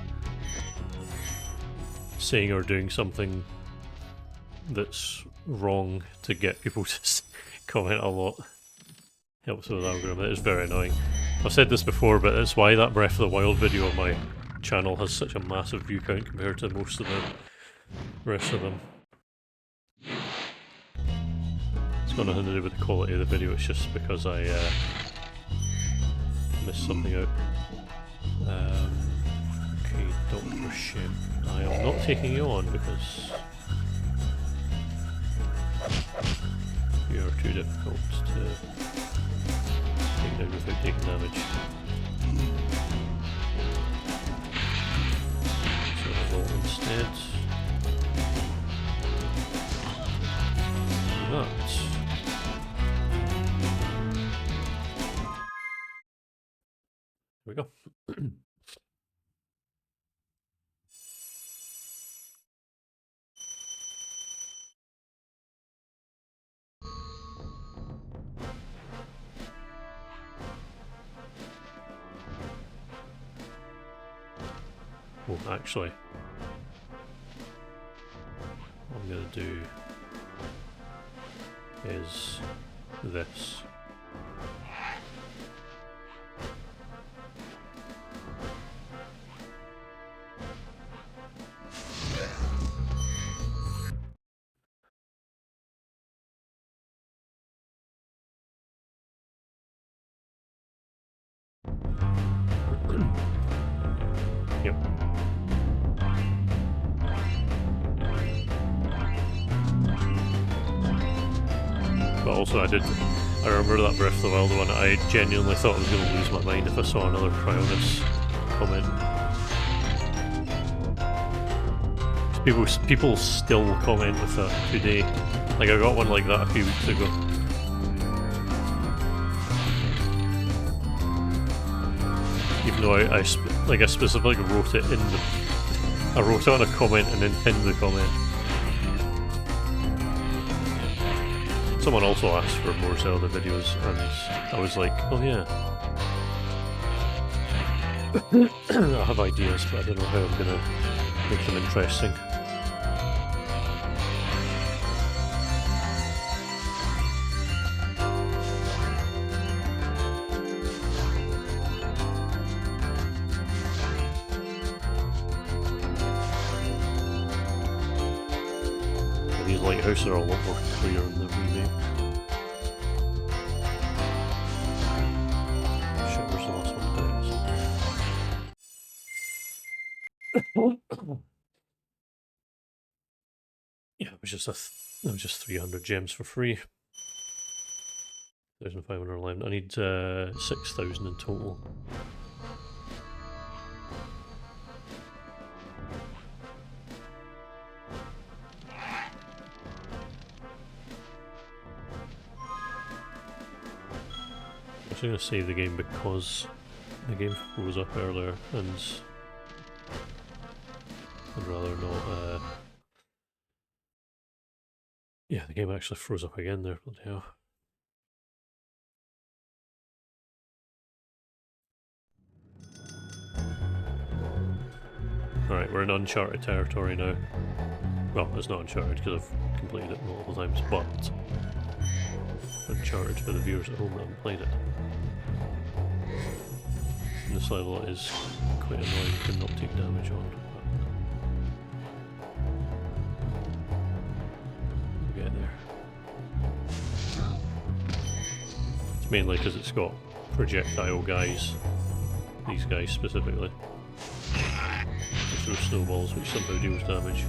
saying or doing something that's wrong to get people to comment a lot helps with the algorithm. It is very annoying. I've said this before, but it's why that Breath of the Wild video on my channel has such a massive view count compared to most of the rest of them. It's got nothing to do with the quality of the video, it's just because I missed something out. Okay, Dr. Shemp. I am not taking you on because you are too difficult to take down without taking damage. So I will instead do that. Here we go. Oh, actually, what I'm going to do is this. Yep. But also I remember that Breath of the Wild one, I genuinely thought I was going to lose my mind if I saw another Cryonis comment. People still comment with that today. Like I got one like that a few weeks ago. Even though I specifically wrote it in the... I wrote it on a comment and then pinned the comment. Someone also asked for more Zelda videos and I was like, oh yeah. I have ideas, but I don't know how I'm gonna make them interesting. These lighthouses are a lot more clear in the remake. Shit, where's the last one? Yeah, it was just 300 gems for free. 1,511. I need 6,000 in total. I was going to save the game because the game froze up earlier and I'd rather not... yeah, the game actually froze up again there, bloody hell. Alright, we're in uncharted territory now. Well, it's not uncharted because I've completed it multiple times, but uncharted for the viewers at home that haven't played it. And this level is quite annoying to not take damage on. We'll get there. It's mainly because it's got projectile guys. These guys specifically. They throw snowballs which somehow deals damage.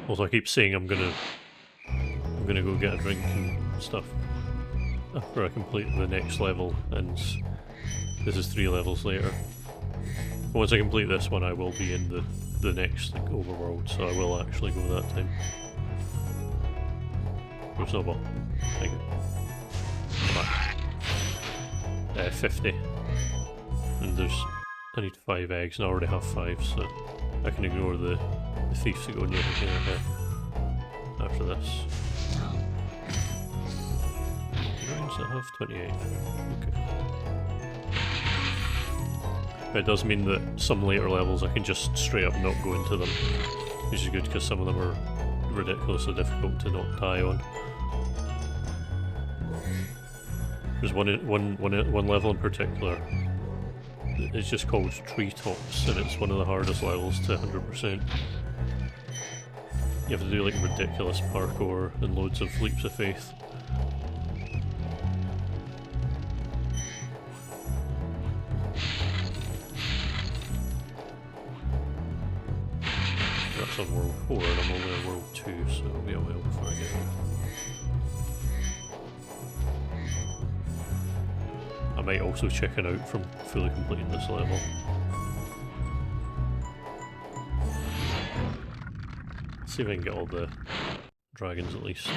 Also, I keep saying I'm gonna go get a drink and stuff after I complete the next level, and this is 3 levels later. Once I complete this one, I will be in the next like, overworld, so I will actually go that time. Or snowball. Thank you. Come back. 50. And I need 5 eggs, and I already have 5, so I can ignore the thieves that go near me here after this. Rounds that have 28. Okay. But it does mean that some later levels I can just straight up not go into them, which is good because some of them are ridiculously difficult to not die on. There's one level in particular. It's just called Treetops, and it's one of the hardest levels to 100%. You have to do like ridiculous parkour and loads of leaps of faith. That's on World 4 and I'm only on World 2, so it'll be a while before I get there. I might also chicken out from fully completing this level. See if I can get all the dragons at least.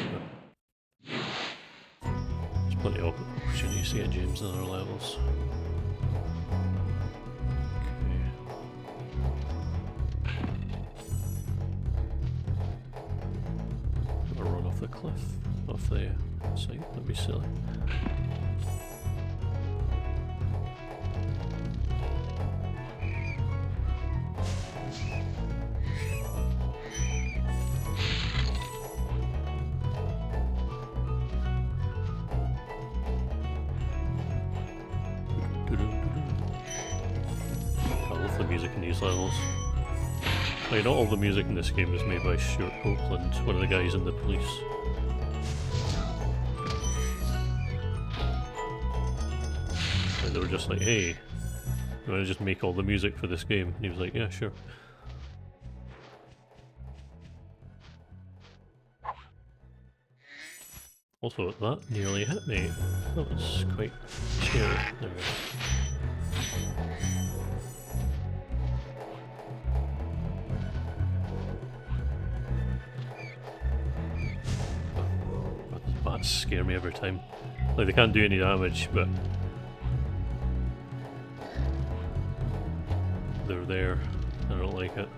There's plenty of opportunities to get James in other levels. Okay. I'll run off the cliff, off the side, that'd be silly. Levels. Like, not all the music in this game is made by Stuart Copeland, one of the guys in the police. Like, they were just like, hey, you want to just make all the music for this game? And he was like, yeah, sure. Also, that nearly hit me. That was quite scary. There we go. Bats scare me every time. Like, they can't do any damage, but they're there. I don't like it.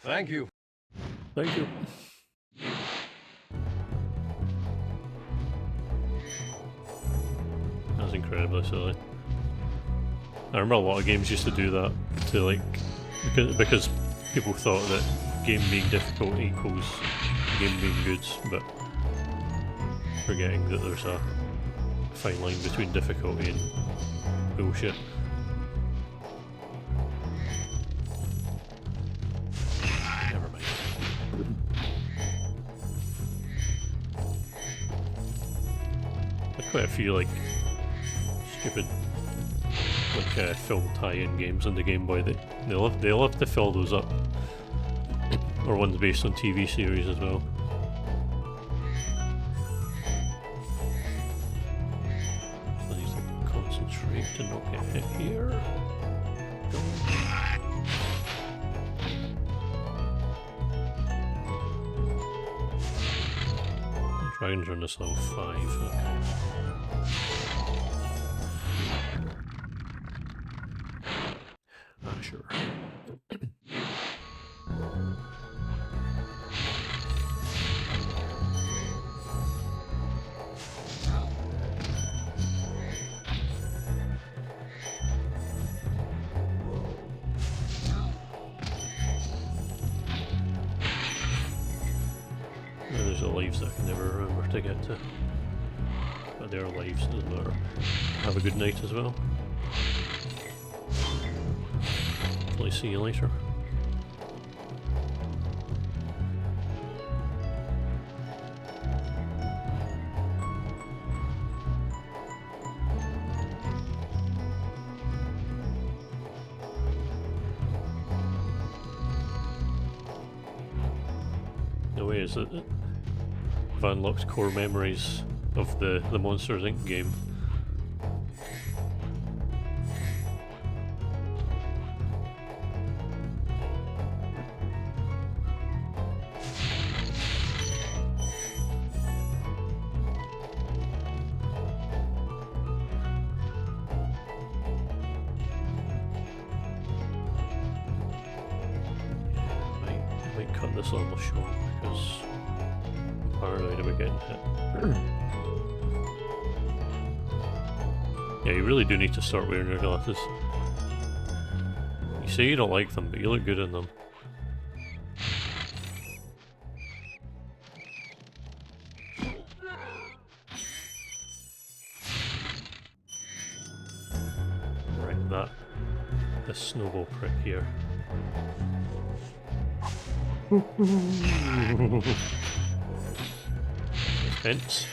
Thank you. Thank you. That's incredibly silly. I remember a lot of games used to do that to like because people thought that game being difficult equals game being good, but forgetting that there's a fine line between difficulty and bullshit. Never mind. There's quite a few like stupid like film tie-in games on the Game Boy that they'll have to fill those up. Or ones based on TV series as well. So I need to concentrate to not get hit here. Go. Dragons are on this level 5, okay. Ah, sure. There's the lives I can never remember to get to. But their lives, it doesn't matter. Have a good night as well. Hopefully see you later. No way, is it? I've unlocked core memories of the Monsters Inc. game. I might cut this level short because I'm paranoid about getting hit. Yeah, you really do need to start wearing your glasses. You say you don't like them, but you look good in them. Right, this snowball prick here. Fence.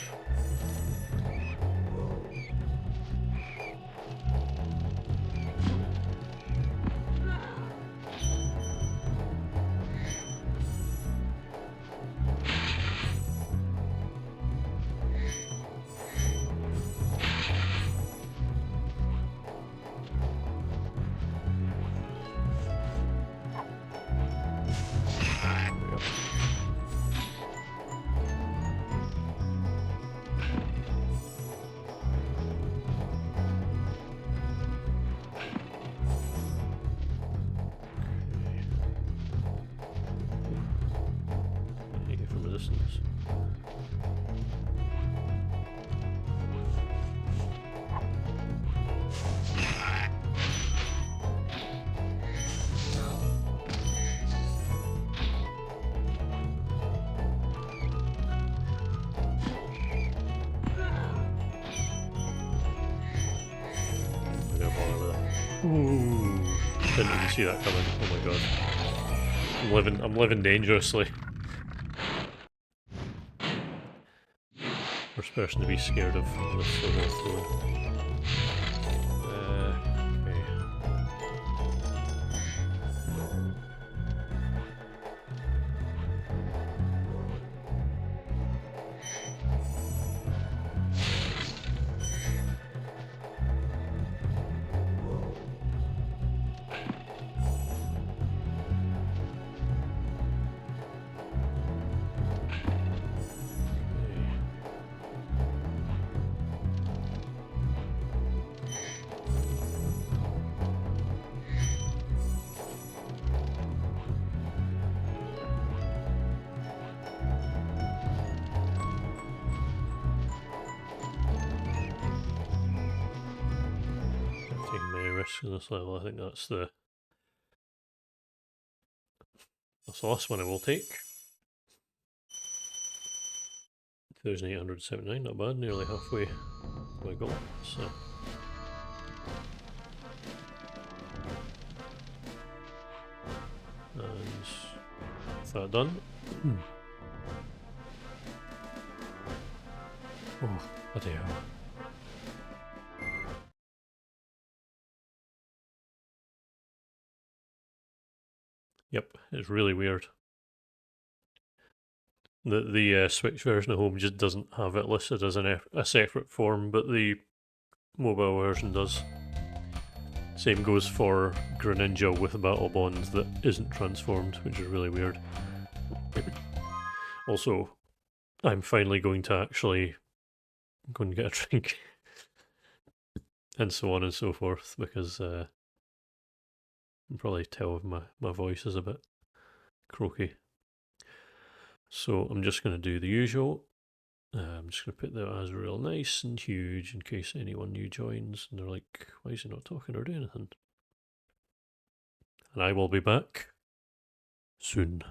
From a distance. I'm gonna bother with that. Ooh, didn't even see that coming. Oh my god. I'm living dangerously. First person to be scared of this snowball throwing. Okay. Taking many risks in this level, I think that's the last one I will take. 2,879, not bad, nearly halfway to my goal. So and with that done. Oh, bloody hell. Yep, it's really weird. The Switch version at home just doesn't have it listed as a separate form, but the mobile version does. Same goes for Greninja with Battle Bond that isn't transformed, which is really weird. Also, I'm finally going to actually go and get a drink. And so on and so forth, because you can probably tell my voice is a bit croaky. So I'm just going to do the usual. I'm just going to put that as real nice and huge in case anyone new joins and they're like, why is he not talking or doing anything? And I will be back soon.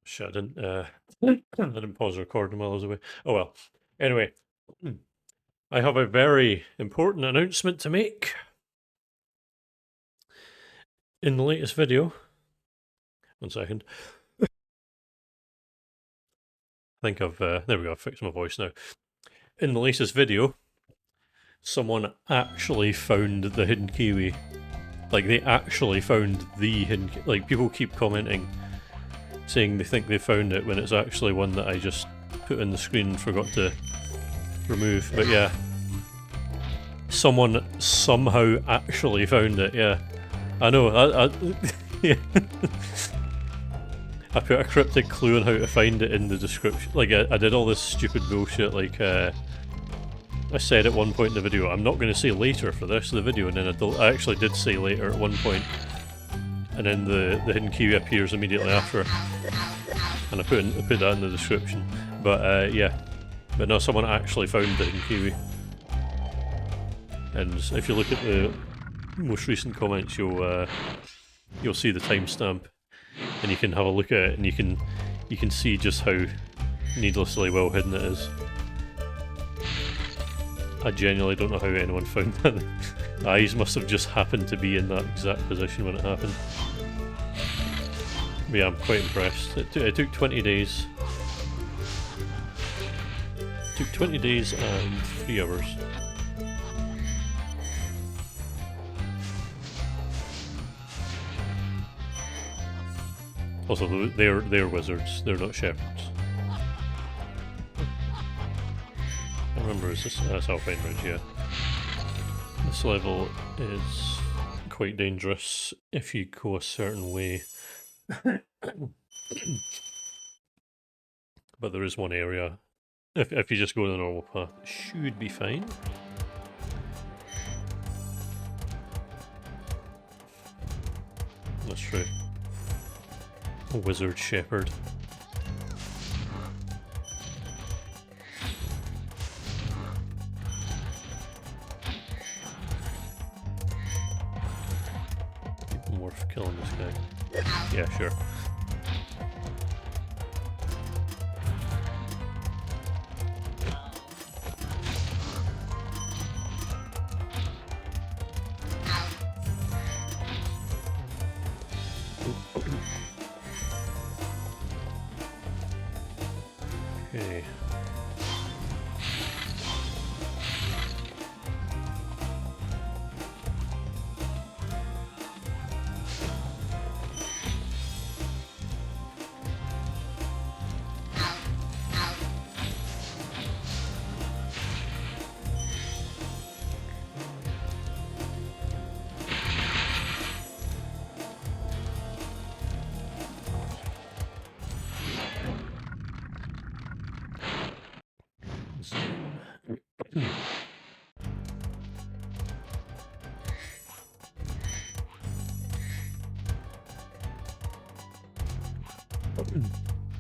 Shit, I didn't pause recording while I was away. Oh well. Anyway, I have a very important announcement to make. In the latest video, 1 second. I think I've, there we go, I've fixed my voice now. In the latest video, someone actually found the hidden Kiwi. Like, they actually found the hidden Kiwi. Like, people keep commenting, saying they think they found it when it's actually one that I just put in the screen and forgot to remove. But yeah, someone somehow actually found it, yeah. I know, yeah. I put a cryptic clue on how to find it in the description. Like, I did all this stupid bullshit, like, I said at one point in the video, I'm not going to say later for the rest of the video, and then I actually did say later at one point, and then the hidden Kiwi appears immediately after, and I put that in the description. But yeah, but no, someone actually found the hidden Kiwi, and if you look at the most recent comments, you'll see the timestamp, and you can have a look at it, and you can see just how needlessly well hidden it is. I genuinely don't know how anyone found that. The eyes must have just happened to be in that exact position when it happened. But yeah, I'm quite impressed. It took 20 days. It took 20 days and 3 hours. Also, they're wizards. They're not shepherds. I remember that's Alpine Ridge, yeah. This level is quite dangerous if you go a certain way. But there is one area, if you just go the normal path, it should be fine. That's true. A wizard shepherd. Even worth killing this guy. Yeah, sure. Okay.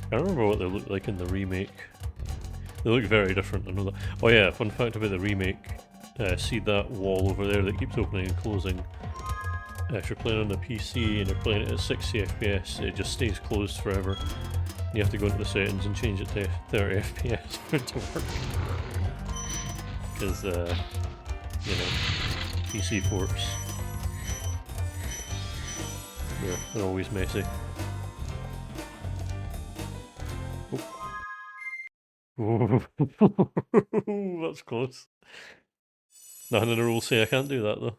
I don't remember what they look like in the remake. They look very different, I know that. Oh yeah, fun fact about the remake. See that wall over there that keeps opening and closing? If you're playing on the PC and you're playing it at 60 FPS, it just stays closed forever. You have to go into the settings and change it to 30 FPS for it to work. Because, you know, PC ports, they're always messy. Oh. That's close. Nothing in the rules say I can't do that though.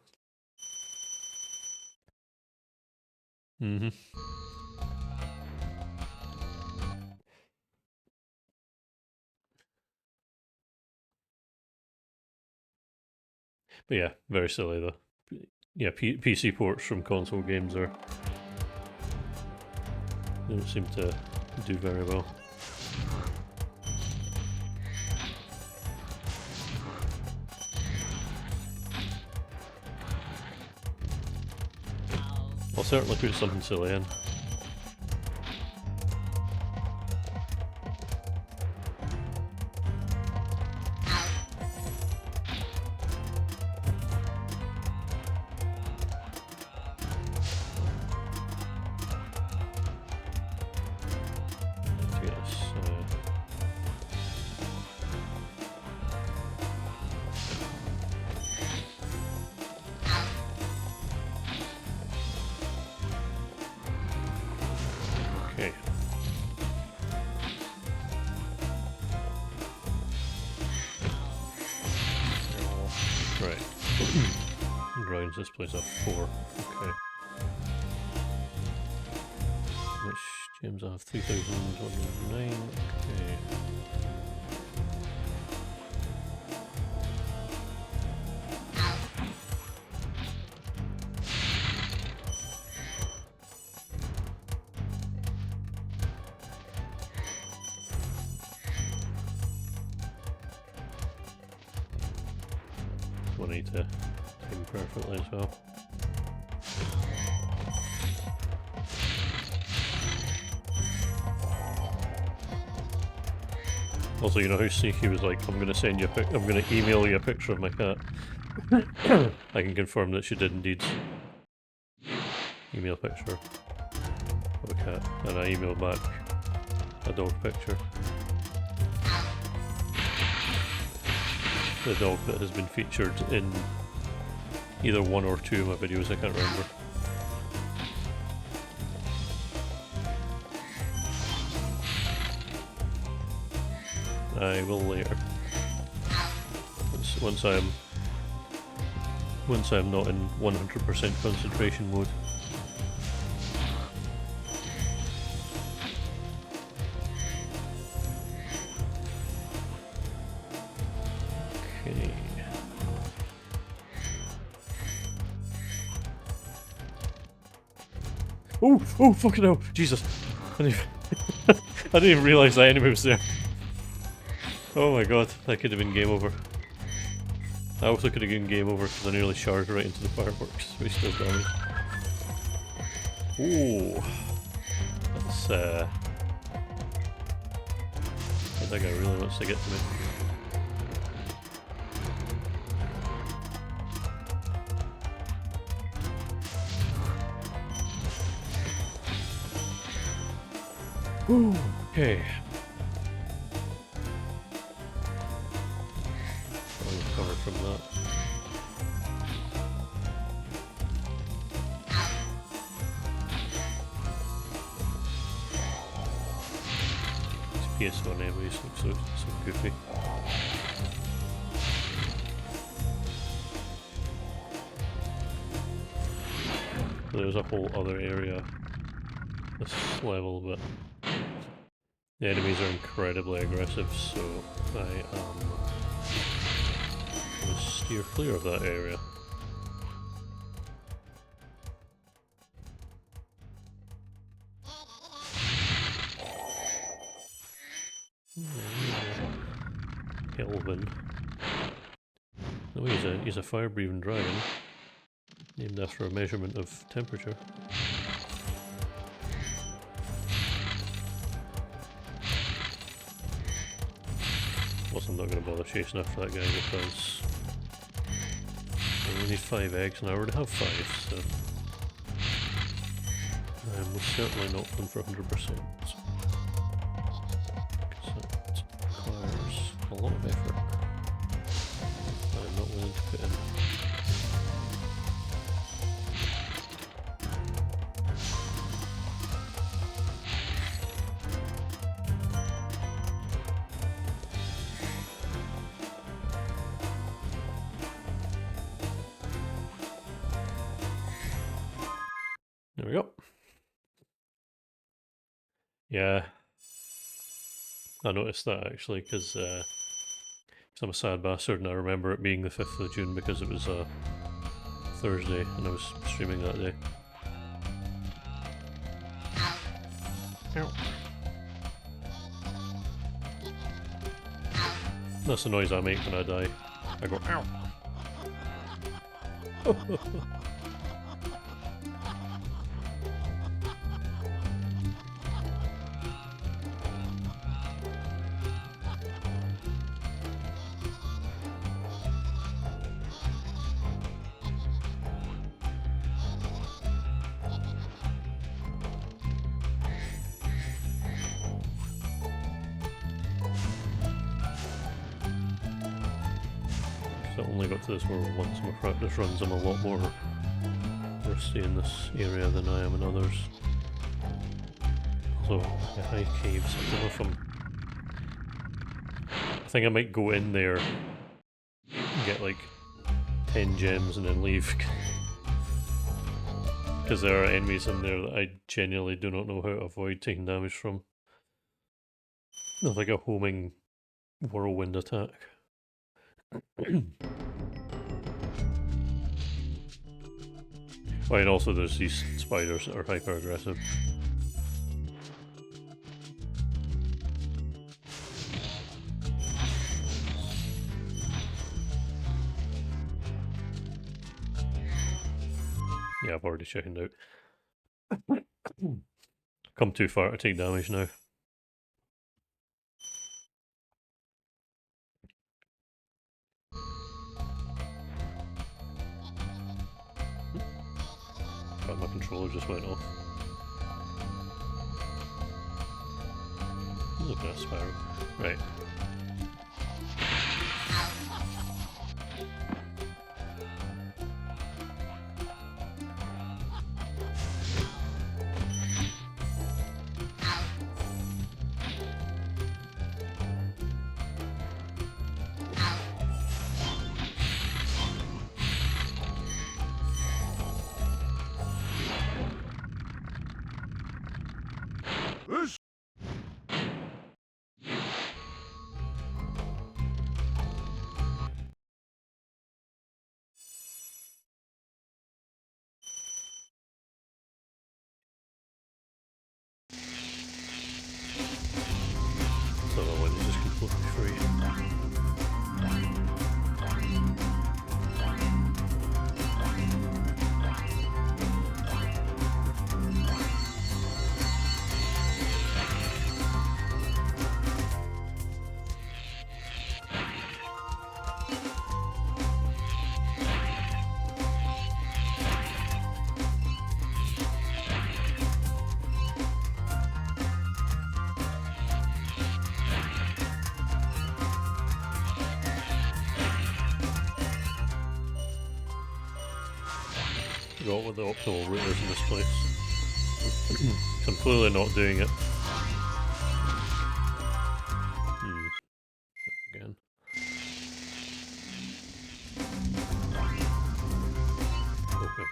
But yeah, very silly though. Yeah, PC ports from console games they don't seem to do very well. I'll certainly put something silly in. Rounds this place a 4. Okay. Which gems I have? 3,109. Okay. I need to time perfectly as well. Also, you know how sneaky was like, I'm gonna send you a I'm gonna email you a picture of my cat. I can confirm that she did indeed email a picture of a cat, and I emailed back a dog picture. The dog that has been featured in either 1 or 2 of my videos, I can't remember. I will later. Once I'm not in 100% concentration mode. Okay. Oh, fucking hell! Jesus! I didn't even realise that enemy was there. Oh my god, that could have been game over. I also could have been game over because I nearly charged right into the fireworks, which does damage. Ooh. That's, that guy really wants to get to me. Ooh, okay. I'll recover from that. These PS1 enemies look so goofy. There's a whole other area this level, but the enemies are incredibly aggressive, so I am going to steer clear of that area. Kelvin. No, he's a fire-breathing dragon, named after a measurement of temperature. I'm not going to bother chasing after that guy because I only need 5 eggs and I already have 5, so I'm most certainly not going for 100%. Because that requires a lot of effort that I'm not willing to put in. There we go. Yeah, I noticed that actually because I'm a sad bastard and I remember it being the 5th of June because it was a Thursday and I was streaming that day. Ow. That's the noise I make when I die. I go ow. I only got to this where once my practice runs I'm a lot more rusty in this area than I am in others. So, the high caves, I don't know if I think I might go in there and get like 10 gems and then leave. Because there are enemies in there that I genuinely do not know how to avoid taking damage from. They're like a homing whirlwind attack. Oh, and also there's these spiders that are hyper aggressive. Yeah, I've already checkened out. Come too far to take damage now. God, my controller just went off. Look at that Spyro. Right. So the one is just completely free. Forgot what the optimal route is in this place. I'm clearly not doing it. Again. Okay.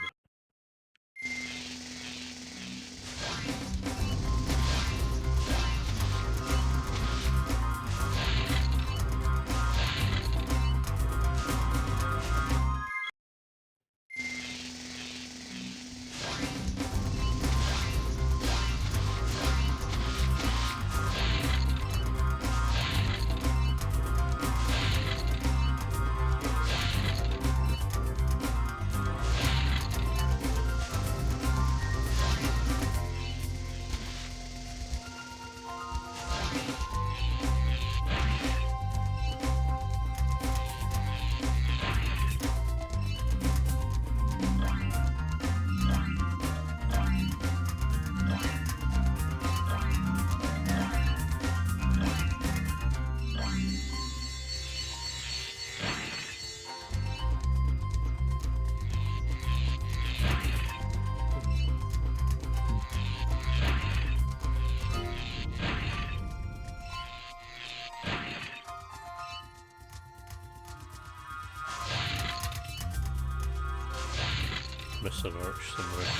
Missed an arch somewhere.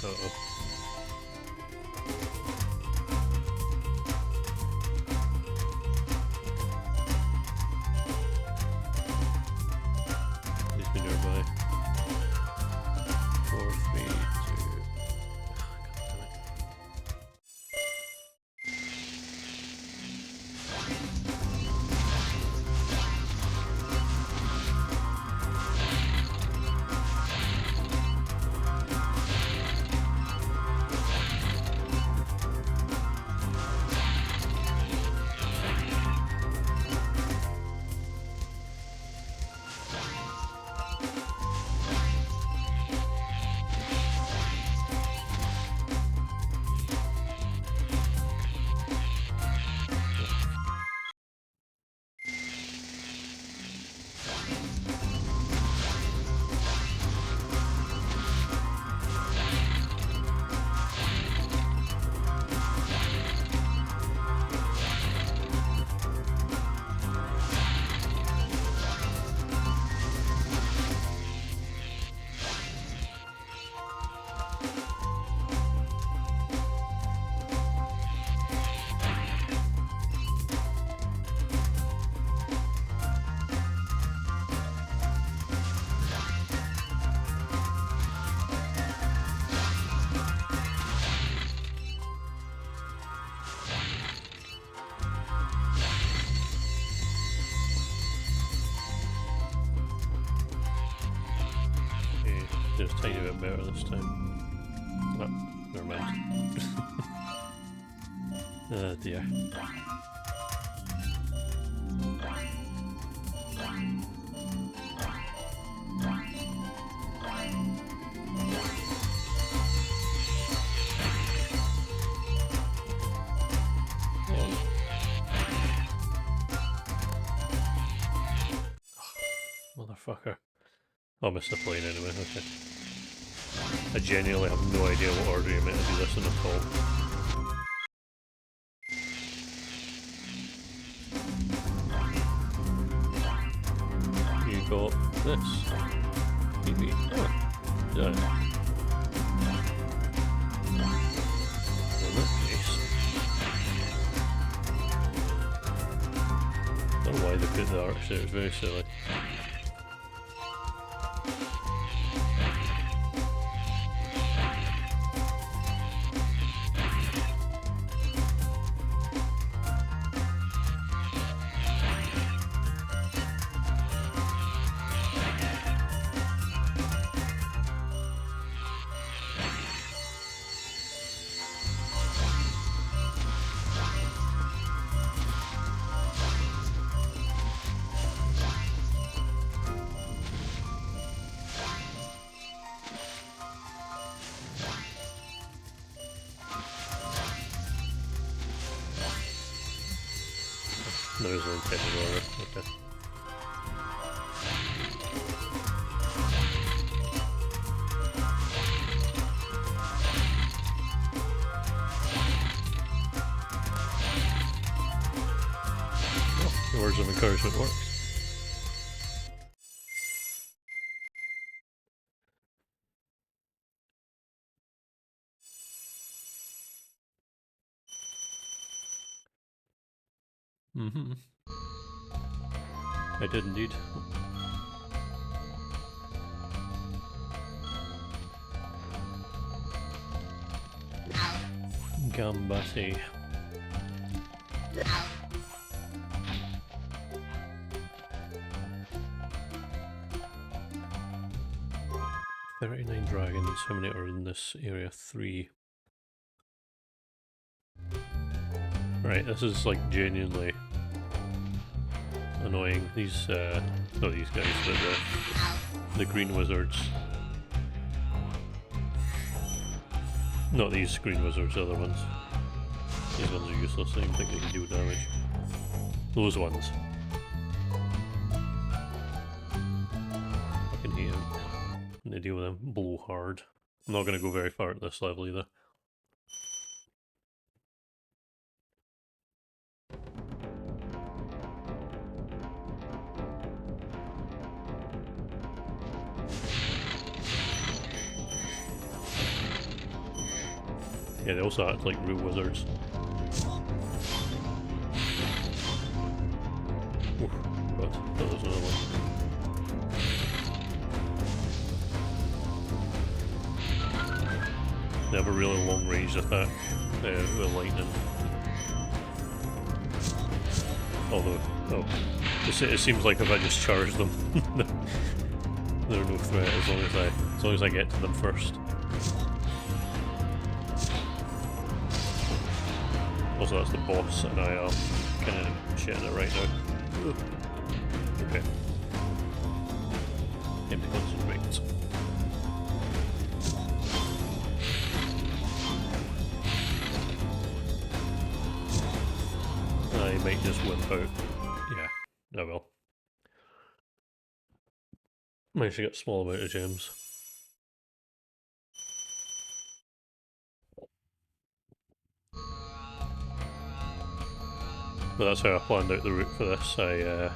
Uh-oh. Please be nearby. 4, 3, 2... God damn it. actually a tiny bit better this time. Oh, never mind. Oh dear. Motherfucker. Oh, I missed the plane anyway, okay. I genuinely have no idea what order you're meant to do this in at all. You got this. Kiwi. Oh, yeah. In that case. I don't know why they put the arch there, it's very silly. There is an intended order, okay. Oh, the words of encouragement worked. Mm-hmm. I did indeed. Gambati. "39 dragons, how many are in this area? 3. Right, this is like genuinely annoying. These, not these guys, but the green wizards. Not these green wizards, the other ones. These ones are useless, I don't think they can do damage. Those ones. Fucking hate them. And they deal with them blow hard. I'm not going to go very far at this level either. Yeah, they also act like real wizards. Oof, God, that was another one. They have a really long range attack with lightning. Although, oh, it seems like if I just charge them, they're no threat as long as I get to them first. Also, that's the boss, and I am kind of shitting it right now. Ugh. Okay. Time to concentrate. I might just wimp out. Yeah, I will. Managed to get a small amount of gems. But that's how I planned out the route for this. I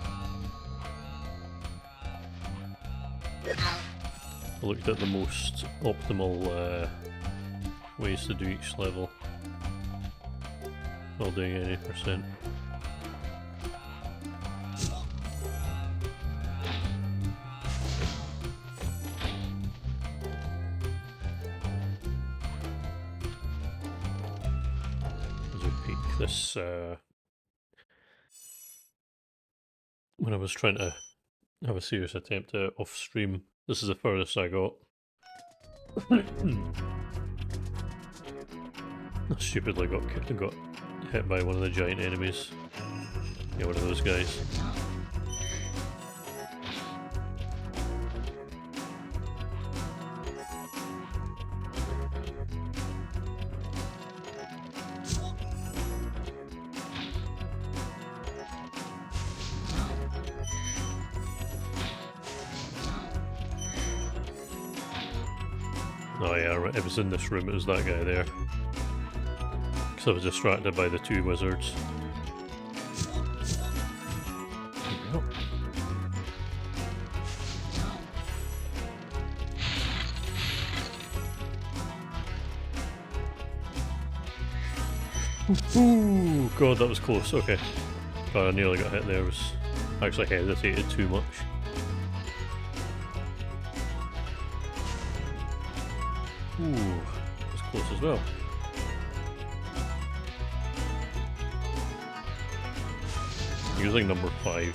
looked at the most optimal ways to do each level while doing any percent. As we peek this, when I was trying to have a serious attempt at off stream, this is the furthest I got. I stupidly got hit by one of the giant enemies. Yeah, one of those guys. Oh yeah, right, it was in this room, it was that guy there. Because I was distracted by the two wizards. There we go. Ooh, god, that was close, okay. God, I nearly got hit there, I actually hesitated too much. Ooh, that was close as well. Using number 5.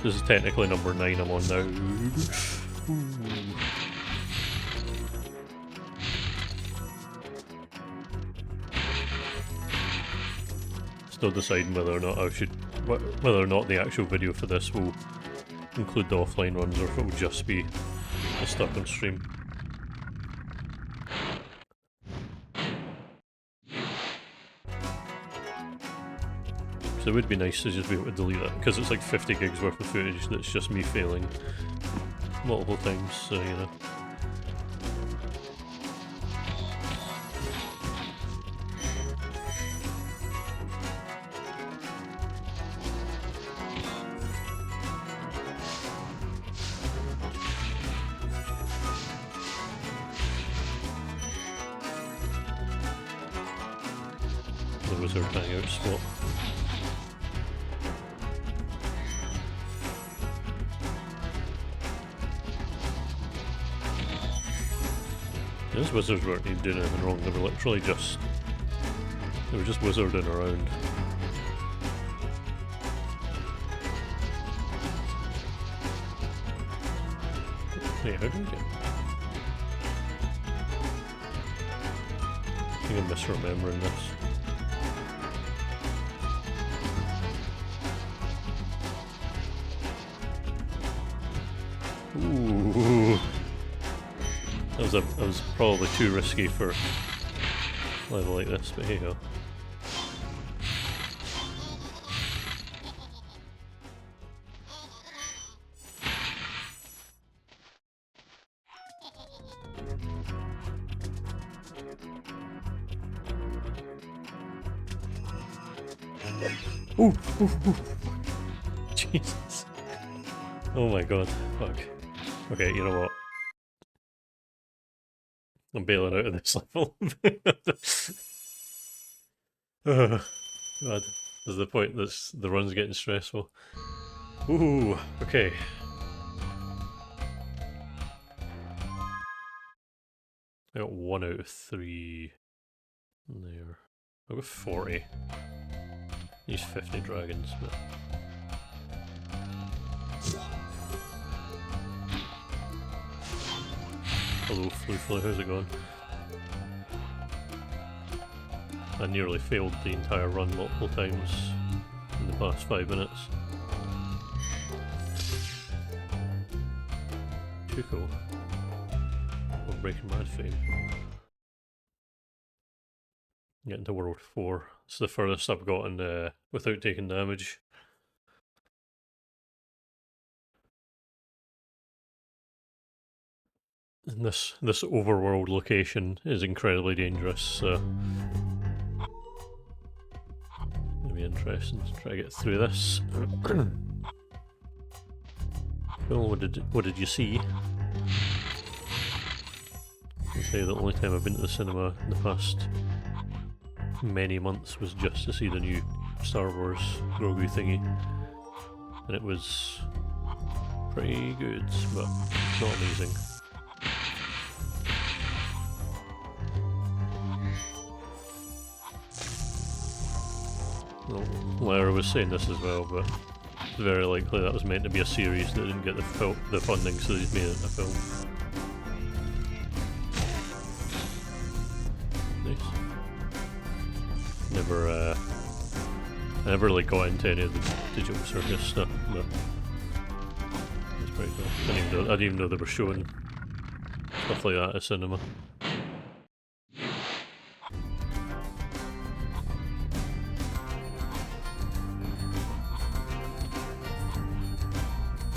This is technically number 9 I'm on now. Ooh. Still deciding whether or not whether or not the actual video for this will include the offline runs or if it will just be the stuff on stream. So it would be nice to just be able to delete it, because it's like 50 gigs worth of footage that's just me failing multiple times, so you know. The wizard hangout spot. Those wizards weren't even doing anything wrong, they were literally just... they were just wizarding around. Hey, how do we get... I think I'm misremembering this. Ooh. That was probably too risky for a level like this, but here you go. Ooh, ooh, ooh. Jesus. Oh my god, fuck. Okay, you know what? I'm bailing out of this level. Oh, god. This is the point that the run's getting stressful. Ooh, okay. I got 1 out of 3 there. I got 40. Use 50 dragons, but... Hello, Floofly, how's it going? I nearly failed the entire run multiple times in the past 5 minutes. Too cool. We're Breaking Bad fame. Getting to World 4. It's the furthest I've gotten without taking damage. And this overworld location is incredibly dangerous, so it'll be interesting to try to get through this. Cool, what did you see? I say the only time I've been to the cinema in the past many months was just to see the new Star Wars Grogu thingy, and it was pretty good, but not amazing. Well, Lara was saying this as well, but it's very likely that was meant to be a series that didn't get the funding, so they made it a film. I never really got into any of the digital circus stuff, but it's pretty cool. I didn't even know they were showing stuff like that at cinema.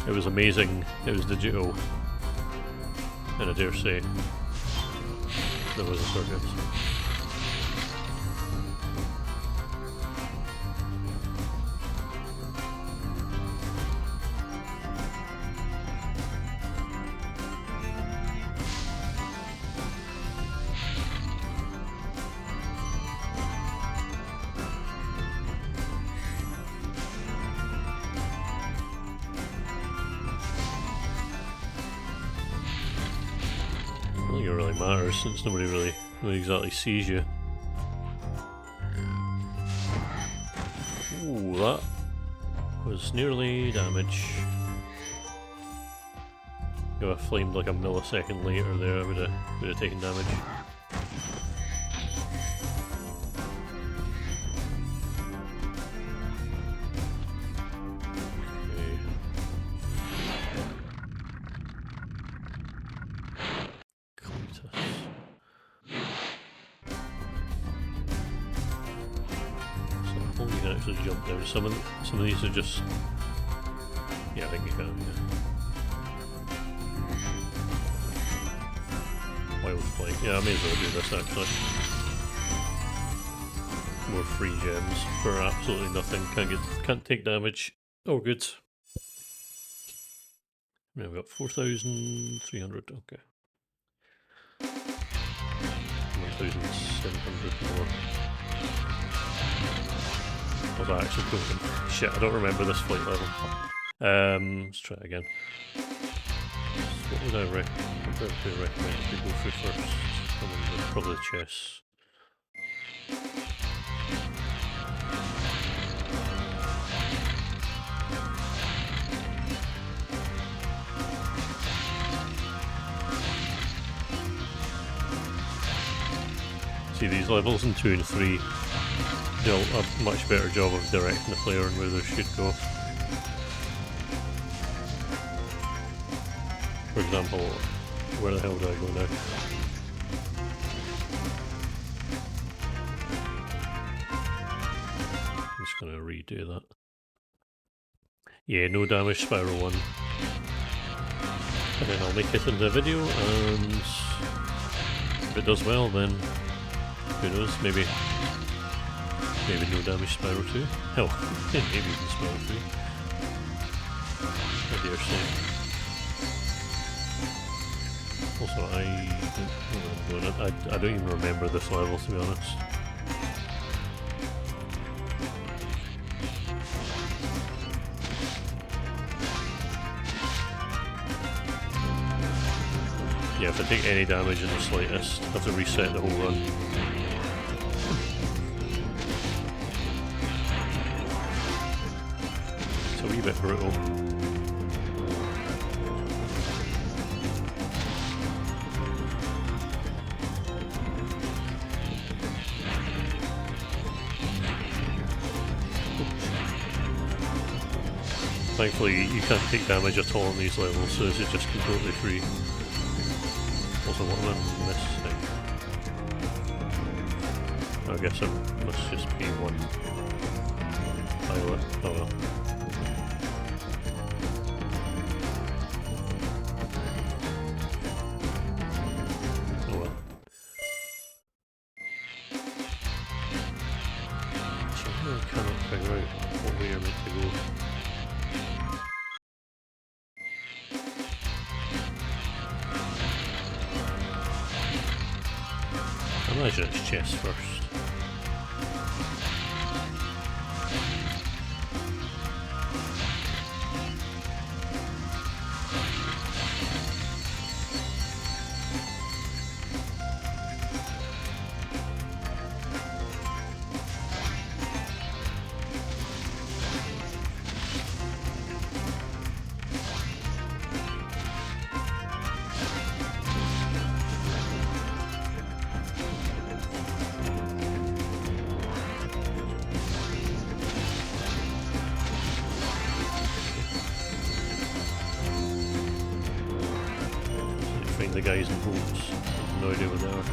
It was amazing. It was digital, and I dare say there was a circus. I don't think it really matters since nobody really exactly sees you. Ooh, that was nearly damage. If I flamed like a millisecond later there, I would have taken damage. You can actually jump down. Some of these are just... Yeah, I think you can, yeah. Wild flight. Yeah, I may as well do this actually. More free gems for absolutely nothing. Can't take damage. Oh, good. Now we've got 4,300, okay. 1,700 more. Was that actually broken? Shit, I don't remember this flight level. Let's try it again. So what would I recommend to go through first? Probably the chests. See, these levels in 2 and 3 do a much better job of directing the player and where they should go. For example, where the hell do I go now? I'm just going to redo that. Yeah, no damage, Spyro 1. And then I'll make it in the video, and if it does well, then who knows, maybe no damage Spyro 2. Hell, maybe even Spyro 3. I dare say. Also, I don't even remember this level, to be honest. Yeah, if I take any damage in the slightest, I have to reset the whole run. It's a wee bit brutal. Thankfully, you can't take damage at all on these levels, so this is just completely free. Also, what am I missing? I guess I must just be one pilot. Oh well. Oh well. I cannot figure out what way you're meant to go. I imagine it's chess first. find the guys in boats. I have no idea what they are.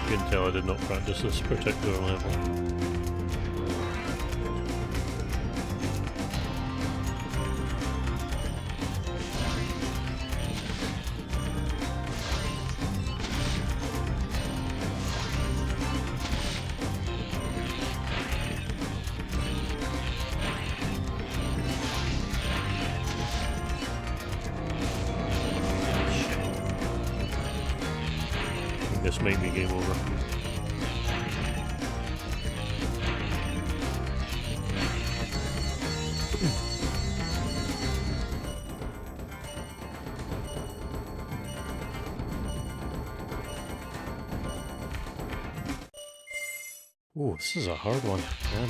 You can tell I did not practice this particular level. This might be game over. Oh, this is a hard one, man.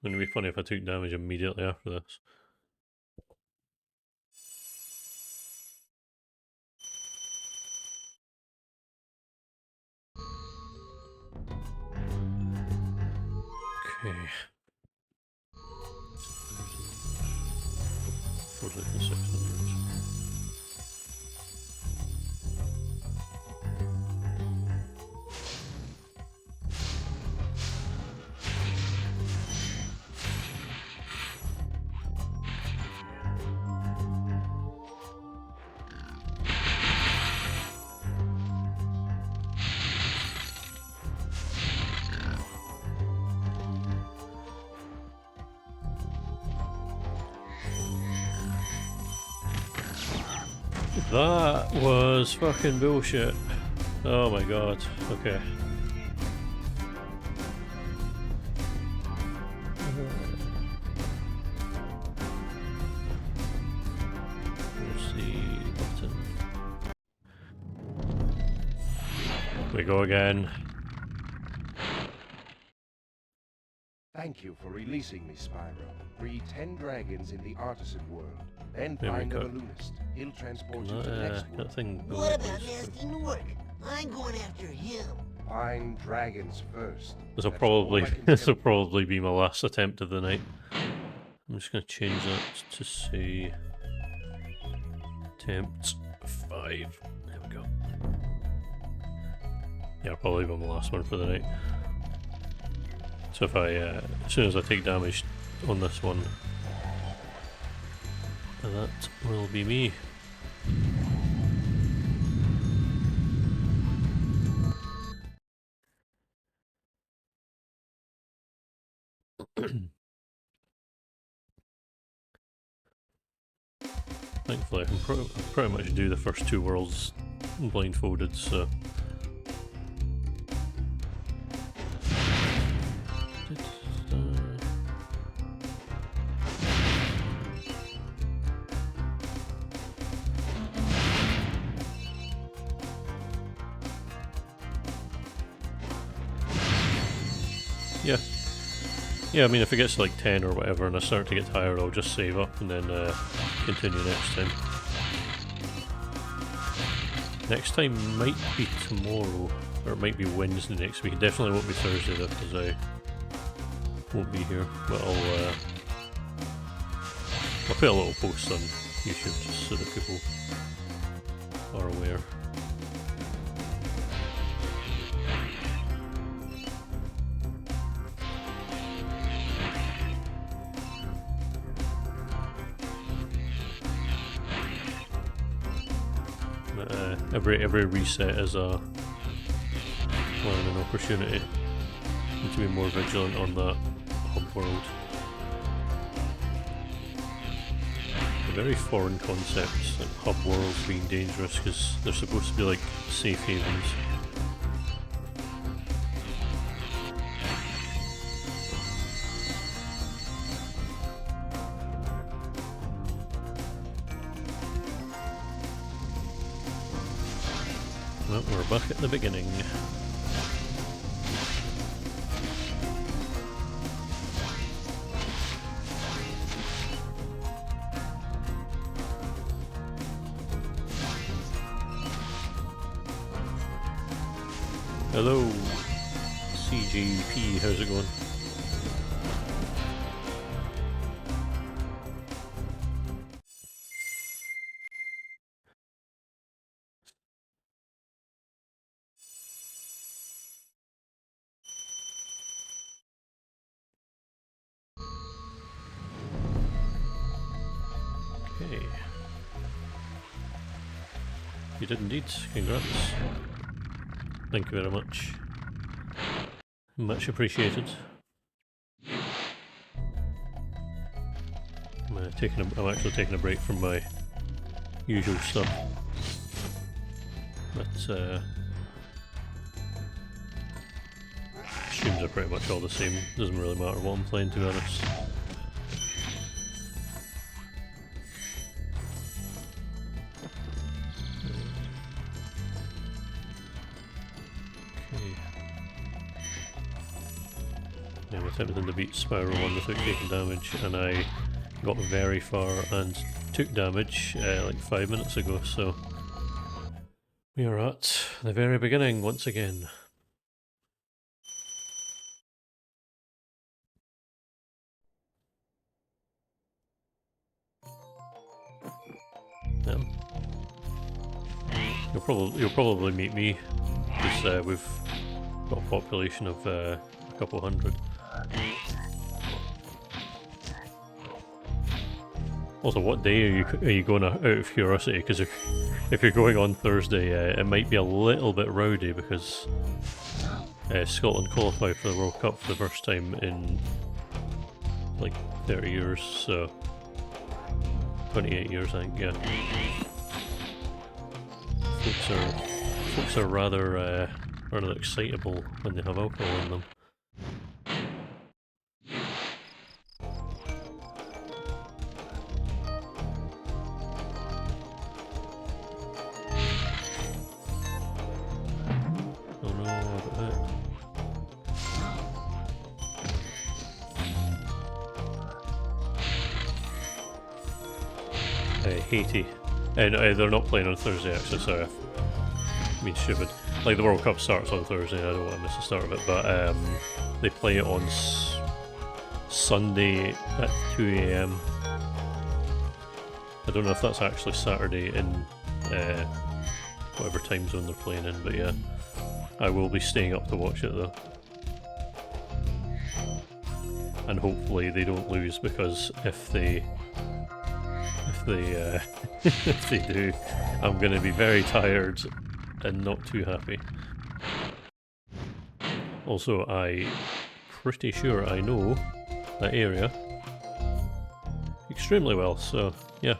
Wouldn't it be funny if I took damage immediately after this? Okay. 4,600. That was fucking bullshit. Oh my god. Okay. Where's the button? We go again. Thank you for releasing me, Spyro. Free 10 dragons in the artisan world. Then There we find the go. balloonist. He'll transport you to the next That world. thing. What about Nasty Nork? I'm going after him. Find dragons first. This will That's all I can this tell will you. probably be my last attempt of the night. I'm just gonna change that to say attempt 5. There we go. Yeah, I'll probably leave on the last one for the night. So if I, as soon as I take damage on this one, that will be me. Thankfully I can pretty much do the first 2 worlds blindfolded, so... Yeah. Yeah, I mean if it gets to like 10 or whatever and I start to get tired, I'll just save up and then continue next time. Next time might be tomorrow, or it might be Wednesday next week. It definitely won't be Thursday though, because I won't be here. But I'll put a little post on YouTube just so that people are aware. Every reset is a learning opportunity. Need to be more vigilant on that hub world. A very foreign concept, like hub worlds being dangerous because they're supposed to be like safe havens. Well, we're back at the beginning. Hello, CGP, how's it going? Okay. You did indeed, congrats. Thank you very much. Much appreciated. I'm actually taking a break from my usual stuff. But streams are pretty much all the same. Doesn't really matter what I'm playing, to be honest. Attempting to beat Spyro 1 without taking damage, and I got very far and took damage like 5 minutes ago, so we are at the very beginning once again. Well, you'll probably meet me because we've got a population of a couple hundred. Also, what day are you going out of curiosity? Because if you're going on Thursday, it might be a little bit rowdy because Scotland qualified for the World Cup for the first time in like 30 years, so 28 years, I think. Yeah, folks are rather excitable when they have alcohol in them. Haiti. And they're not playing on Thursday actually, sorry. I mean stupid. Like the World Cup starts on Thursday, I don't want to miss the start of it, but they play it on Sunday at 2 AM. I don't know if that's actually Saturday in whatever time zone they're playing in, but yeah, I will be staying up to watch it though. And hopefully they don't lose, because if they if they do, I'm going to be very tired and not too happy. Also, I'm pretty sure I know that area extremely well, so yeah.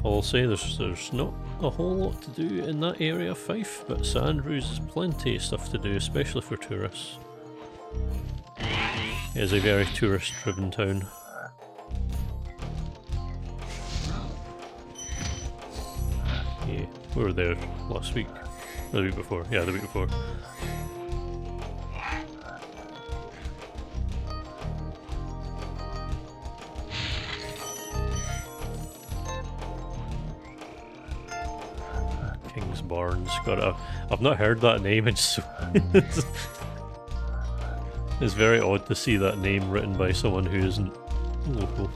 I'll say there's not a whole lot to do in that area of Fife, but St Andrews has plenty of stuff to do, especially for tourists. It is a very tourist-driven town. Yeah, we were there last week. The week before. Yeah, the week before. King's Barnes. God, I've not heard that name in so... It's very odd to see that name written by someone who isn't local.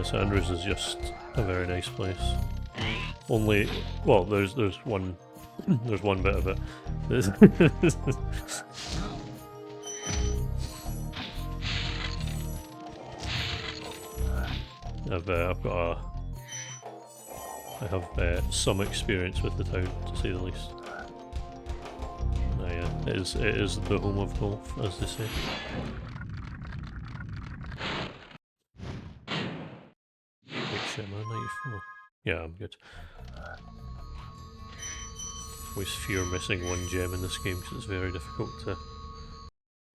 St Andrews is just a very nice place. Only, well, there's one there's one bit of it. I have some experience with the town, to say the least. Yeah, it is the home of golf, as they say. Shit, man, 94. Yeah, I'm good. Always fear missing one gem in this game because it's very difficult to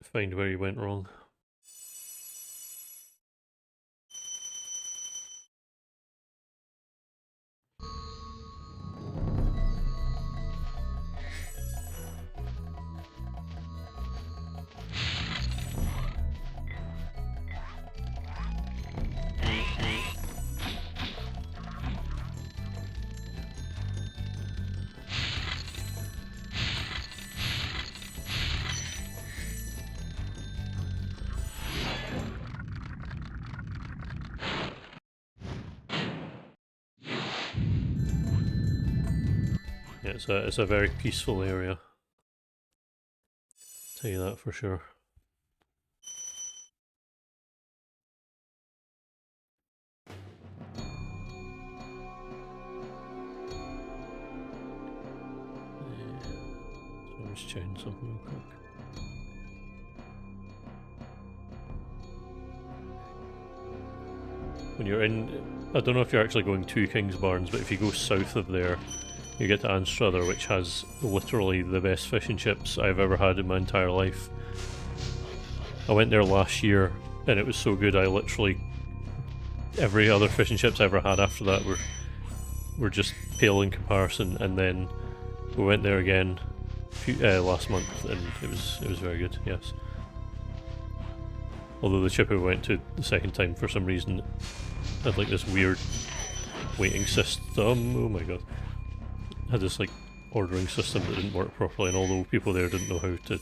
find where you went wrong. Yeah, it's a very peaceful area. Tell you that for sure. So I'm just checking something real quick. When you're in, I don't know if you're actually going to King's Barnes, but if you go south of there, you get to Anstruther, which has literally the best fish and chips I've ever had in my entire life. I went there last year and it was so good, I literally... every other fish and chips I ever had after that were just pale in comparison, and then we went there again last month and it was very good, yes. Although the chip we went to the second time, for some reason, had like this weird waiting system. Oh my god. Had this like ordering system that didn't work properly, and all the people there didn't know how to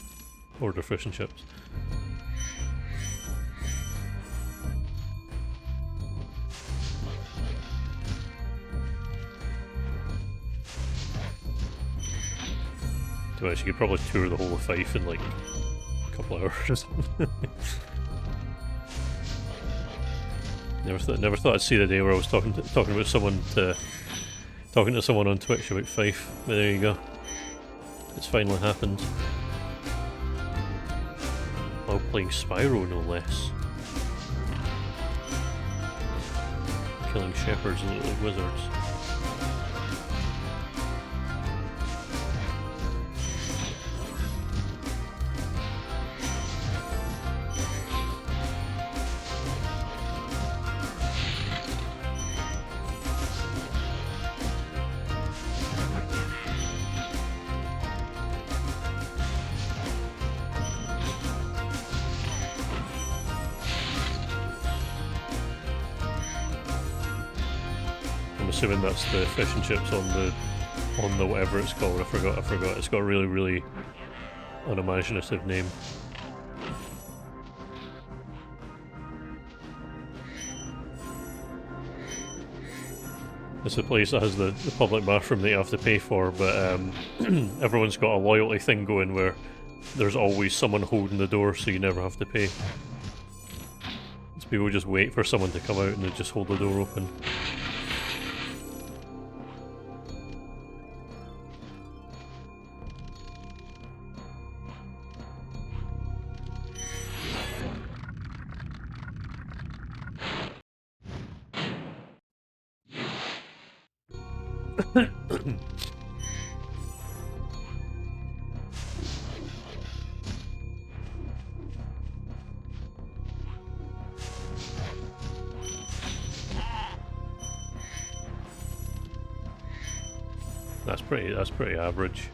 order fish and chips. To be honest, you could probably tour the whole of Fife in like a couple of hours or something. Never thought I'd see the day where I was talking to someone on Twitch about Fife, but there you go. It's finally happened. While playing Spyro, no less. Killing shepherds and little wizards. I'm assuming that's the fish and chips on the whatever it's called. I forgot. It's got a really, really unimaginative name. It's the place that has the public bathroom that you have to pay for, but everyone's got a loyalty thing going where there's always someone holding the door, so you never have to pay. So people just wait for someone to come out and they just hold the door open. That's pretty average.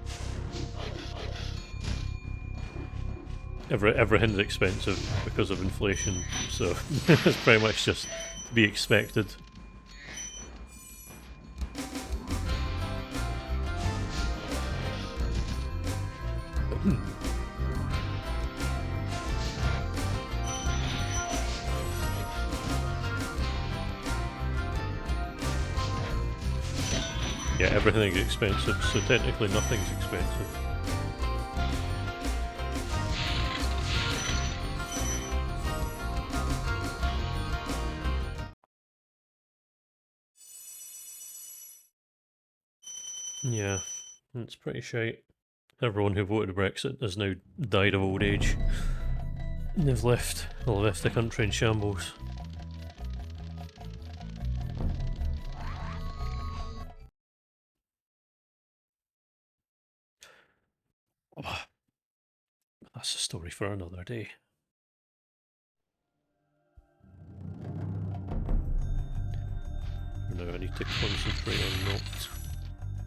Everything's expensive because of inflation, so it's pretty much just to be expected. Yeah, everything's expensive, so technically nothing's expensive. Yeah, it's pretty shite. Everyone who voted Brexit has now died of old age. And they've left the country in shambles. That's a story for another day. For now I need to concentrate on not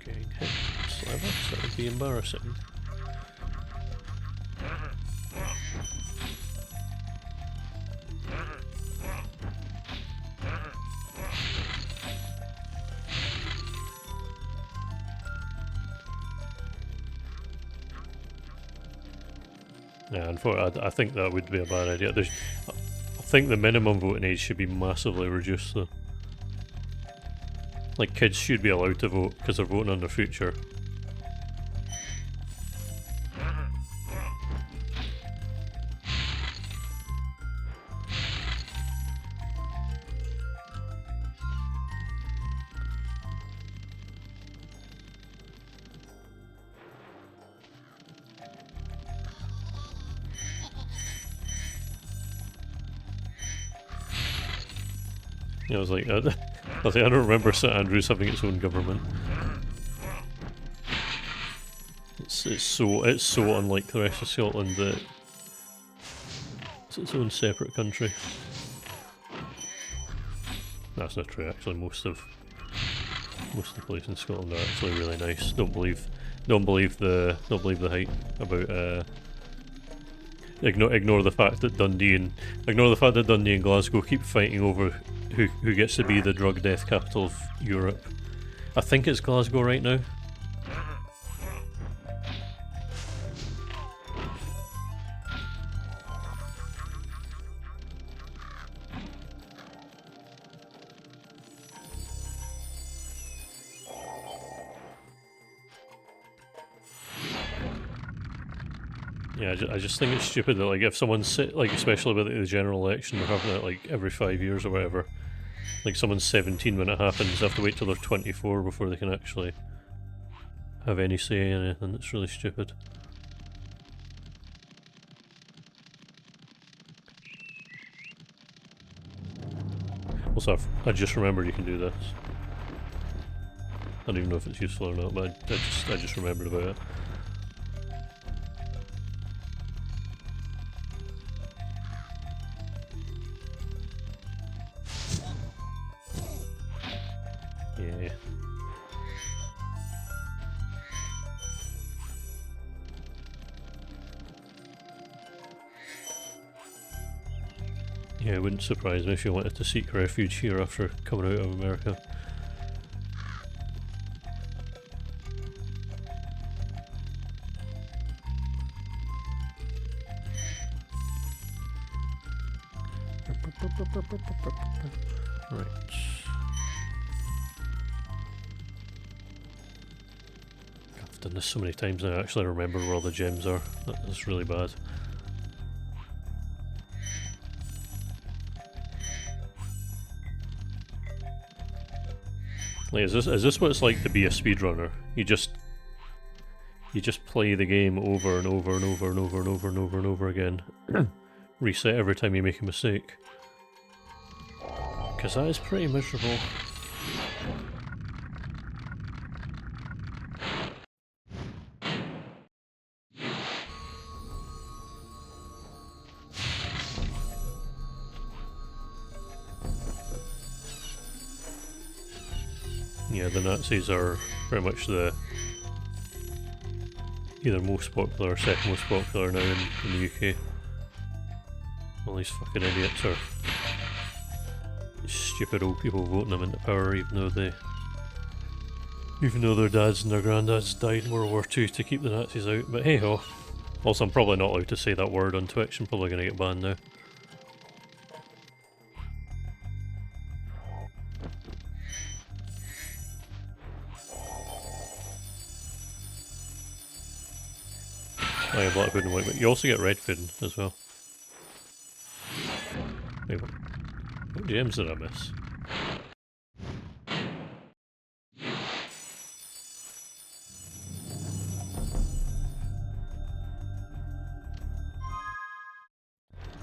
getting hit with Sliver, that would be embarrassing. Yeah, unfortunately, I think that would be a bad idea. I think the minimum voting age should be massively reduced though. Like, kids should be allowed to vote because they're voting on their future. Yeah, I was like, I don't remember St Andrews having its own government. It's so unlike the rest of Scotland that it's its own separate country. That's not true. Actually, most of the places in Scotland are actually really nice. Don't believe the hype about ignore the fact that Dundee and Glasgow keep fighting over who gets to be the drug death capital of Europe. I think it's Glasgow right now. Yeah, I just think it's stupid that, like, if someone's like, especially with the general election, they're having it like every 5 years or whatever. Like, someone's 17 when it happens, they have to wait till they're 24 before they can actually have any say in anything. It's really stupid. Also, I just remembered you can do this. I don't even know if it's useful or not, but I just remembered about it. Yeah. Yeah, it wouldn't surprise me if you wanted to seek refuge here after coming out of America. Right. I've done this so many times now I actually remember where all the gems are. That's really bad. Like, is this what it's like to be a speedrunner? You just play the game over and over and over and over and over and over and over again. Reset every time you make a mistake. Because that is pretty miserable. Yeah, the Nazis are pretty much the either most popular or second most popular now in the UK. All these fucking idiots are stupid old people voting them into power even though their dads and their granddads died in World War II to keep the Nazis out, but hey ho. Also, I'm probably not allowed to say that word on Twitch, I'm probably gonna get banned now. I have black pudding and white, but you also get red pudding as well. Wait, what gems did I miss?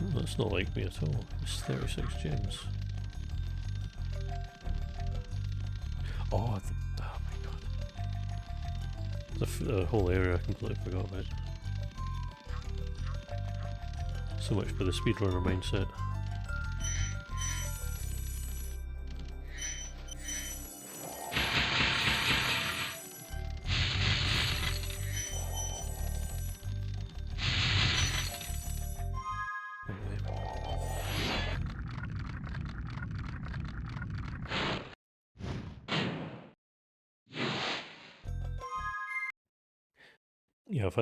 Oh, that's not like me at all. It's 36 gems. Oh my god. The whole area I completely forgot about. So much for the speedrunner mindset. Yeah, I've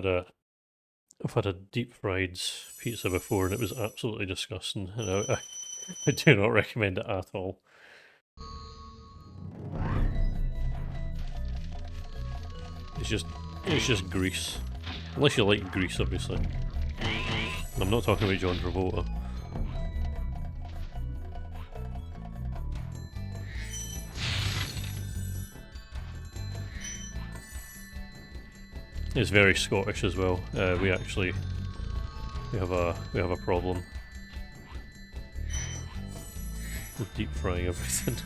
had a deep fried pizza before and it was absolutely disgusting, and I do not recommend it at all. It's just grease. Unless you like grease, obviously. I'm not talking about John Travolta. It's very Scottish as well. We have a problem with deep frying everything.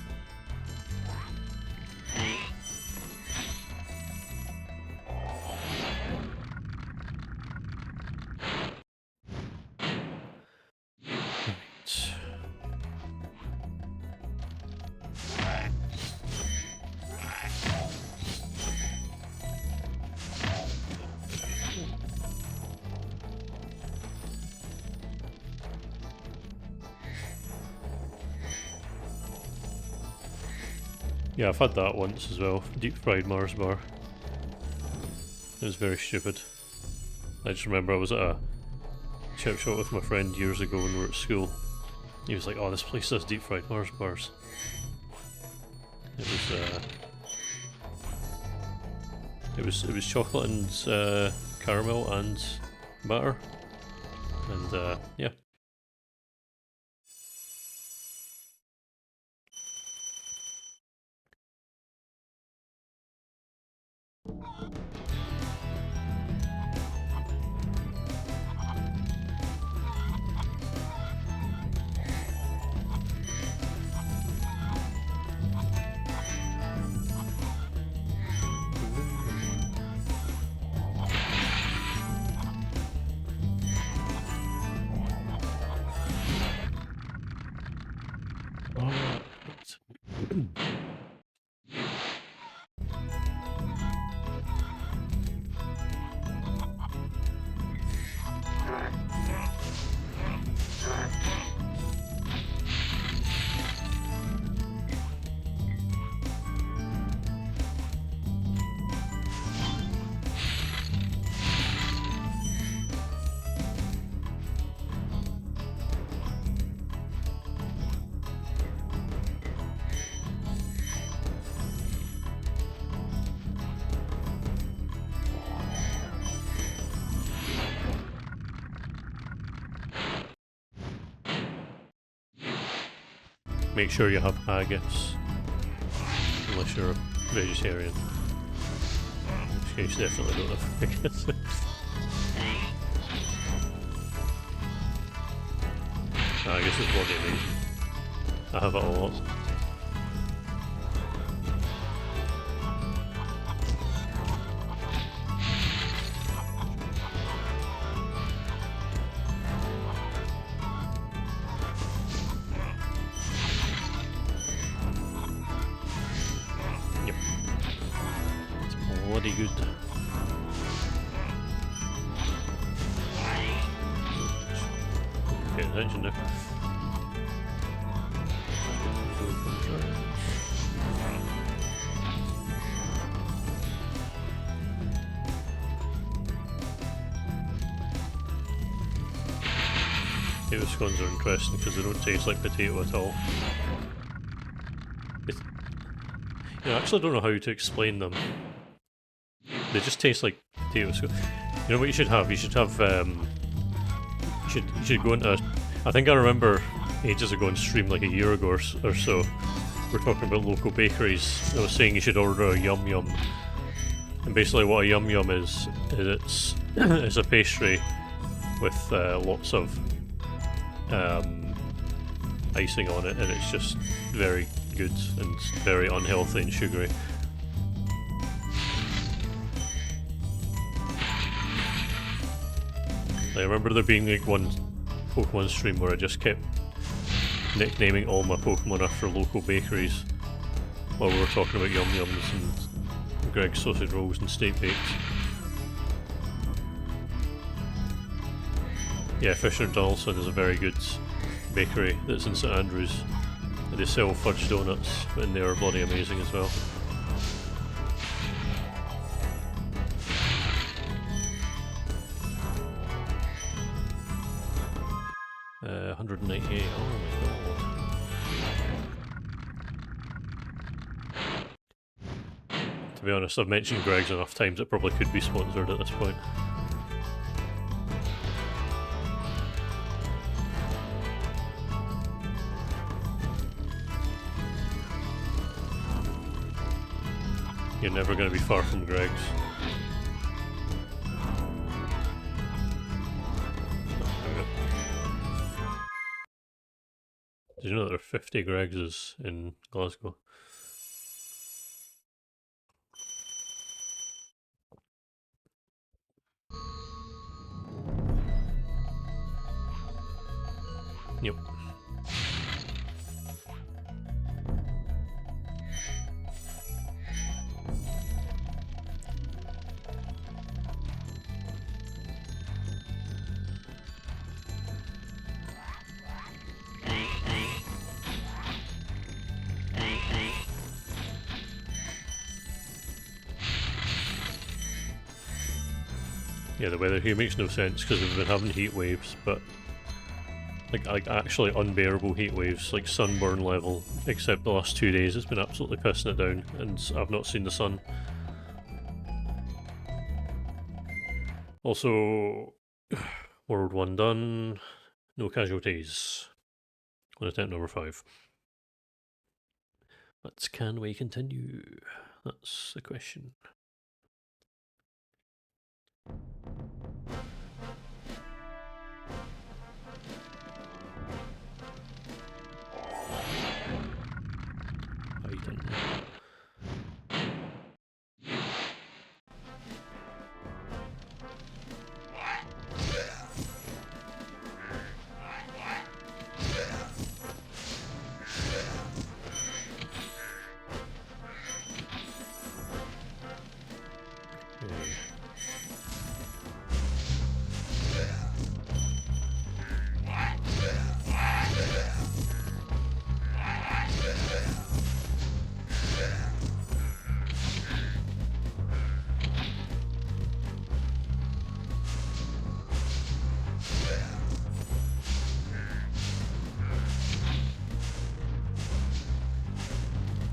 Yeah, I've had that once as well. Deep fried Mars bar. It was very stupid. I just remember I was at a chip shop with my friend years ago when we were at school. He was like, "Oh, this place does deep fried Mars bars." It was chocolate and caramel and batter, and yeah. make sure you have haggis. Unless you're a vegetarian. In which case, definitely don't have haggis. Haggis is bloody amazing. I have it a lot. Bloody good. Pay attention now. Potato scones are interesting because they don't taste like potato at all. I actually don't know how to explain them. They just taste like potato scones. You know what you should have? You should have, you should go into, I think I remember ages ago on stream, like a year ago or so, we're talking about local bakeries. I was saying you should order a Yum Yum. And basically what a Yum Yum is it's a pastry with lots of icing on it, and it's just very good and very unhealthy and sugary. I remember there being like one Pokemon stream where I just kept nicknaming all my Pokemon after local bakeries while we were talking about Yum Yums and Greg's sausage rolls and steak bakes. Yeah, Fisher Donaldson is a very good bakery that's in St Andrews. They sell fudge donuts and they are bloody amazing as well. 198, oh my god. To be honest, I've mentioned Greg's enough times it probably could be sponsored at this point. You're never going to be far from Greg's. Did you know there are 50 Greg's in Glasgow? Yep. Yeah, the weather here makes no sense because we've been having heat waves, but like actually unbearable heat waves, like sunburn level, except the last 2 days it's been absolutely pissing it down and I've not seen the sun. Also, World 1 done, no casualties on attempt number 5. But can we continue? That's the question. Item.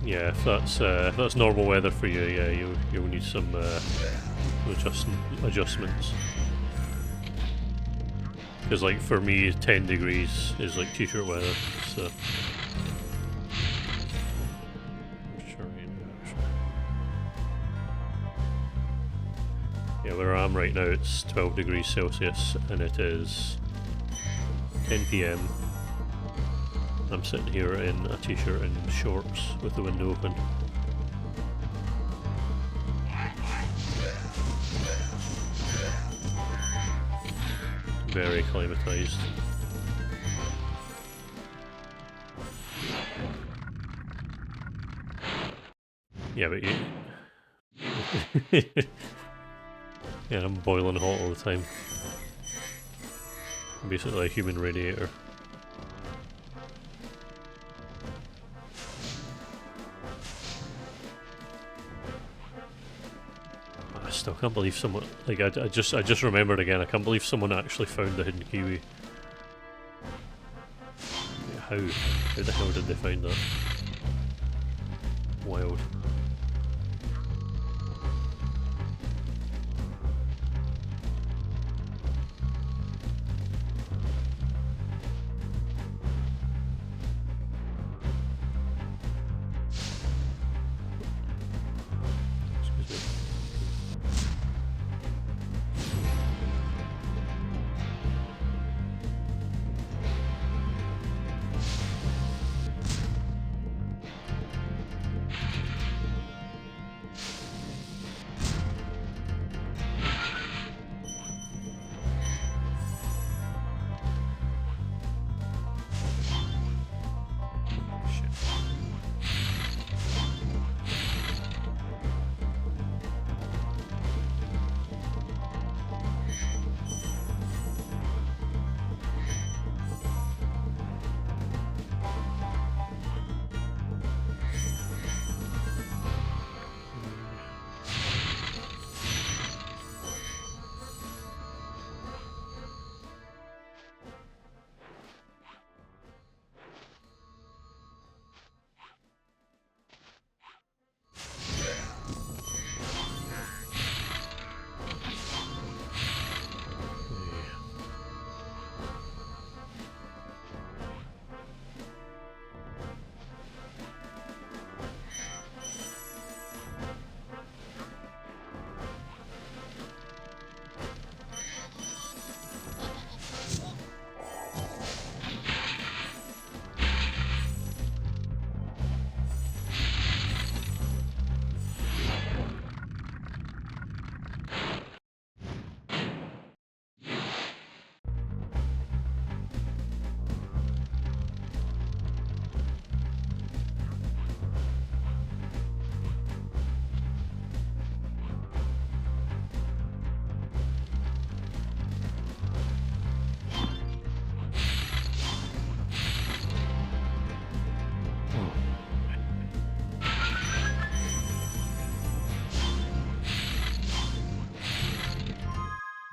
Yeah, if that's normal weather for you, yeah, you'll need some adjustments. Because like for me, 10 degrees is like t-shirt weather. So Yeah, where I am right now it's 12 degrees Celsius and it is 10 PM. I'm sitting here in a t-shirt and shorts with the window open. Very acclimatised. Yeah, but you... yeah, I'm boiling hot all the time. I'm basically a human radiator. I still can't believe someone... Like, I just remembered again, I can't believe someone actually found the hidden kiwi. How? How the hell did they find that? Wild.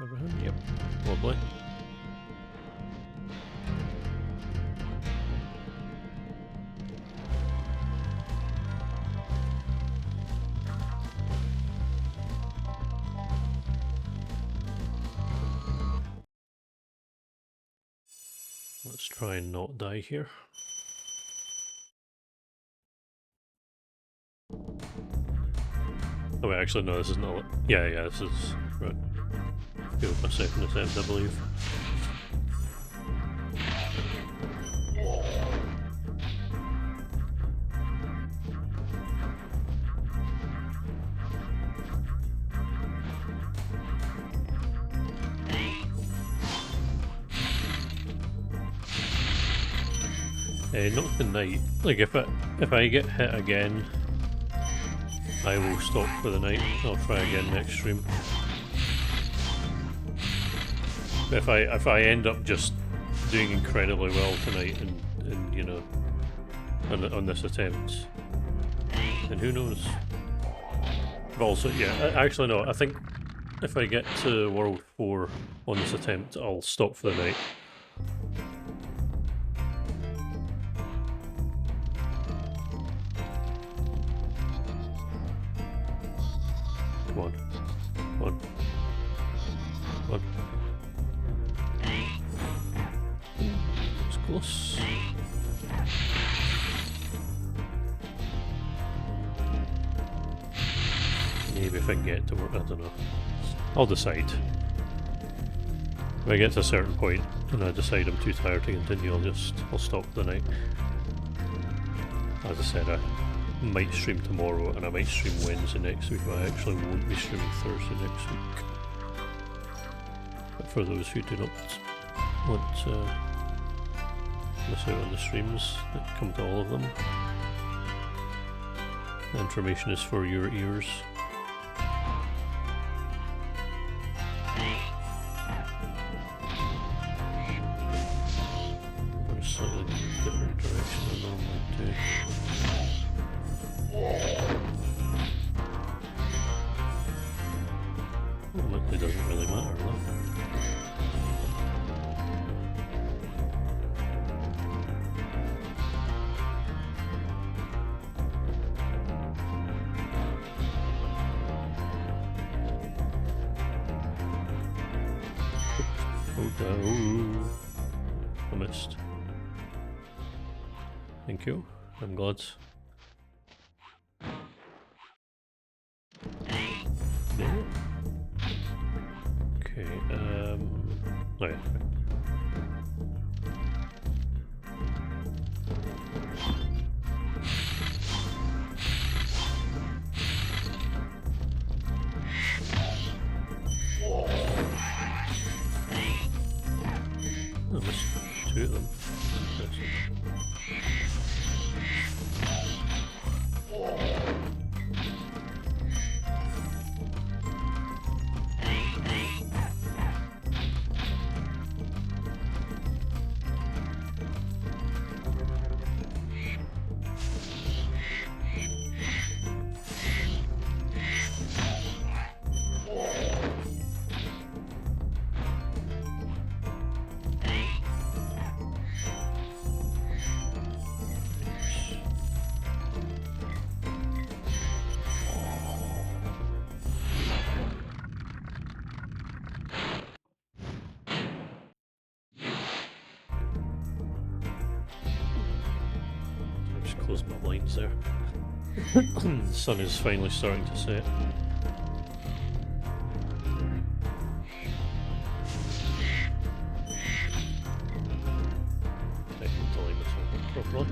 Everything? Yep. Lovely. Let's try and not die here. Oh wait, actually no, this is not... Yeah, this is... Right. Failed my second attempt, I believe. Not tonight. Like if I get hit again, I will stop for the night. I'll try again next stream. If I end up just doing incredibly well tonight and you know on this attempt, then who knows? But also, yeah, actually no, I think if I get to World 4 on this attempt, I'll stop for the night. Come on. Come on. Come on. It's close. Maybe if I can get to work, I don't know. I'll decide. If I get to a certain point and I decide I'm too tired to continue, I'll stop the night. As I said, I might stream tomorrow and I might stream Wednesday next week, but I actually won't be streaming Thursday next week. But for those who do not want to miss out on the streams that come to all of them, the information is for your ears. Very slightly different direction than I normally do. Ultimately doesn't really matter though. Oh, I missed. Thank you. I'm glad. Yeah. Okay, oh yeah. I missed two of them. Interesting. Close my blinds there. The sun is finally starting to set. I can delay myself properly.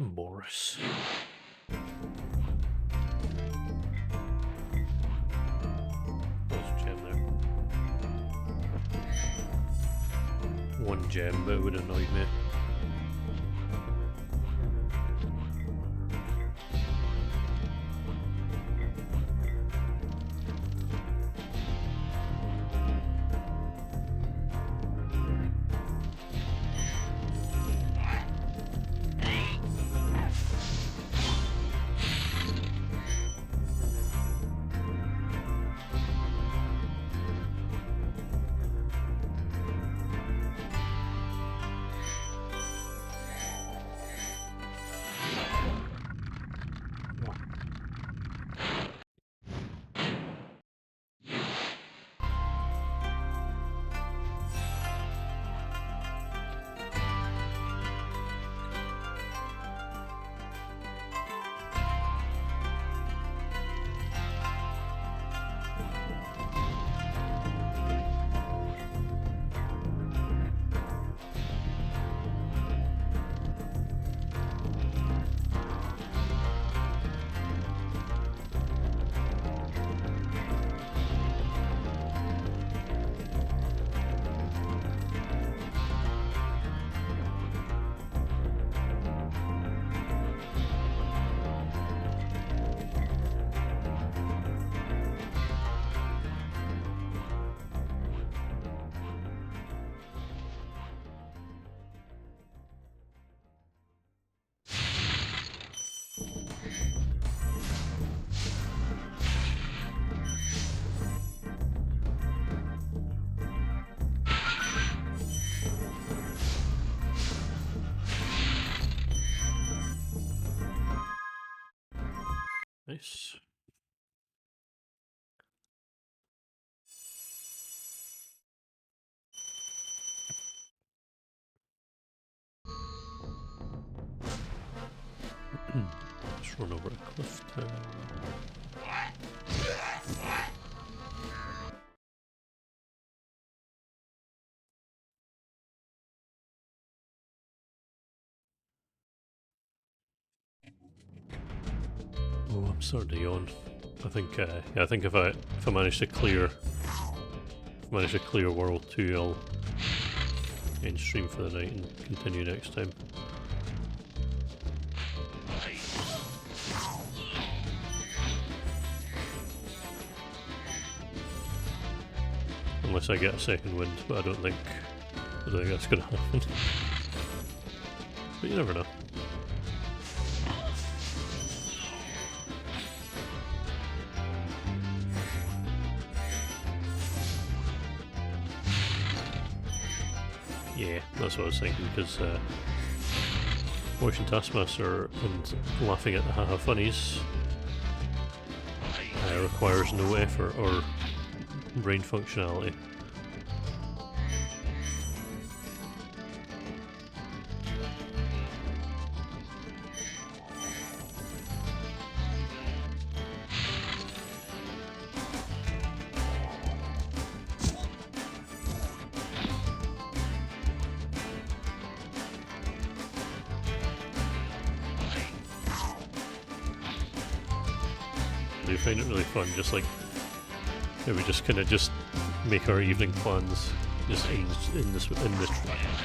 Boris. There's a gem there. One gem, but it would annoy me. run over a cliff tower. Oh, I'm starting to yawn. I think, yeah, I think if I manage to clear World 2, I'll end stream for the night and continue next time. Unless I get a second wind, but I don't think that's gonna happen. But you never know. Yeah, that's what I was thinking, because watching Taskmaster and laughing at the haha funnies requires no effort or brain functionality. I do find it really fun, just like maybe just kind of just make our evening plans just in the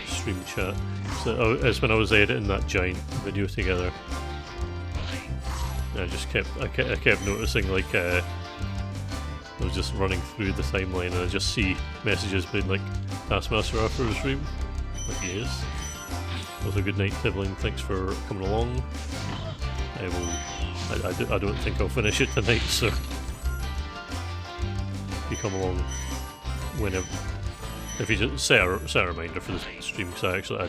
stream chat. So as when I was editing that giant video together, I just kept noticing, like I was just running through the timeline and I just see messages being like, Taskmaster after the stream, like he is. Also, good night, Tibbling. Thanks for coming along. I don't think I'll finish it tonight, so if you come along whenever, if you just set a reminder for the stream, because I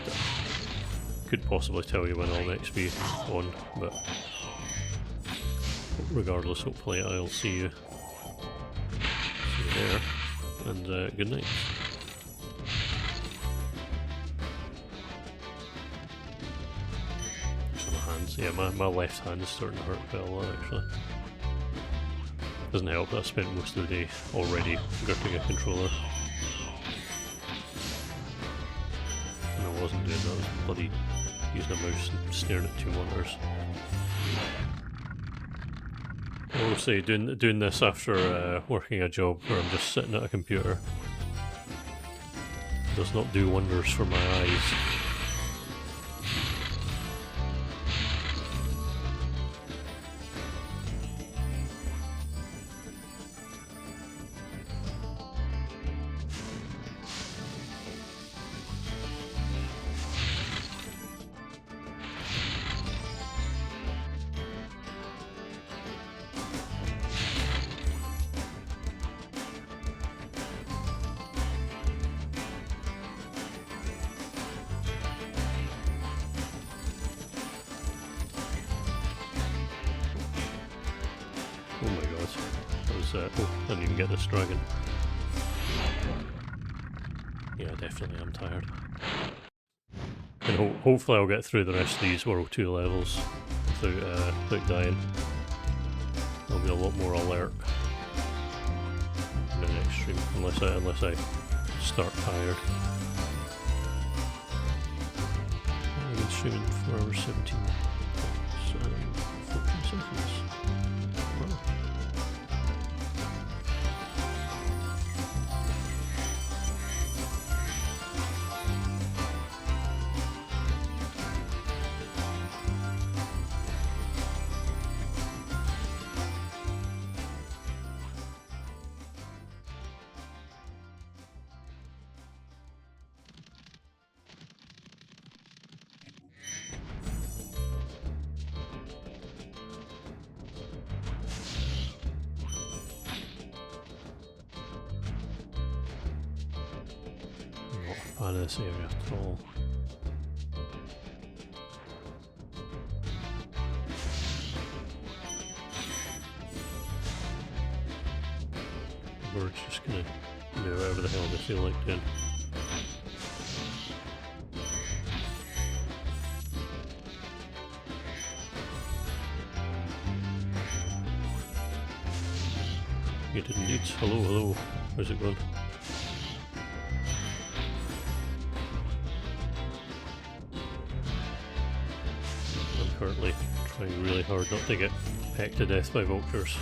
couldn't possibly tell you when I'll next be on, but regardless, hopefully I'll see you there, and good night. Yeah, my left hand is starting to hurt quite a lot, actually. Doesn't help that I spent most of the day already gripping a controller. And I wasn't doing that, I was bloody using a mouse and staring at two monitors. I will say, doing this after working a job where I'm just sitting at a computer does not do wonders for my eyes. Oh my god, that was, oh, I didn't even get this dragon. Yeah, definitely I'm tired. And hopefully I'll get through the rest of these World 2 levels without dying. I'll be a lot more alert in the next stream, unless I start tired. I've been streaming for hours 17 and 14 seconds. Wow. Not out of this area at all. We're just gonna do whatever the hell they feel like doing. You did indeed. Hello, hello. How's it going? I'm currently trying really hard not to get pecked to death by vultures.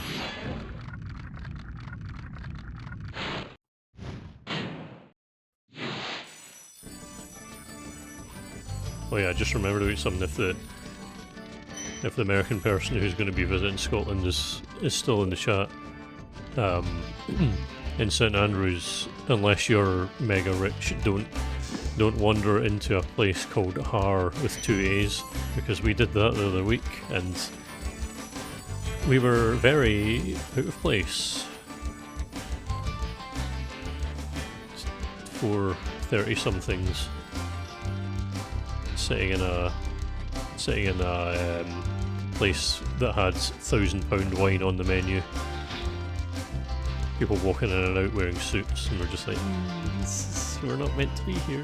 Oh yeah, I just remembered about something. If the American person who's going to be visiting Scotland is still in the chat, in St Andrews, unless you're mega rich, don't wander into a place called Har with 2 A's, because we did that the other week and we were very out of place. 4 30-somethings sitting in a place that had £1,000 wine on the menu. People walking in and out wearing suits, and we're just like, we're not meant to be here.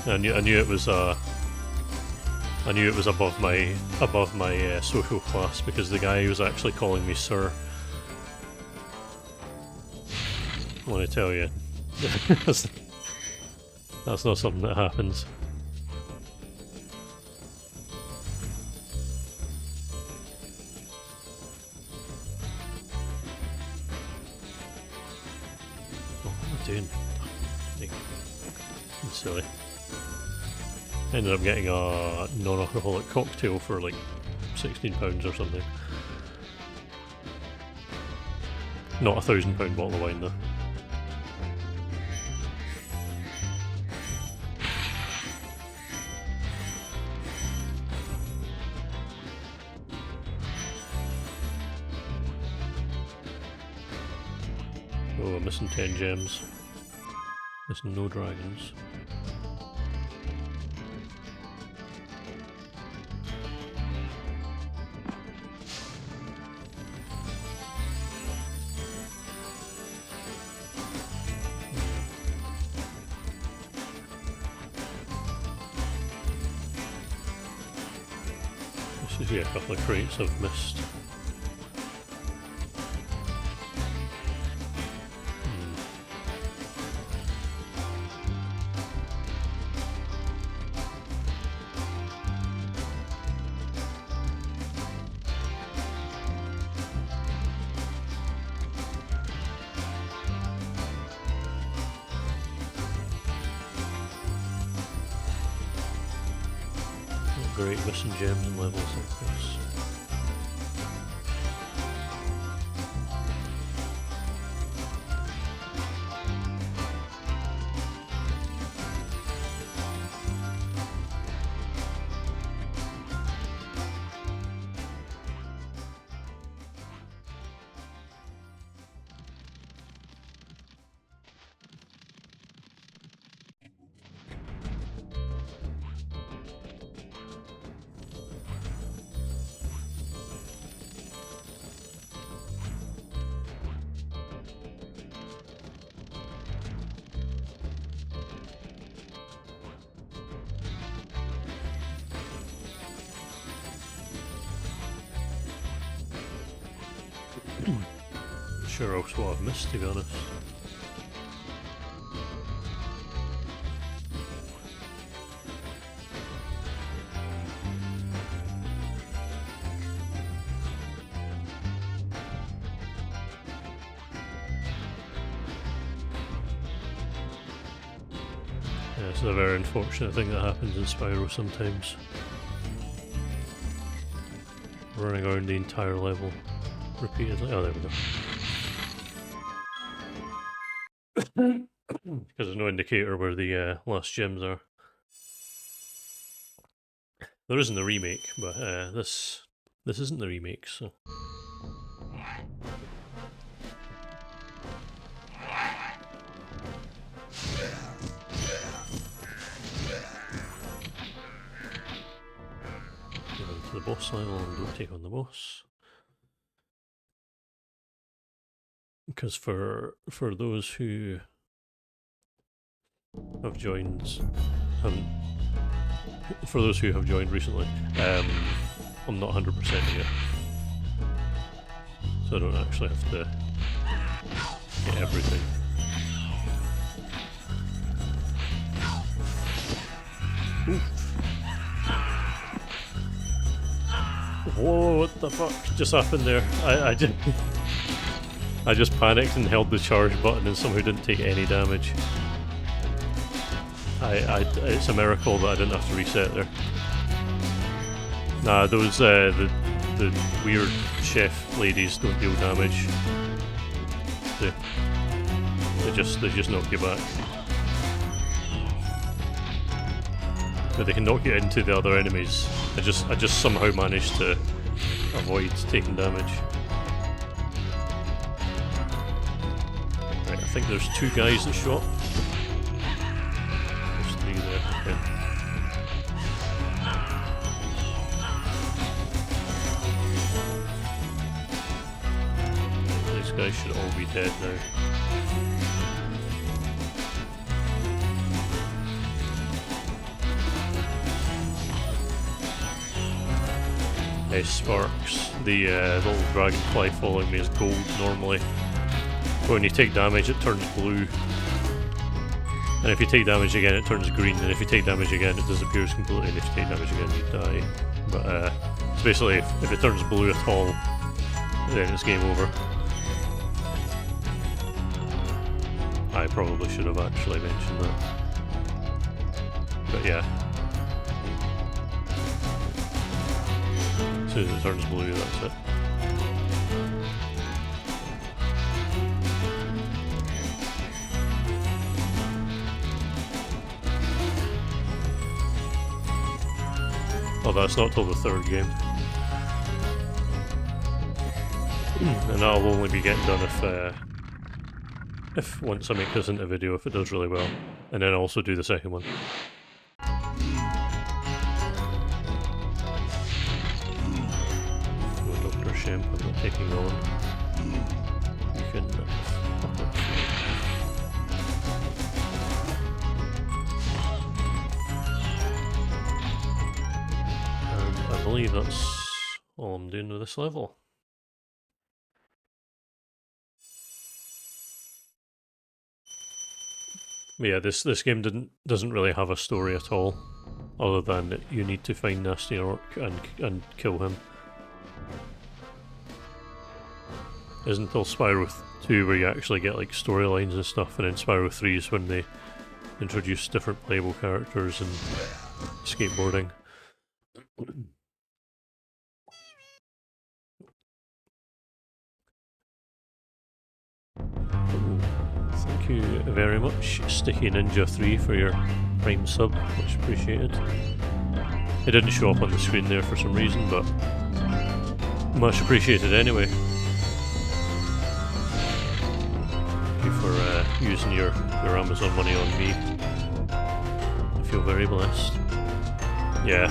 And yeah, I knew it was above my social class, because the guy was actually calling me sir. I want to tell you, that's not something that happens. Oh, what am I doing? I'm silly. Ended up getting a non-alcoholic cocktail for like £16 or something. Not a £1,000 bottle of wine though. Oh, I'm missing 10 gems. Missing no dragons. This is a couple of crates I've missed. Great missing gems and levels like this. Sure else what I've missed, to be honest. Yeah, it's a very unfortunate thing that happens in Spyro sometimes. Running around the entire level repeatedly. Oh, there we go. Because there's no indicator where the last gems are. There is in the remake, but this isn't the remake, so. Get on to the boss level and don't take on the boss. Because for those who have joined, haven't, for those who have joined recently, I'm not 100% yet, so I don't actually have to get everything. Oof. Whoa, what the fuck just happened there? I just panicked and held the charge button and somehow didn't take any damage. It's a miracle that I didn't have to reset there. Nah, those the weird chef ladies don't deal damage. They just knock you back. But they can knock you into the other enemies. I just somehow managed to avoid taking damage. Right, I think there's 2 guys that show up. There's 3 there, okay. These guys should all be dead now. Sparks, the little dragonfly following me is gold normally. But when you take damage it turns blue. And if you take damage again it turns green, and if you take damage again it disappears completely, and if you take damage again you die. But so basically if it turns blue at all, then it's game over. I probably should have actually mentioned that. But yeah. As soon as it turns blue, that's it. Oh, that's not till the 3rd game. And that'll only be getting done if once I make this into video, if it does really well. And then I'll also do the 2nd one. I'm not taking on. You can fuck off. And I believe that's all I'm doing with this level. But yeah, this game doesn't really have a story at all, other than that you need to find Nasty Orc and kill him. Isn't until Spyro 2 where you actually get like storylines and stuff, and then Spyro 3 is when they introduce different playable characters and skateboarding. Thank you very much, Sticky Ninja 3, for your Prime sub, much appreciated. It didn't show up on the screen there for some reason, but much appreciated anyway. For using your Amazon money on me. I feel very blessed. Yeah.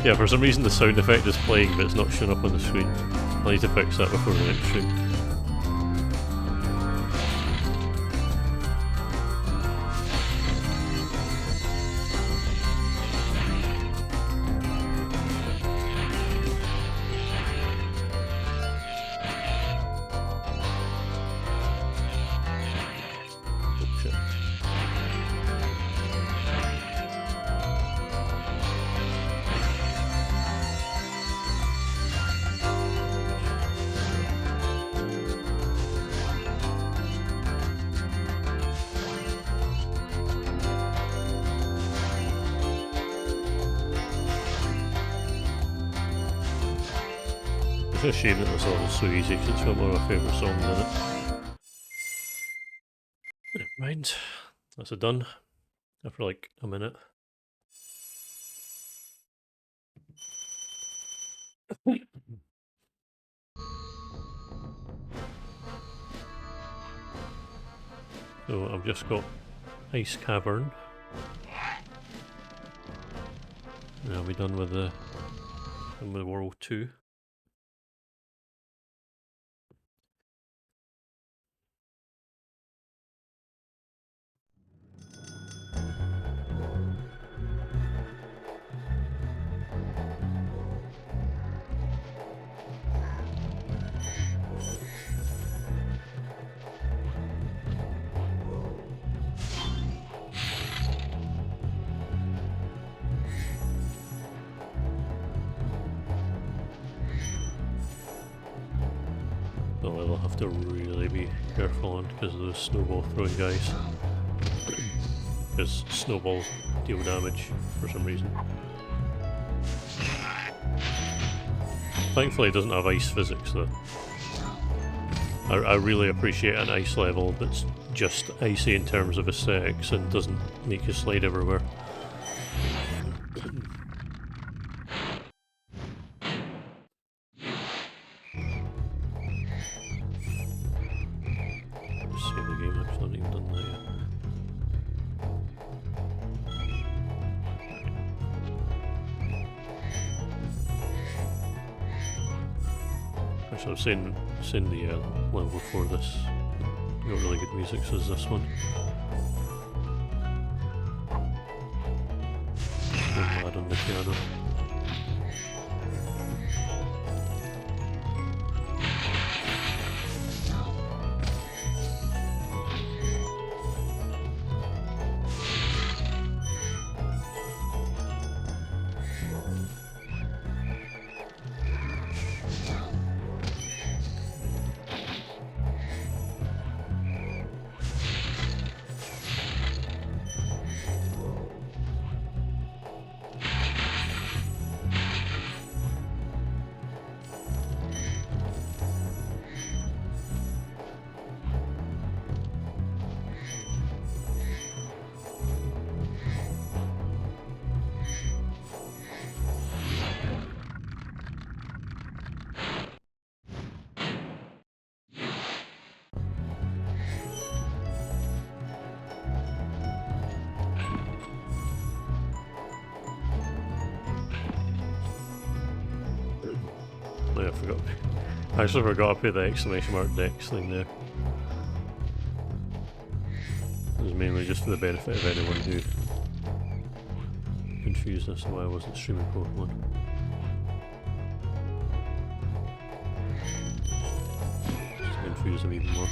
Yeah, for some reason the sound effect is playing but it's not showing up on the screen. I need to fix that before the next stream. It's a shame that this level's so easy because it's got one of my favourite songs in it. Never mind. That's it done. After like a minute. So I've just got Ice Cavern. And I'll be done with World 2. Well, I'll have to really be careful on because of those snowball throwing guys. Because snowballs deal damage for some reason. Thankfully it doesn't have ice physics though. I really appreciate an ice level that's just icy in terms of aesthetics and doesn't make you slide everywhere. Save the game, actually, I haven't even done that yet. Actually, I've seen the level before this. Got really good music, so is this one. Going mad on the piano. Yeah, I actually forgot to put the exclamation mark Dex thing there. It was mainly just for the benefit of anyone who confused as to why I wasn't streaming Pokemon. Just to confuse them even more.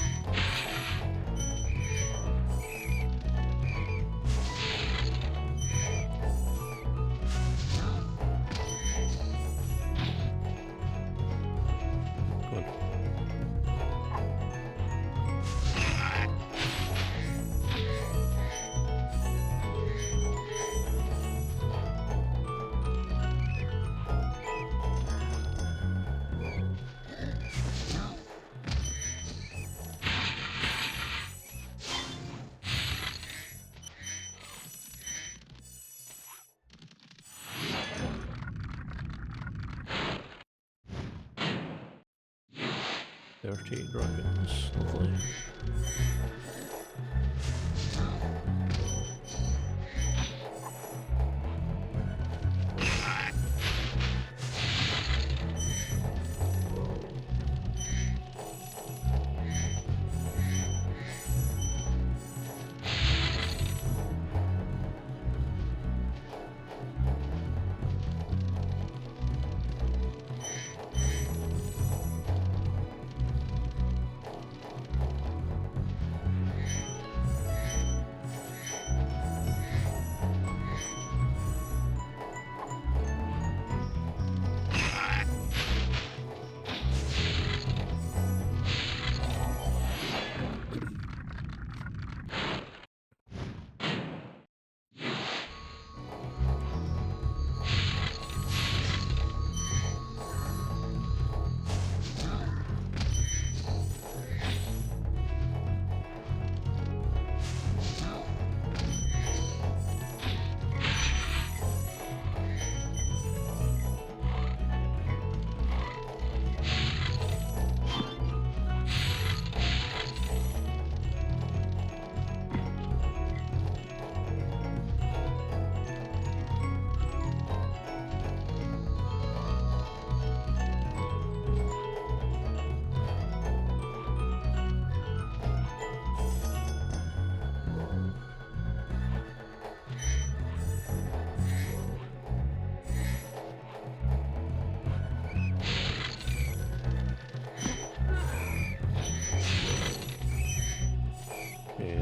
Dirty dragons, lovely.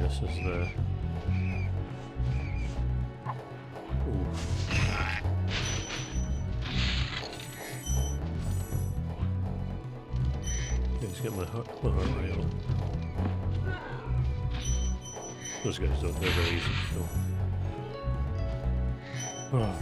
This is the... Ooh. These Let's get my heart rate up. Those guys don't, they're very easy to kill. Oh.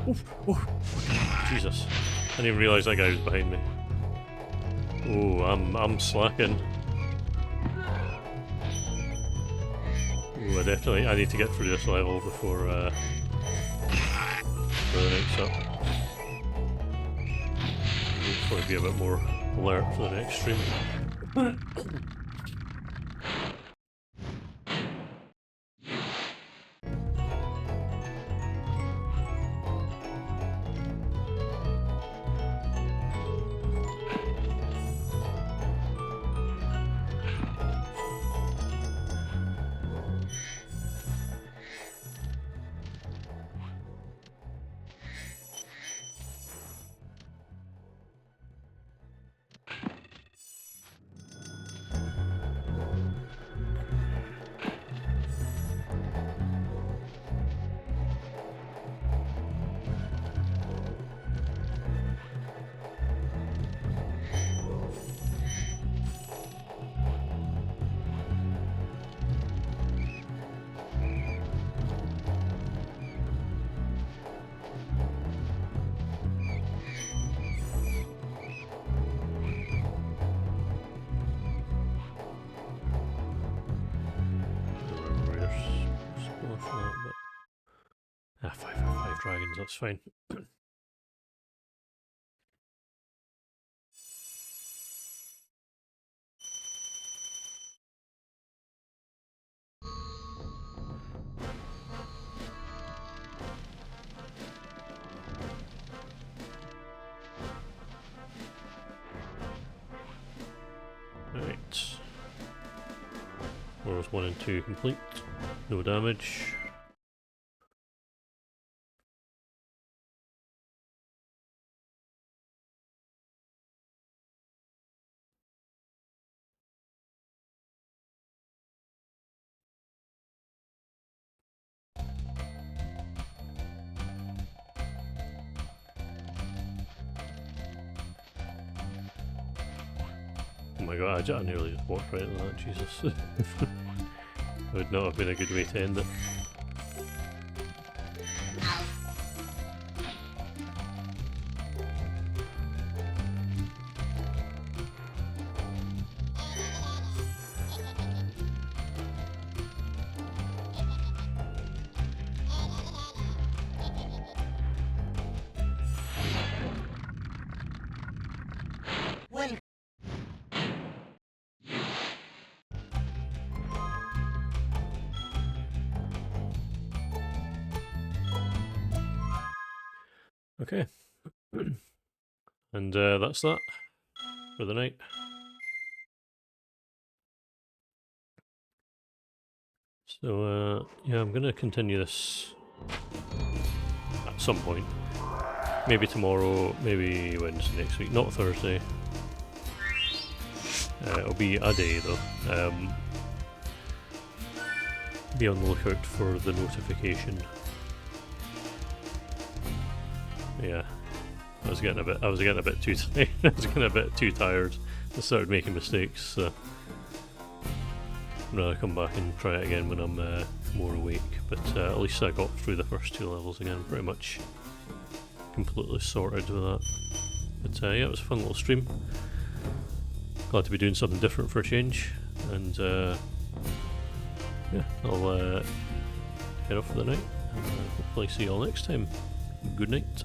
Oof, oof. Jesus. I didn't even realise that guy was behind me. Oh, I'm slacking. Oh, I need to get through this level before the next up. Hopefully be a bit more alert for the next stream. Five dragons, that's fine. Right. Worlds 1 and 2 complete. No damage. Oh my god, I nearly just walked right into that, Jesus. That would not have been a good way to end it. Well, Okay. And that's that for the night. So, yeah, I'm going to continue this at some point. Maybe tomorrow, maybe Wednesday next week, not Thursday. It'll be a day though. Be on the lookout for the notification. Yeah, I was getting a bit too tired. I was getting a bit too tired. I started making mistakes. So I'm gonna come back and try it again when I'm more awake. But at least I got through the first 2 levels again, pretty much completely sorted with that. But yeah, it was a fun little stream. Glad to be doing something different for a change. And yeah, I'll head off for the night. And hopefully see you all next time. Good night.